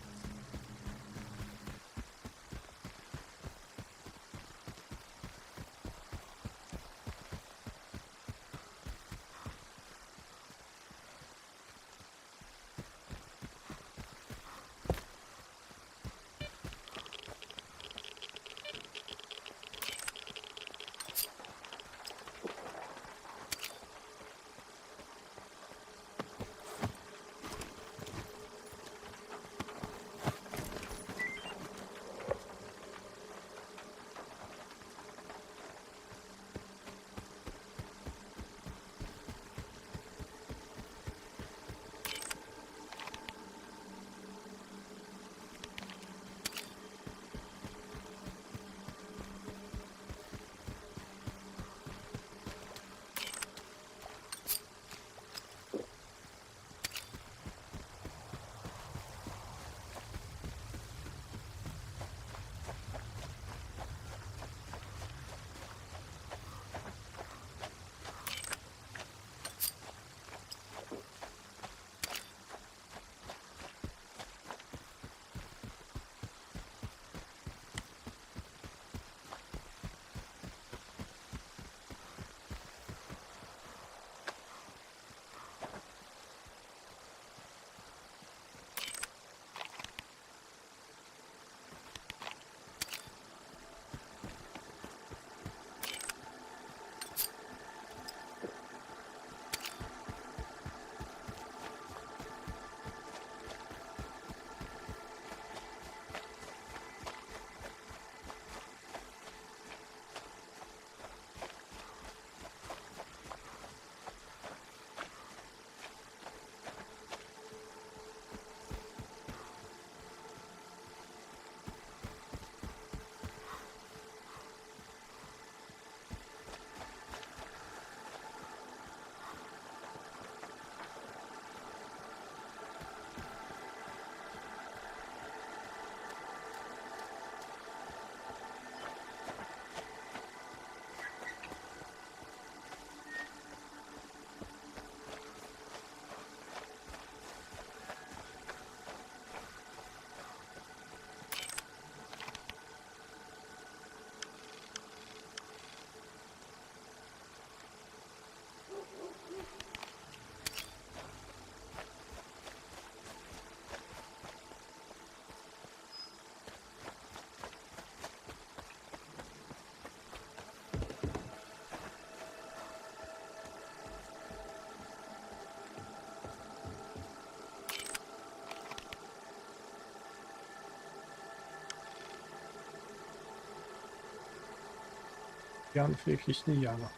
Ян якийсь не Яна.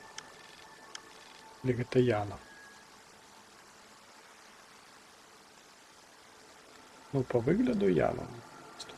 Или це Яна. Ну, по вигляду Яна. Тут.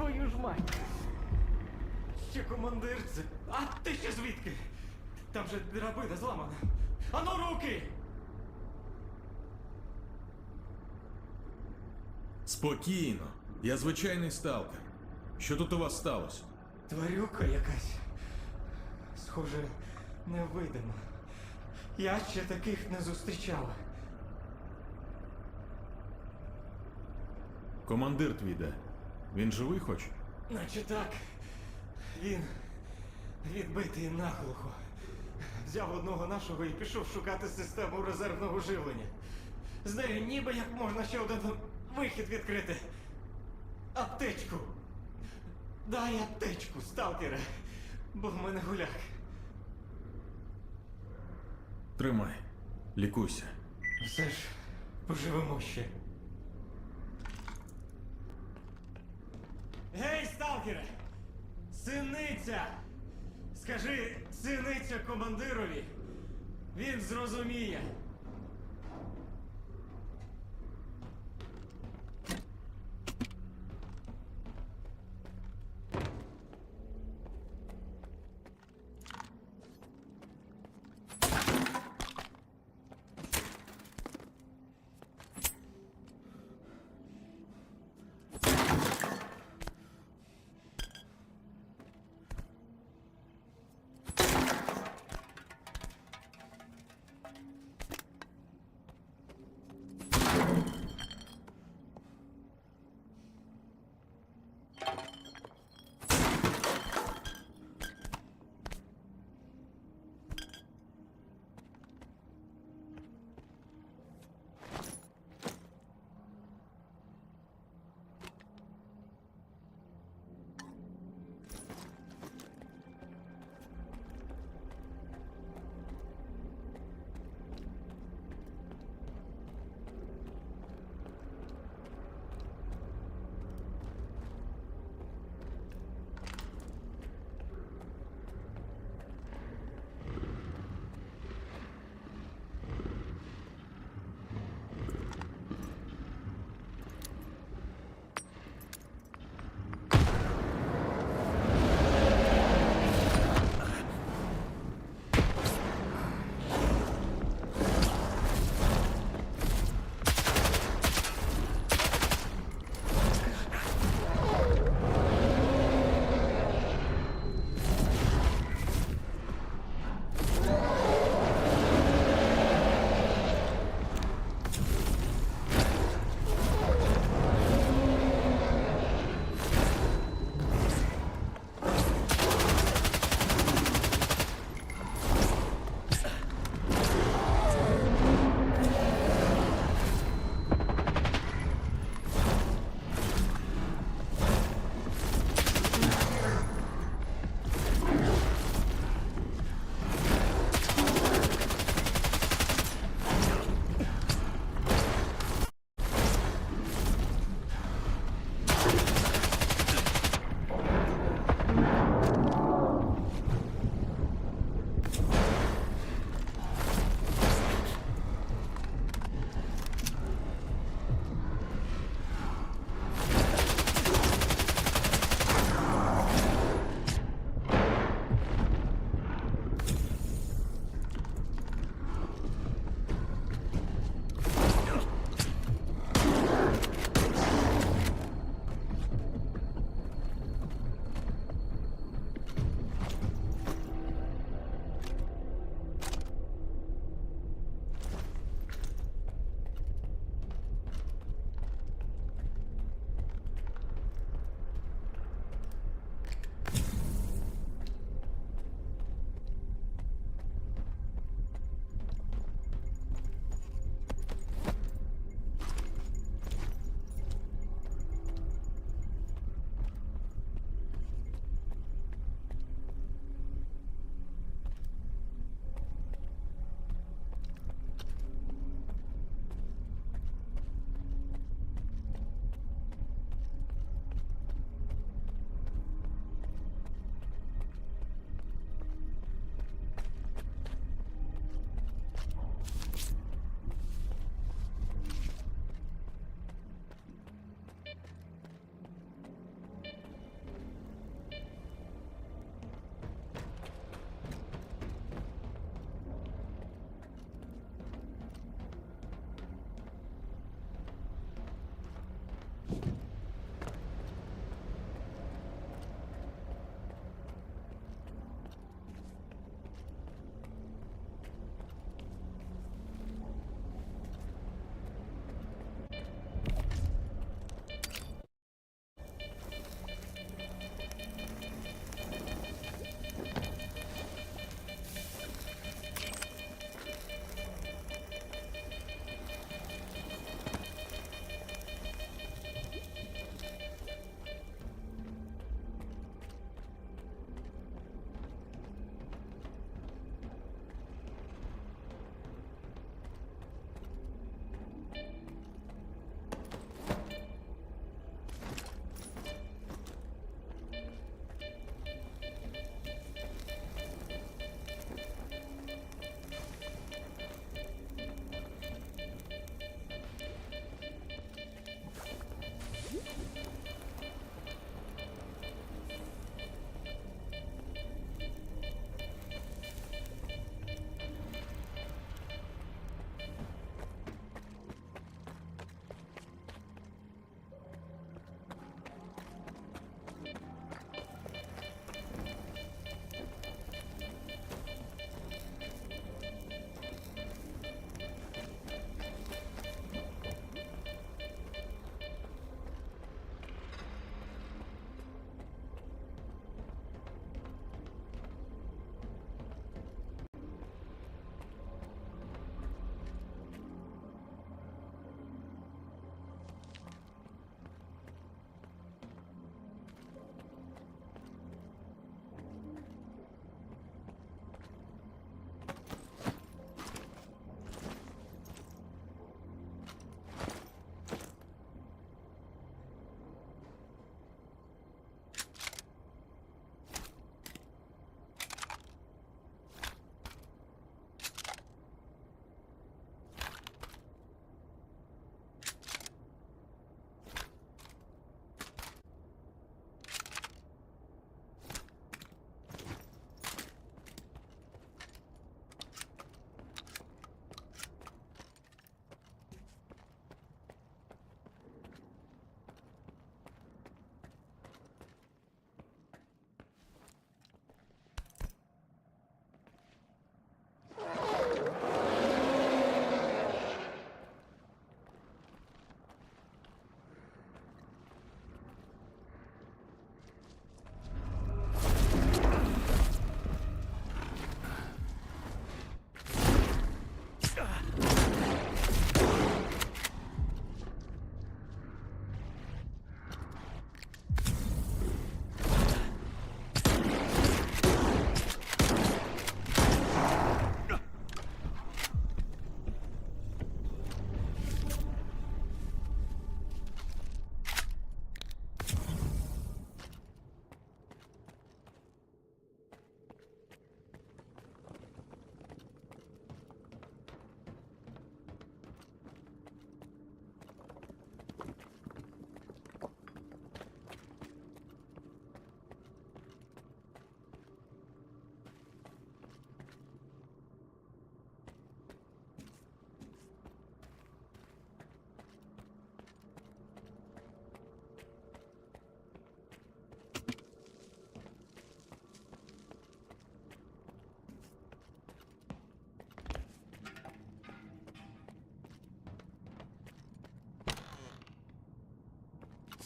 Твою ж мать! Ще командир це. А ти ще звідки? Там же драбина зламана. Ану руки! Спокійно. Я звичайний сталкер. Що тут у вас сталося? Тварюка якась. Схоже, невидима. Я ще таких не зустрічав. Командир твій де? Він живий хоч? Наче так. Він відбитий наглухо. Взяв одного нашого і пішов шукати систему резервного живлення. З нею ніби як можна ще один вихід відкрити. Аптечку. Дай аптечку, сталкере. Бо в мене гуляк. Тримай. Лікуйся. Все ж поживемо ще. Гей, сталкере! Синиця! Скажи, синиця командирові. Він зрозуміє.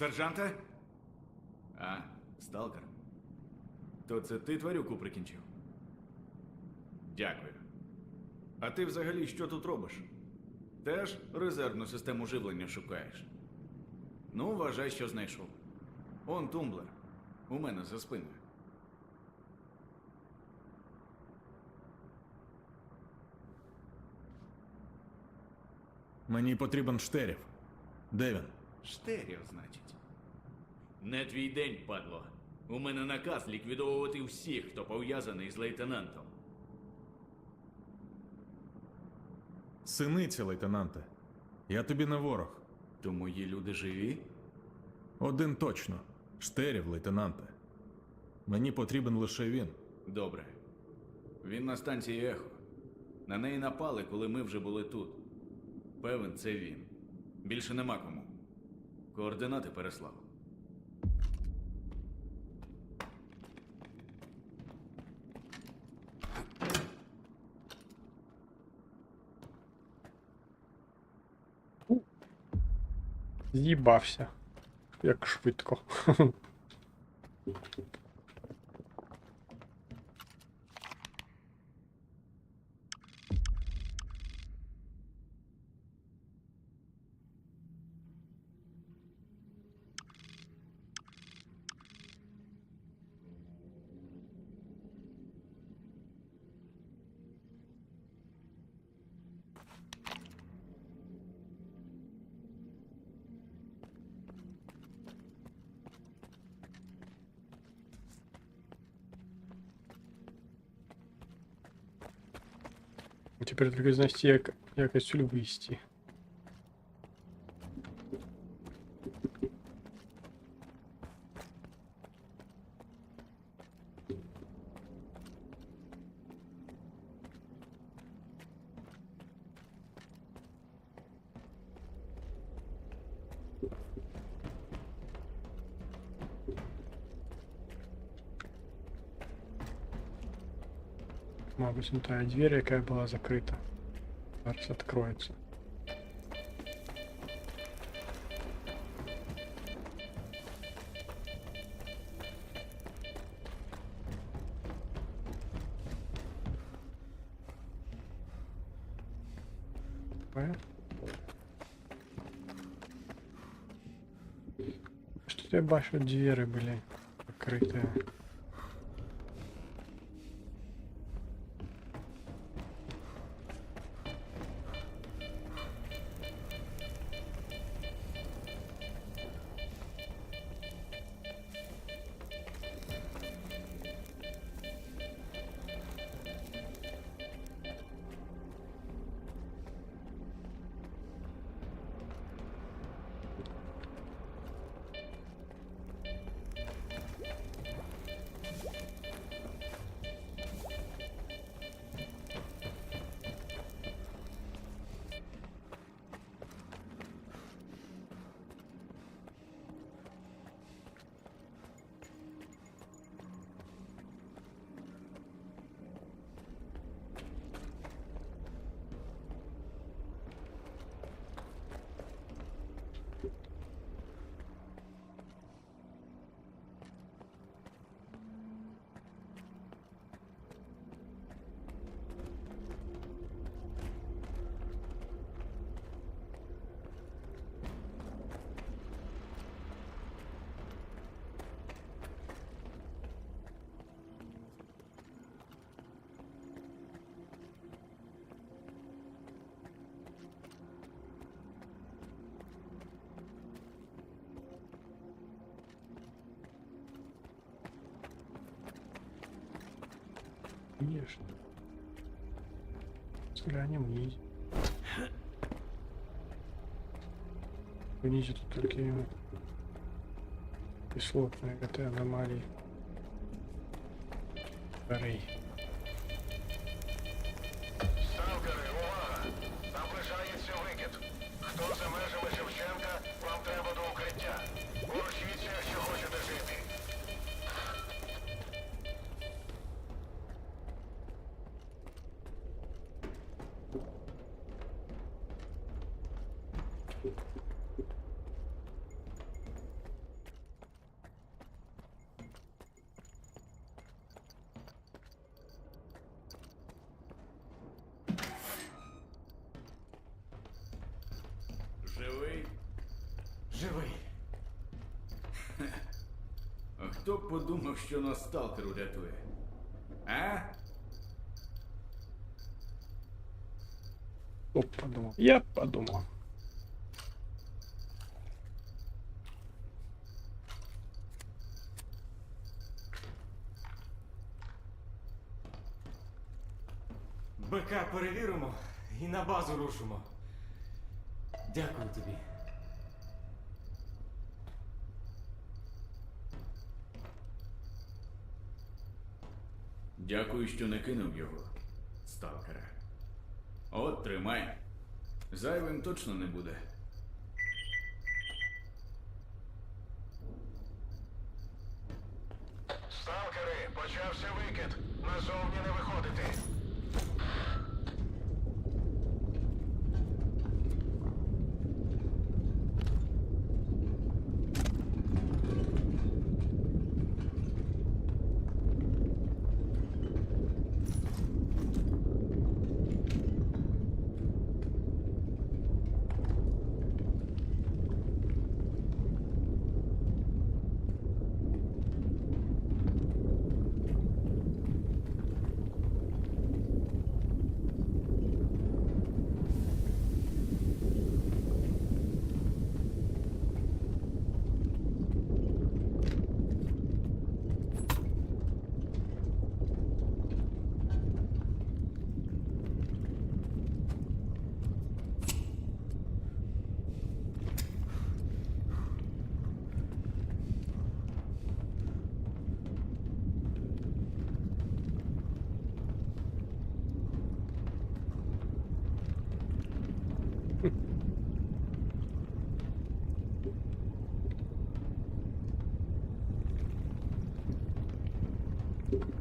Сержанте? А, сталкер. То це ти тварюку прикінчив? Дякую. А ти взагалі що тут робиш? Теж резервну систему живлення шукаєш? Ну, вважай, що знайшов. Он тумблер. У мене за спиною. Мені потрібен Штерів. Де він? Штерів, значить. Не твій день, падло. У мене наказ ліквідовувати всіх, хто пов'язаний з лейтенантом. Синиці, лейтенанте. Я тобі не ворог. То мої люди живі? Один точно. Штерів, лейтенанте. Мені потрібен лише він. Добре. Він на станції Ехо. На неї напали, коли ми вже були тут. Певен, це він. Більше нема кому. Координати переслав. З'їбався. Як швидко. Тепер тільки знайти, як отсюди вийти. Мабуть, та дверь, яка була закрита. Зараз відкриється. Что я бачу, двери были закрытые. Конечно. Взглянем вниз. Вниз тут только кислотные этой аномалии. Старый. Сталкери, увага! Наближається викид. Хто за межами Шевченка, вам треба до укриття. Ворушіться, якщо хочете жити. Живий. А хто б подумав, що нас сталкер урятує? А? Кто б подумал? Я б подумал. БК перевіримо і на базу рушимо. Дякую тобі. Дякую, що не кинув його, сталкера. От, тримай. Зайвим точно не буде. Сталкери, почався викид. Назовні не виходити.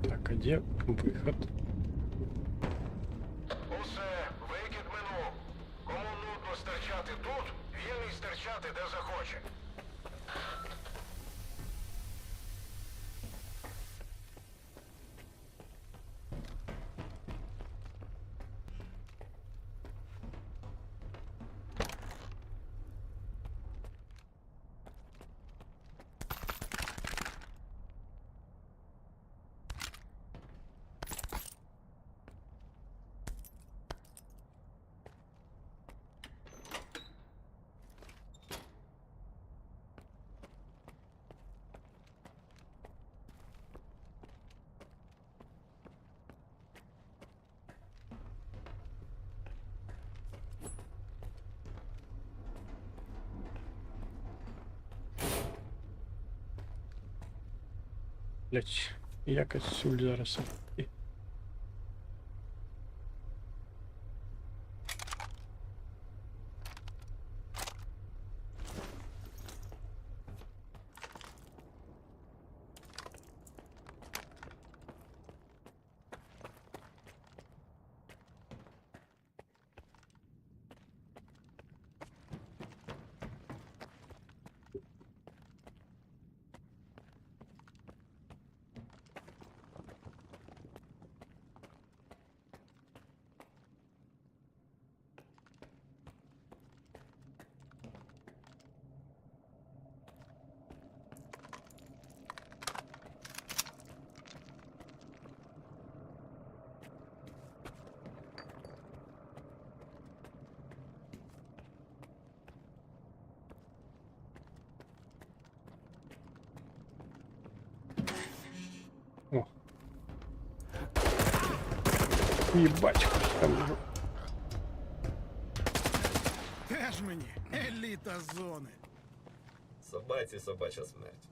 Так, а где выход? Усе, викид минув. Кому нудно стерчати тут, вільний стерчати де захоче. Блять, якось сюль зараз. О. Ебать, там лежу. Теж мені еліта зони. Собаці собача смерть.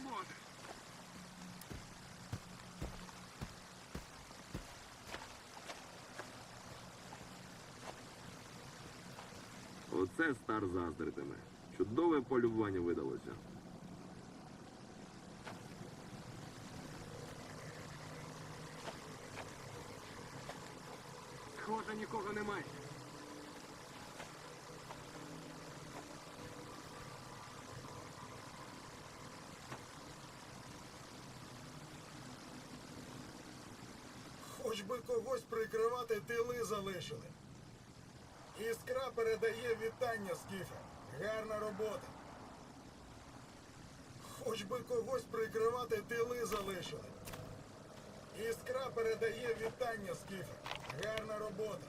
можеш. Оце стар заздритиме. Чудове полювання видалося. Схоже, нікого немає. Хоч би когось прикривати, тили залишили. Іскра передає вітання, Скіфе. Гарна робота. Хоч би когось прикривати, тили залишили. Іскра передає вітання, Скіфе. Гарна робота.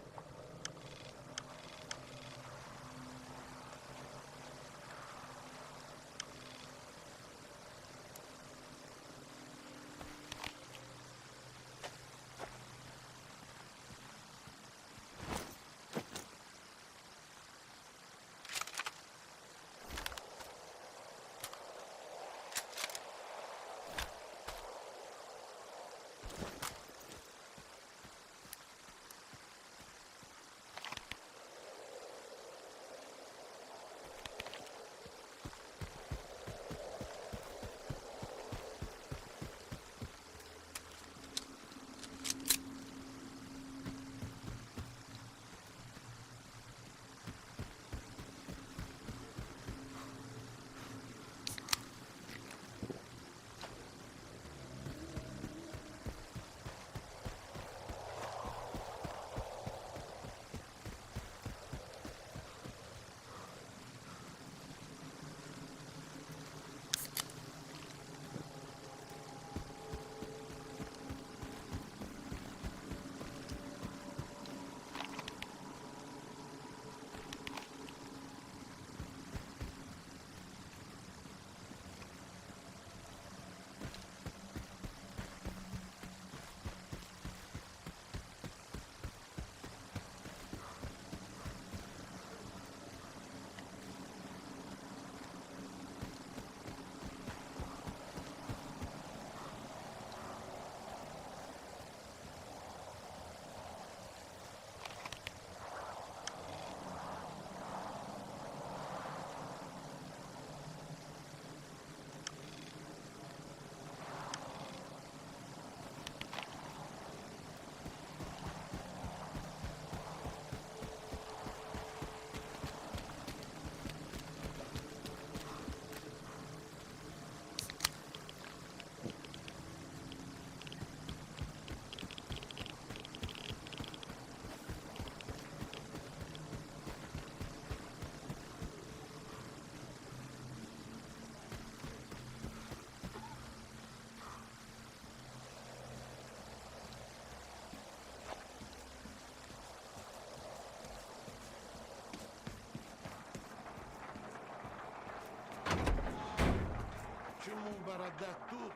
Чому борода тут,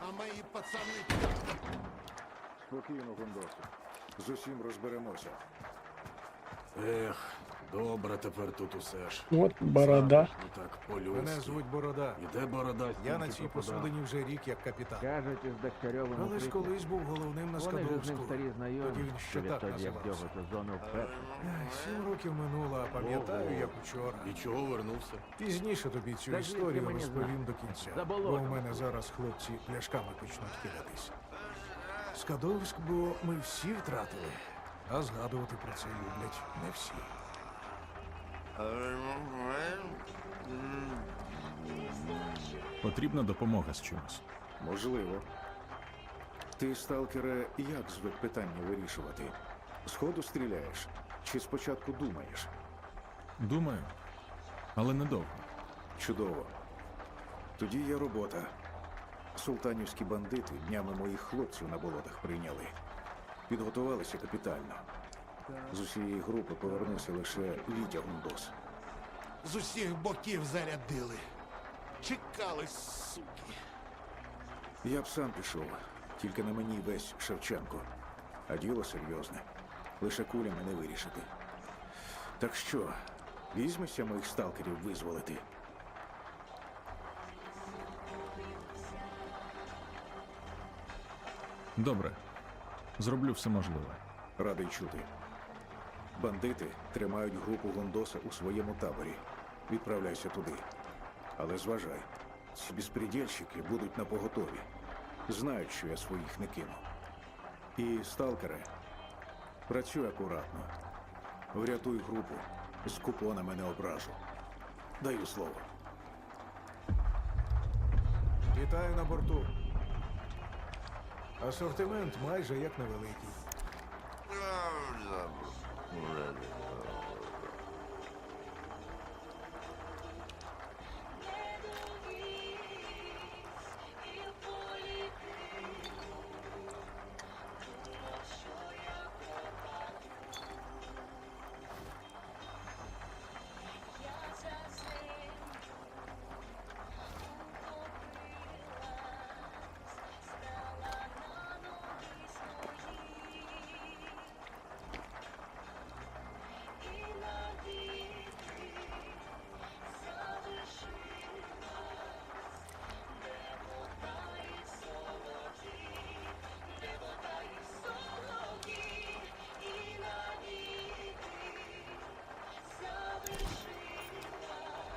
а мої пацани там? Спокійно, Гондосу. З усім розберемося. Ех, добре тепер тут усе ж. От борода. Ну так, по-людськи. Мене звуть Борода. Іде борода. Я на тільки цій пропадав. посудині вже рік як капітан. Кажуть, із Дегтярьовим Але ж укритті. колись був головним на Вони вже з ним Скадовську. старі знайомі, Тоді він ще так відтоді, як називався. цього сезону вперше. 7 років минуло, а пам'ятаю, Ого. як учора. І чого вернувся? Пізніше тобі цю Та звідки історію мені розповім знати? до кінця. За Бо болотом. у мене зараз хлопці пляшками почнуть кидатись. Скадовськ, бо ми всі втратили, а згадувати про це люблять не всі. Потрібна допомога з чимось. Можливо. Ти, сталкере, як звик питання вирішувати? Сходу стріляєш? Чи спочатку думаєш? Думаю, але недовго. Чудово. Тоді є робота. Султанівські бандити днями моїх хлопців на болотах прийняли. Підготувалися капітально. З усієї групи повернувся лише Вітя Гундос. З усіх боків зарядили. Чекали, суки. Я б сам пішов, тільки на мені весь Шевченко. А діло серйозне. Лише кулями не вирішити. Так що, візьмешся моїх сталкерів визволити? Добре. Зроблю все можливе. Радий чути. Бандити тримають групу Гондоса у своєму таборі. Відправляйся туди. Але зважай, ці безпредельщики будуть напоготові. Знають, що я своїх не кину. І, сталкере, працюй акуратно. Врятуй групу. З купонами не ображу. Даю слово. Вітаю на борту. Асортимент майже як невеликий.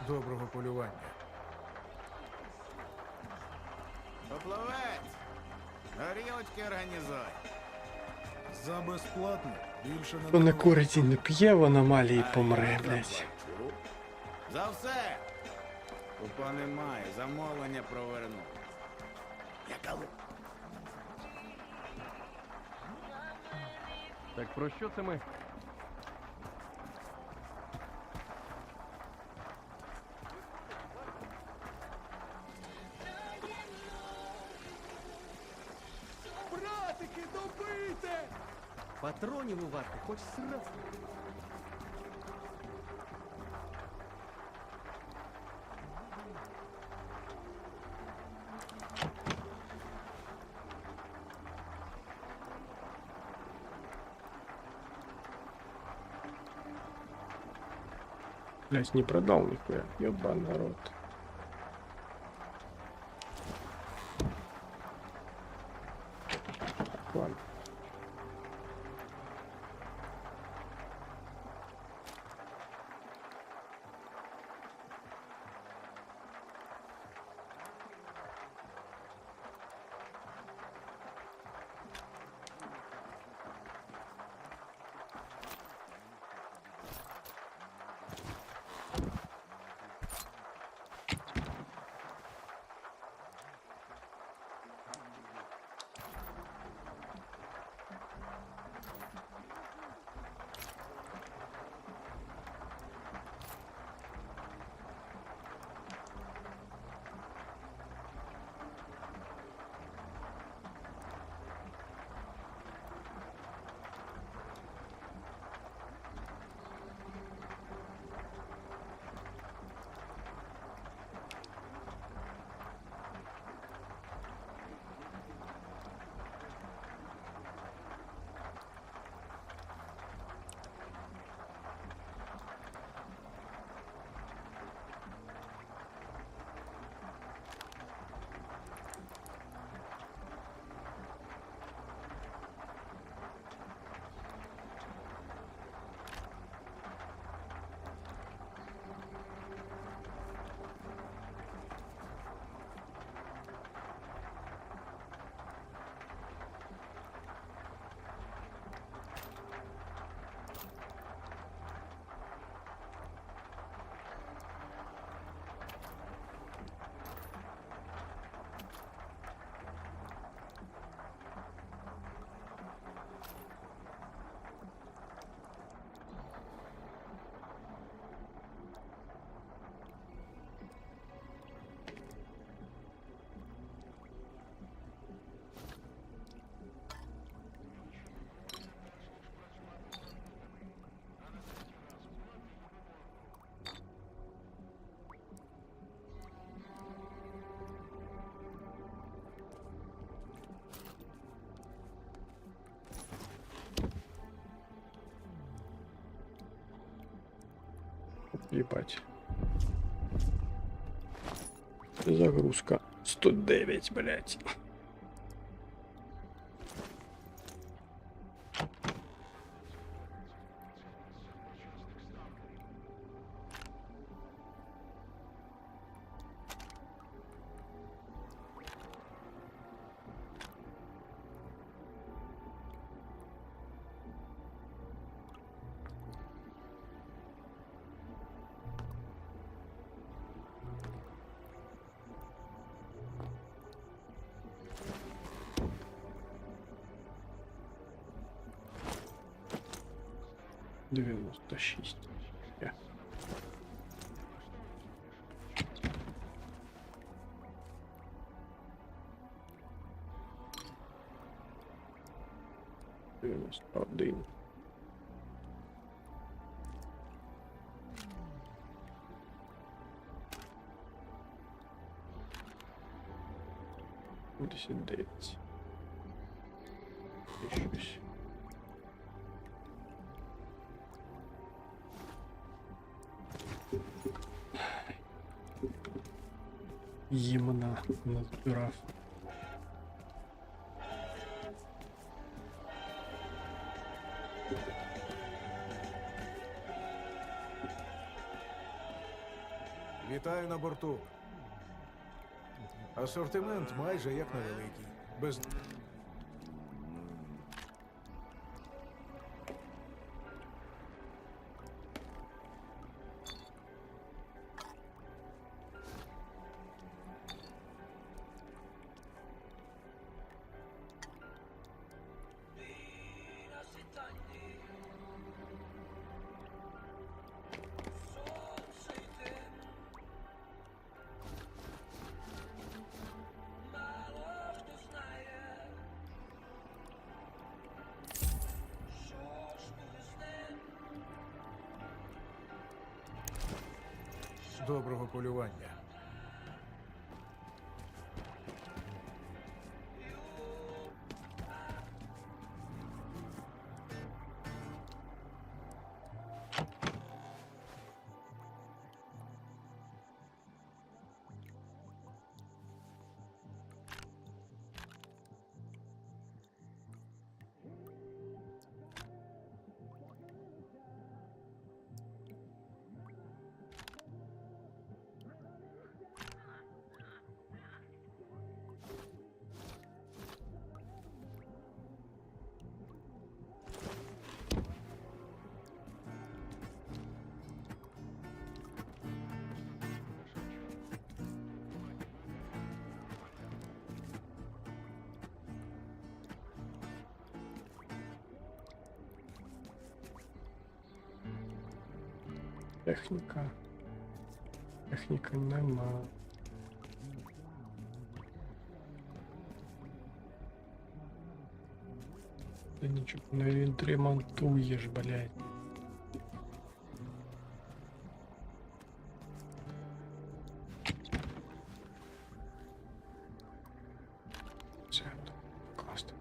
Доброго полювання. Поплавець! Горілочки організуй. За безплатно більше не Хто не курить і не п'є, в аномалії помре, блядь. За все! Купа немає, замовлення проверну. Яка Так про що це ми? Братики, добийте! Патронів у варті, хоч сразу. Блядь, не продал нихуя. Ёбан народ. Ладно. Ебать. Загрузка 109, блядь. 96. Є. Один. Десять дев'ять. Щось. Ємна назбирав. Вітаю на борту. Асортимент майже як невеликий. Без... Доброго полювання. Техніка. Техніки нема. Ти нічого не відремонтуєш, блядь. Це класно.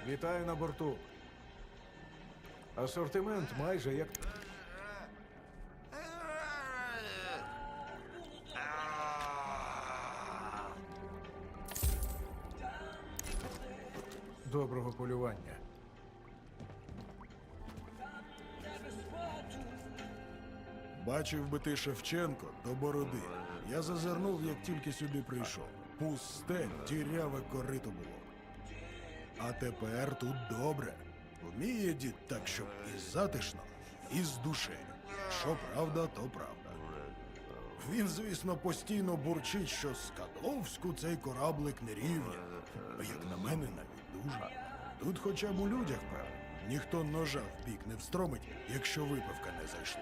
Вітаю на борту. Асортимент майже як... Доброго полювання. Бачив би ти Шевченко до бороди. Я зазирнув, як тільки сюди прийшов. Пусте, тіряве корито було. А тепер тут добре. Вміє дід так, щоб і затишно, і з душею. Що правда, то правда. Він, звісно, постійно бурчить, що Скадовську цей кораблик не рівня. Як на мене, навіть дуже. Тут хоча б у людях правда. Ніхто ножа в бік не встромить, якщо випивка не зайшла.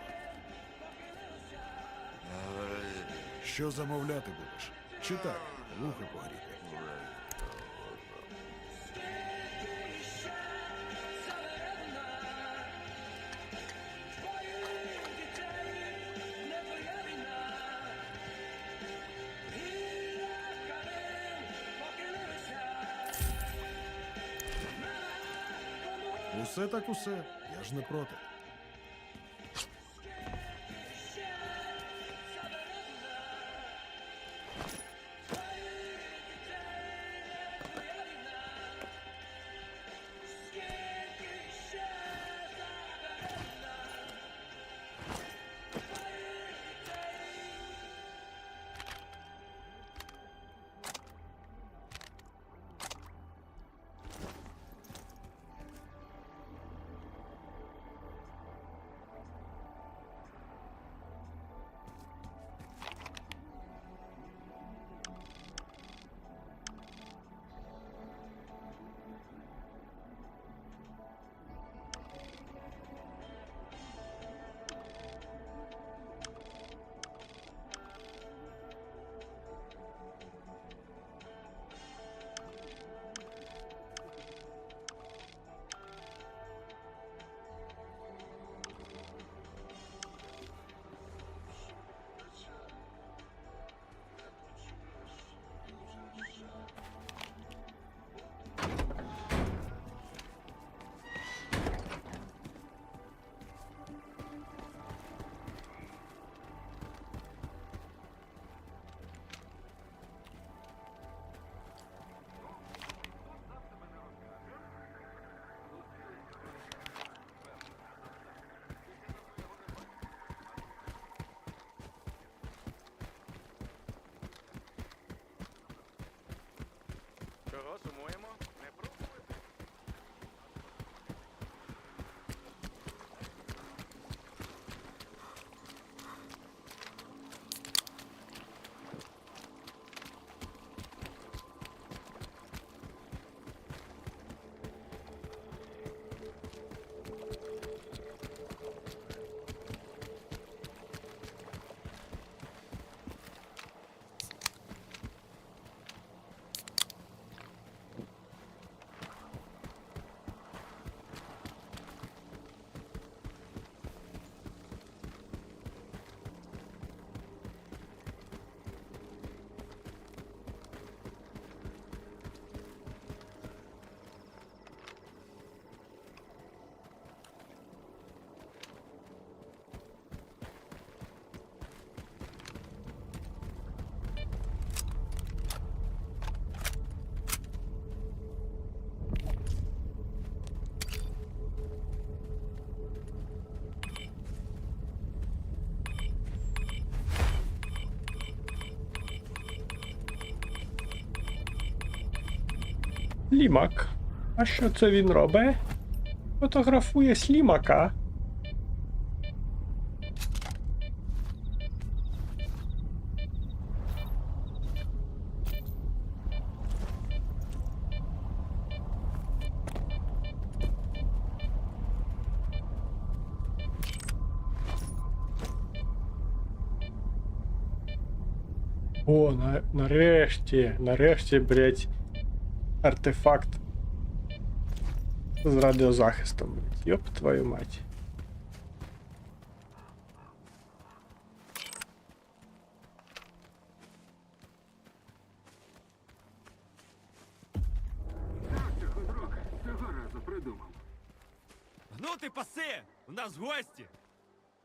Що замовляти будеш? Чи так, вухи погріти? Усе так усе, я ж не проти. Слімак. А що це він робить? Фотографує слімака. О, нарешті, блять, артефакт з радіозахистом, блять. Йоп твою мать. Що, ходрук, цього разу придумав. Ну ти паси! У нас гості!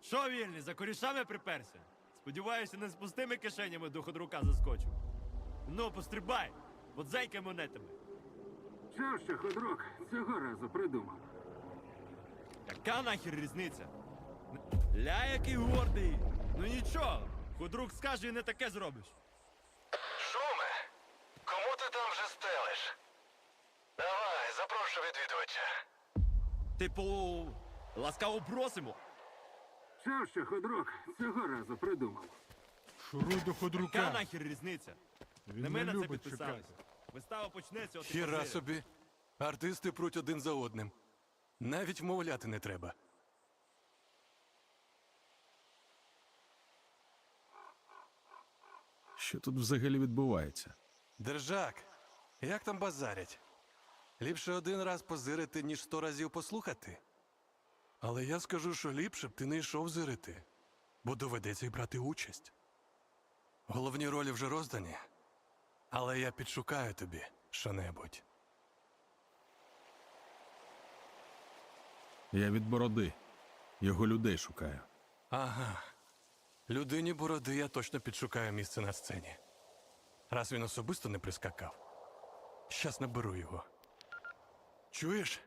Що, вільний, за корішами приперся? Сподіваюся, не з пустими кишенями до ходрука заскочив. Ну, пострибай, подзайкай монетами. Що, ходрук, цього разу придумав. Яка нахер різниця? Ля, який гордий. Ну нічого, ходрук скаже і не таке зробиш. Шуме, кому ти там вже стелиш? Давай, запрошую відвідувача. Типу, ласкаво просимо. Що, ходрук, цього разу придумав. Шуруй до ходрука. Яка нахер різниця? Не ми на це підписалися. Вистава почнеться, от і Хіра паси. собі. Артисти пруть один за одним. Навіть вмовляти не треба. Що тут взагалі відбувається? Держак, як там базарять? Ліпше один раз позирити, ніж 100 разів послухати. Але я скажу, що ліпше б ти не йшов зирити, бо доведеться й брати участь. Головні ролі вже роздані, але я підшукаю тобі що-небудь. Я від бороди. Його людей шукаю. Ага. Людині бороди я точно підшукаю місце на сцені. Раз він особисто не прискакав. Щас наберу його. Чуєш?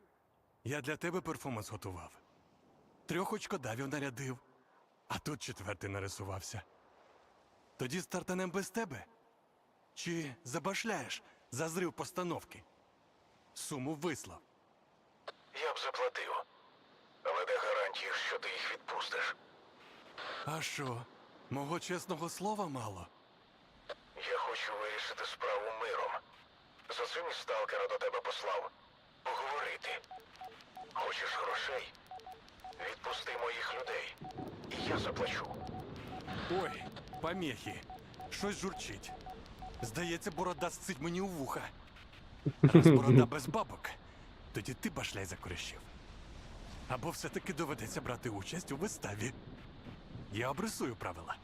Я для тебе перформанс готував. 3 очкодавів нарядив, а тут 4-й нарисувався. Тоді стартанем без тебе? Чи забашляєш за зрив постановки? Суму вислав. Я б заплатив. Але де гарантії, що ти їх відпустиш? А що, мого чесного слова мало? Я хочу вирішити справу миром. За цим і сталкера до тебе послав. Поговорити. Хочеш грошей? Відпусти моїх людей. І я заплачу. Ой, помехи. Щось журчить. Здається, борода сцить мені у вуха. Раз борода без бабок, тоді ти башляй за корішів. Або все-таки доведеться брати участь у виставі. Я обрисую правила.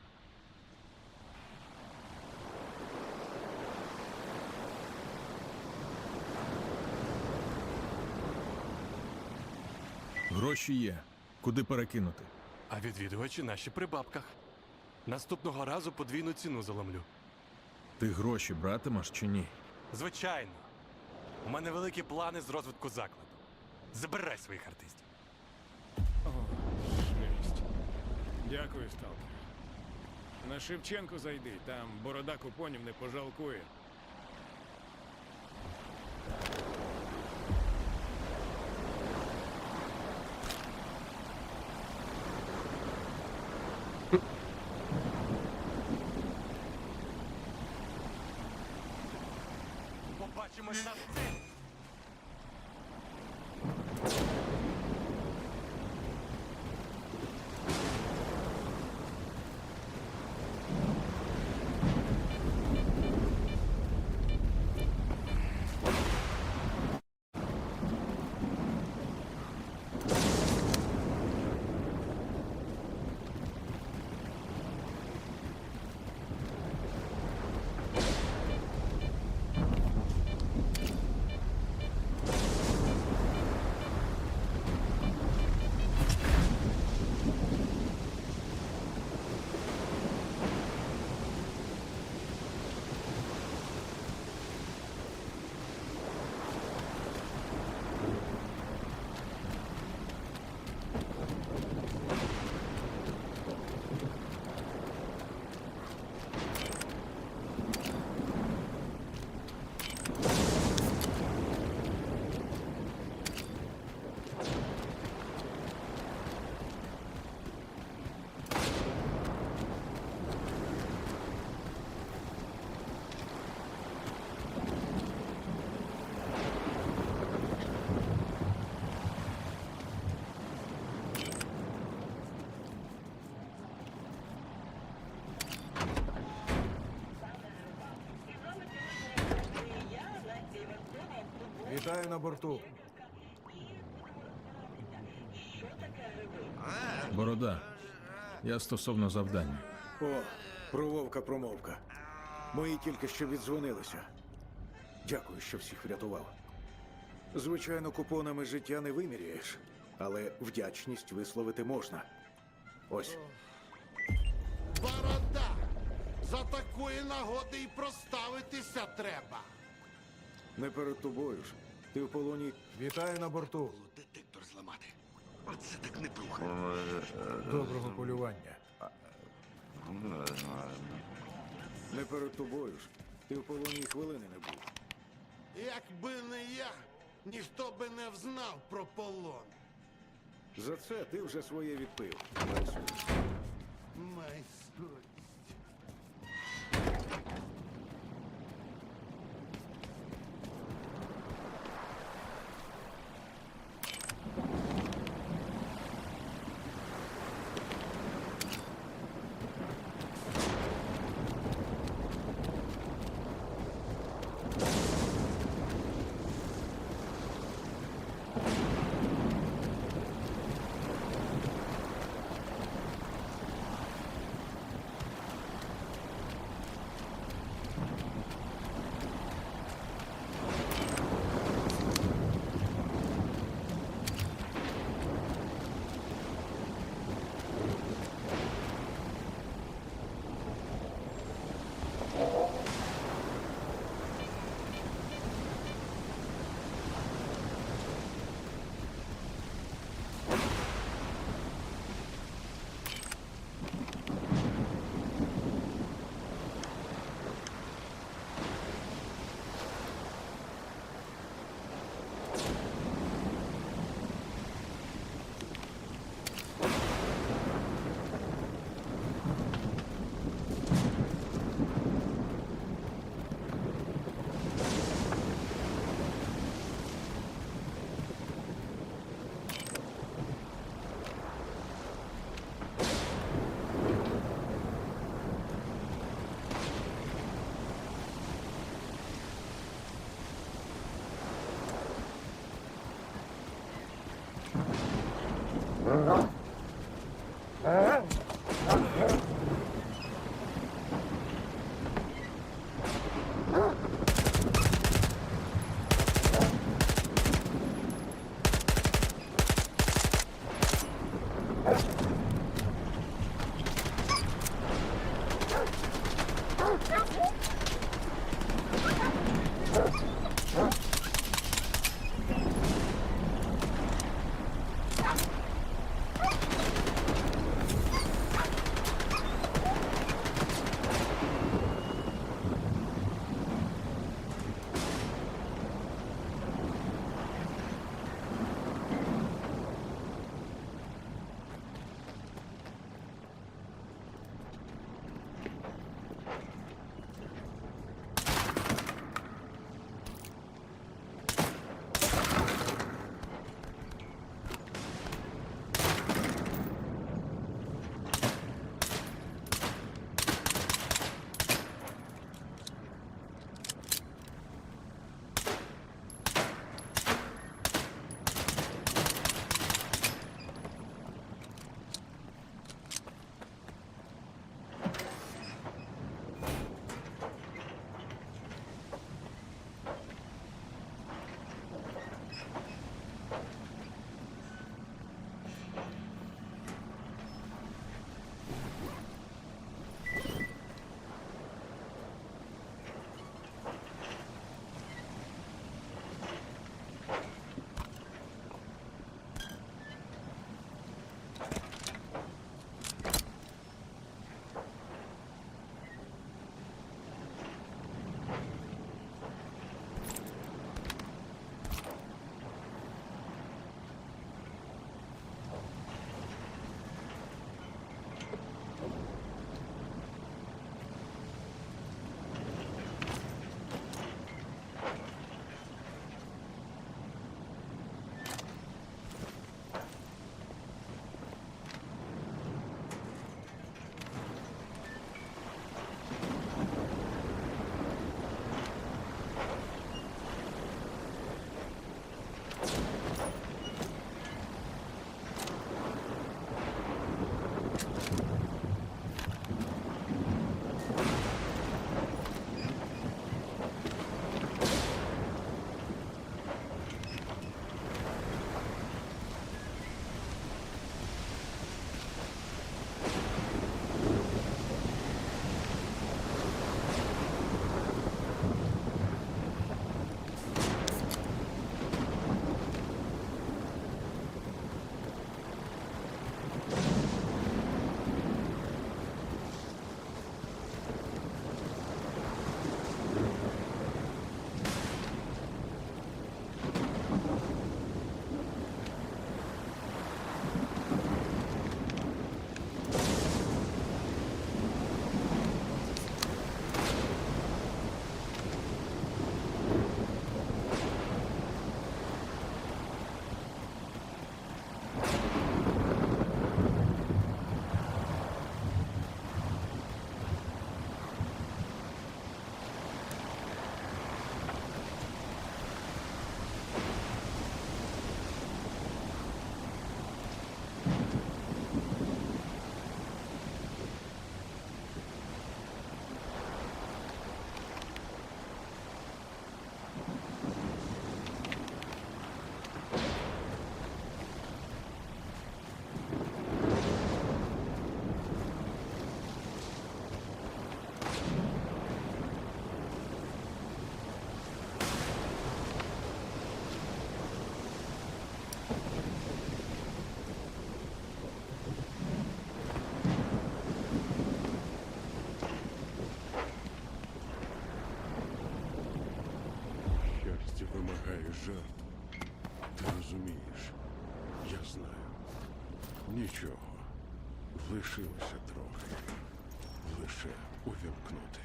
Гроші є. Куди перекинути? А відвідувачі наші при бабках. Наступного разу подвійну ціну заломлю. Ти гроші братимеш чи ні? Звичайно. У мене великі плани з розвитку закладу. Забирай своїх артистів. О, шерсть. Дякую, сталкер. На Шевченко зайди, там борода купонів не пожалкує. Побачимось на сцені. Вітаю на борту. Борода. Я стосовно завдання. О, про вовка промовка. Мої тільки що віддзвонилися. Дякую, що всіх врятував. Звичайно, купонами життя не виміряєш, але вдячність висловити можна. Ось. Борода! За такої нагоди і проставитися треба. Не перед тобою ж. Ти в полоні. Вітаю на борту. Детектор зламати. Оце так не плохо. Доброго полювання. Не перед тобою ж. Ти в полоні й хвилини не був. Якби не я, ніхто би не взнав про полон. За це ти вже своє відпив. Майсуть. жертв. Ти розумієш, я знаю. Нічого. Лишилося трохи. Лише увімкнути.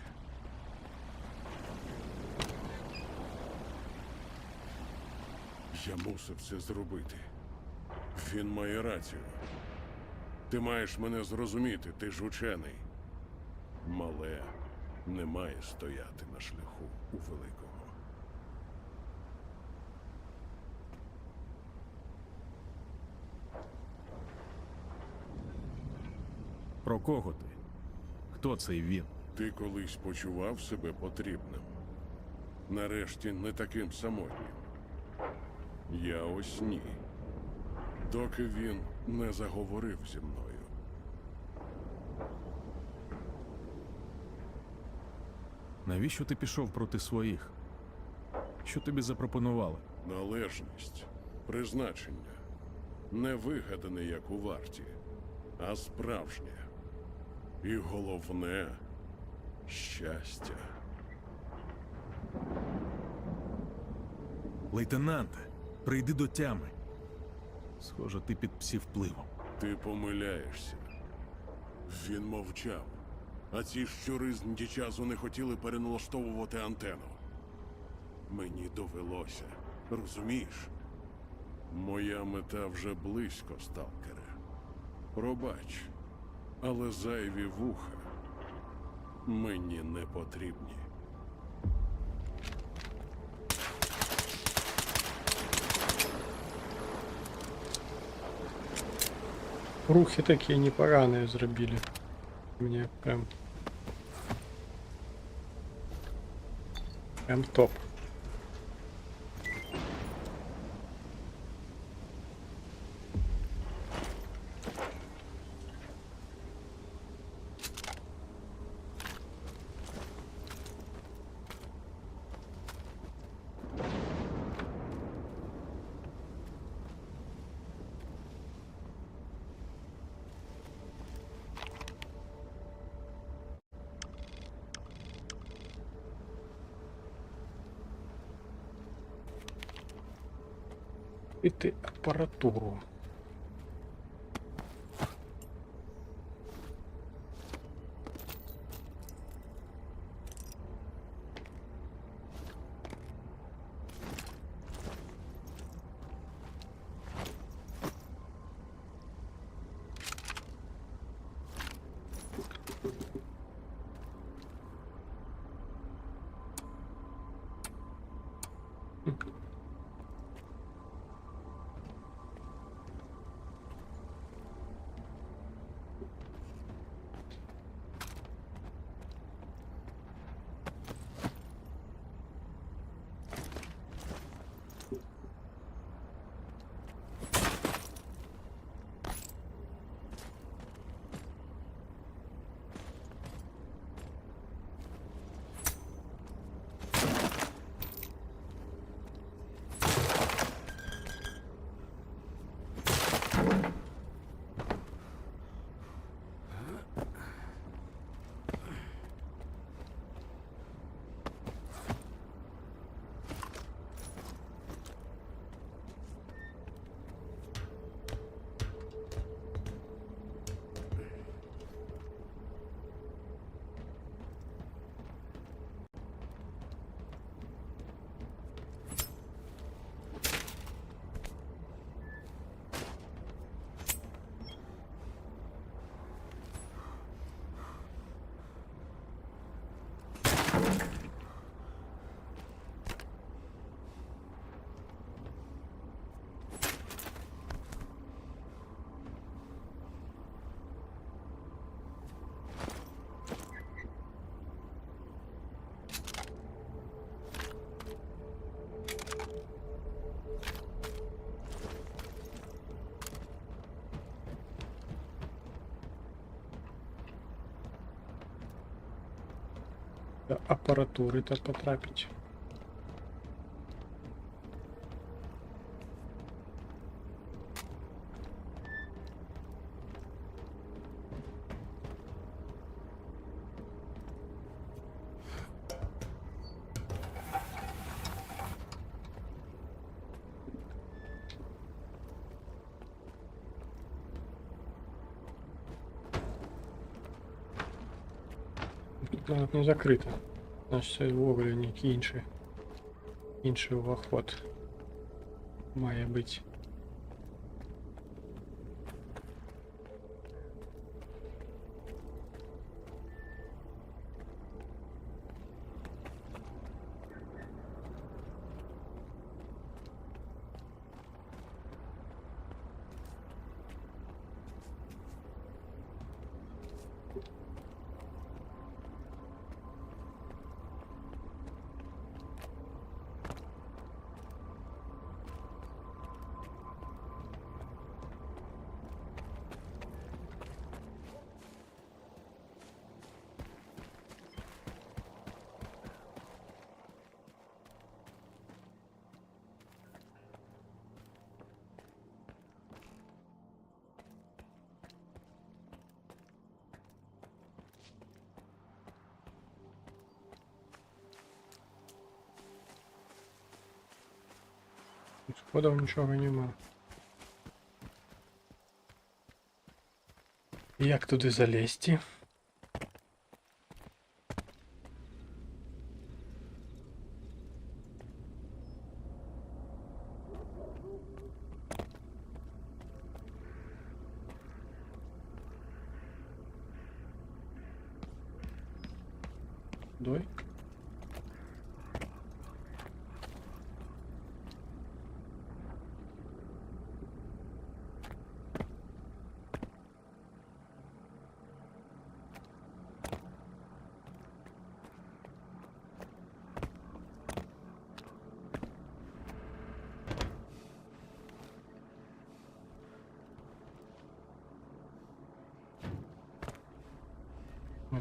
Я мусив це зробити. Він має рацію. Ти маєш мене зрозуміти, ти ж учений. Мале не має стояти на шляху у великого. Про кого ти? Хто цей він? Ти колись почував себе потрібним. Нарешті не таким самотнім. Я ось ні. Доки він не заговорив зі мною. Навіщо ти пішов проти своїх? Що тобі запропонували? Належність, призначення. Не вигадане, як у варті, а справжнє. І головне – щастя. Лейтенанте, прийди до тями. Схоже, ти під псівпливом. Ти помиляєшся. Він мовчав. А ці щури з Ндічазу не хотіли переналаштовувати антенну. Мені довелося. Розумієш? Моя мета вже близько, сталкере. Пробач, але зайві вуха мені не потрібні. Рухи такие непоганые зробили. Мне прям топ. Купити апаратуру. До апаратуры-то потрапить. Тут навіть не закрито. Значить, це вовлю ніякий інший уваход має бути. Сходов нічого нема. Як туди залізти? Дой?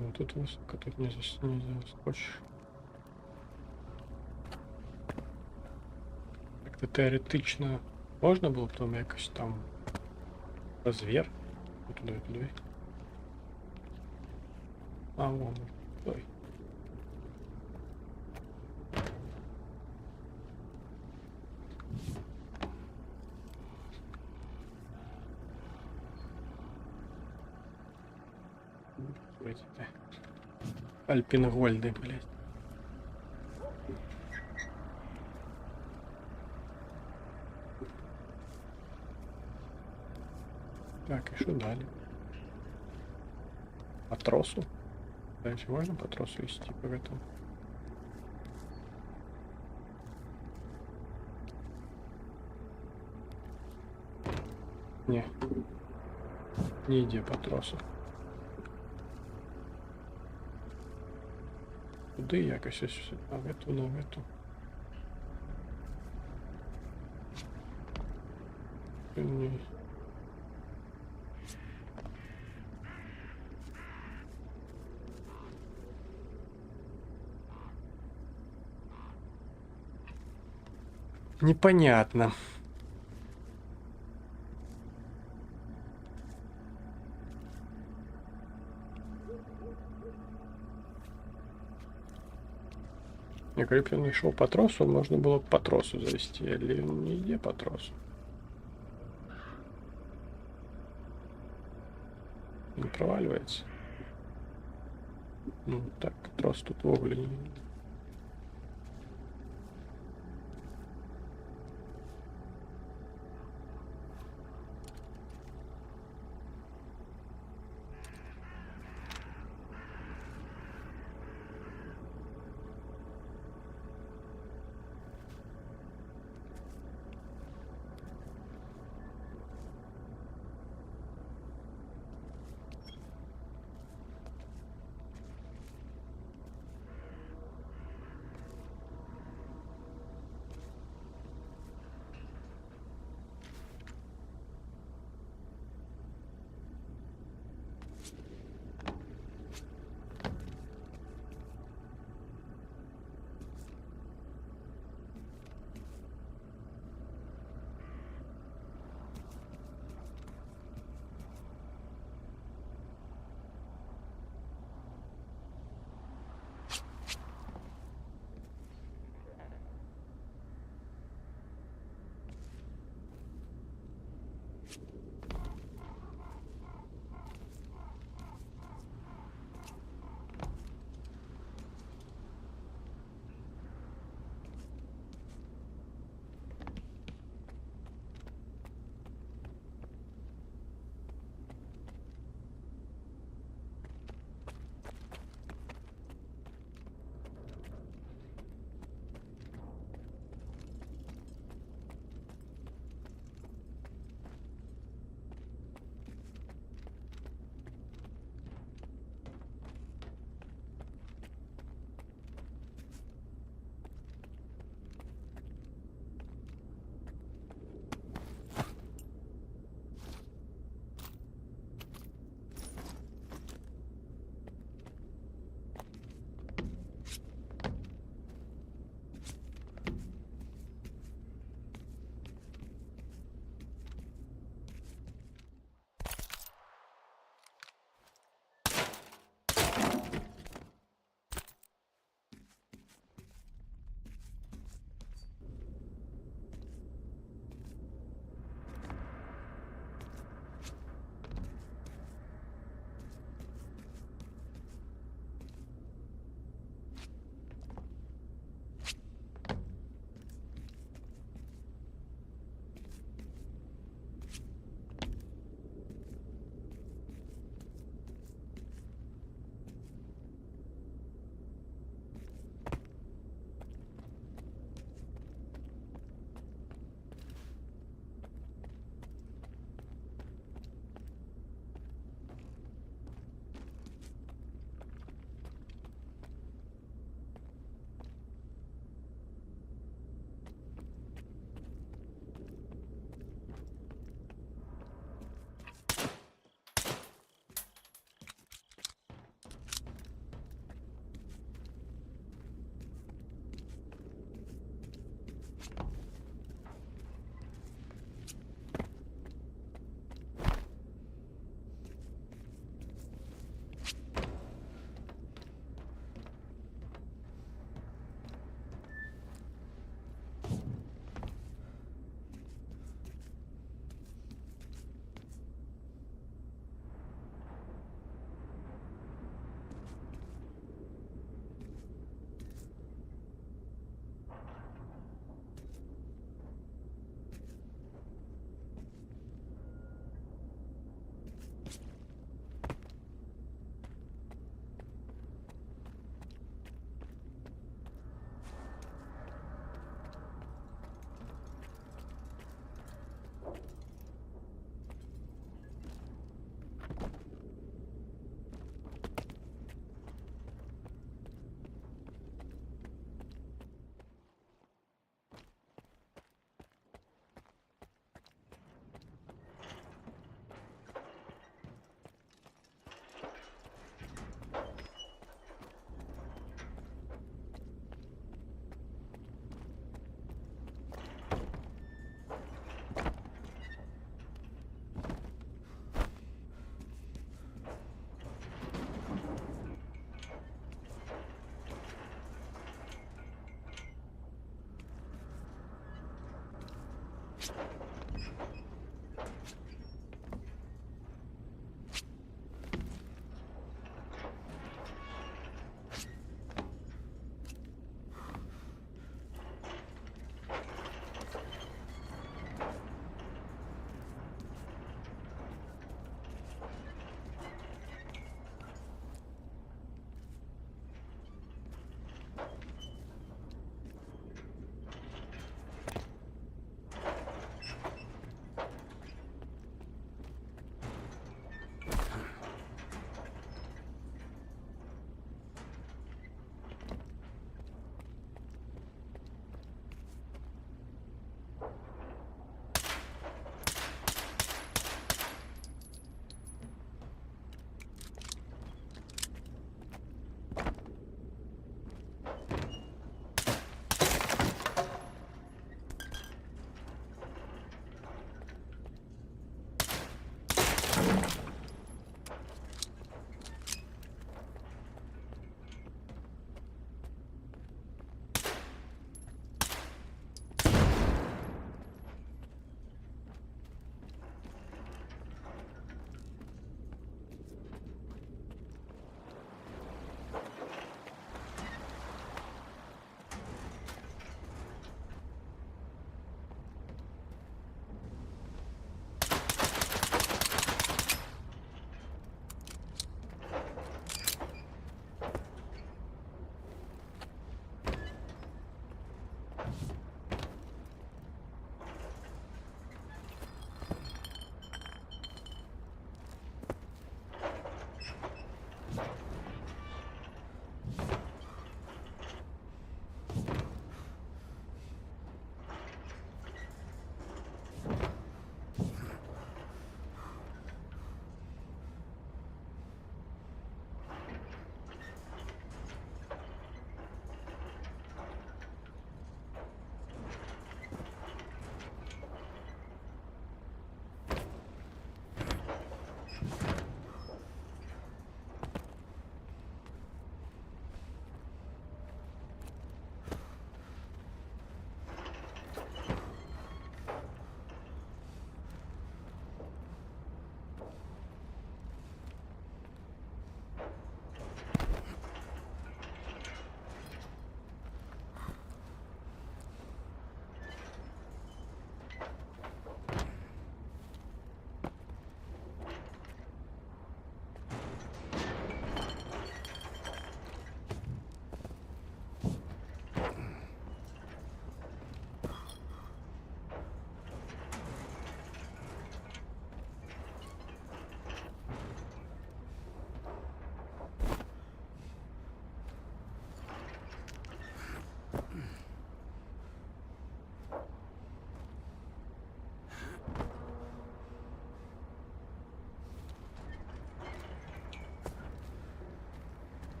Ну, тут высоко, тут не заскочишь. Так-то теоретично можна було б там якось там розвір. Туди. А, вон, той. Эти Альпингольды, блядь. Так, и что далі? По тросу? Дальше можно по тросу идти по этому? Не иди по тросу. Куди якось ось на эту. Ні. Непонятно. Я говорю, если он шел по тросу, можно было по тросу завести, или не иди по тросу. Не проваливается. Ну так, трос тут вовлю не...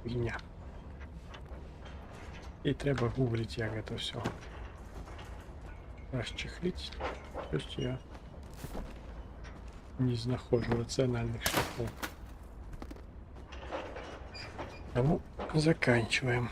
Хуйня. І треба гуглить, як це все. Розчехлить. Щось я не знаходжу раціональних шляхів. Тому заканчиваем.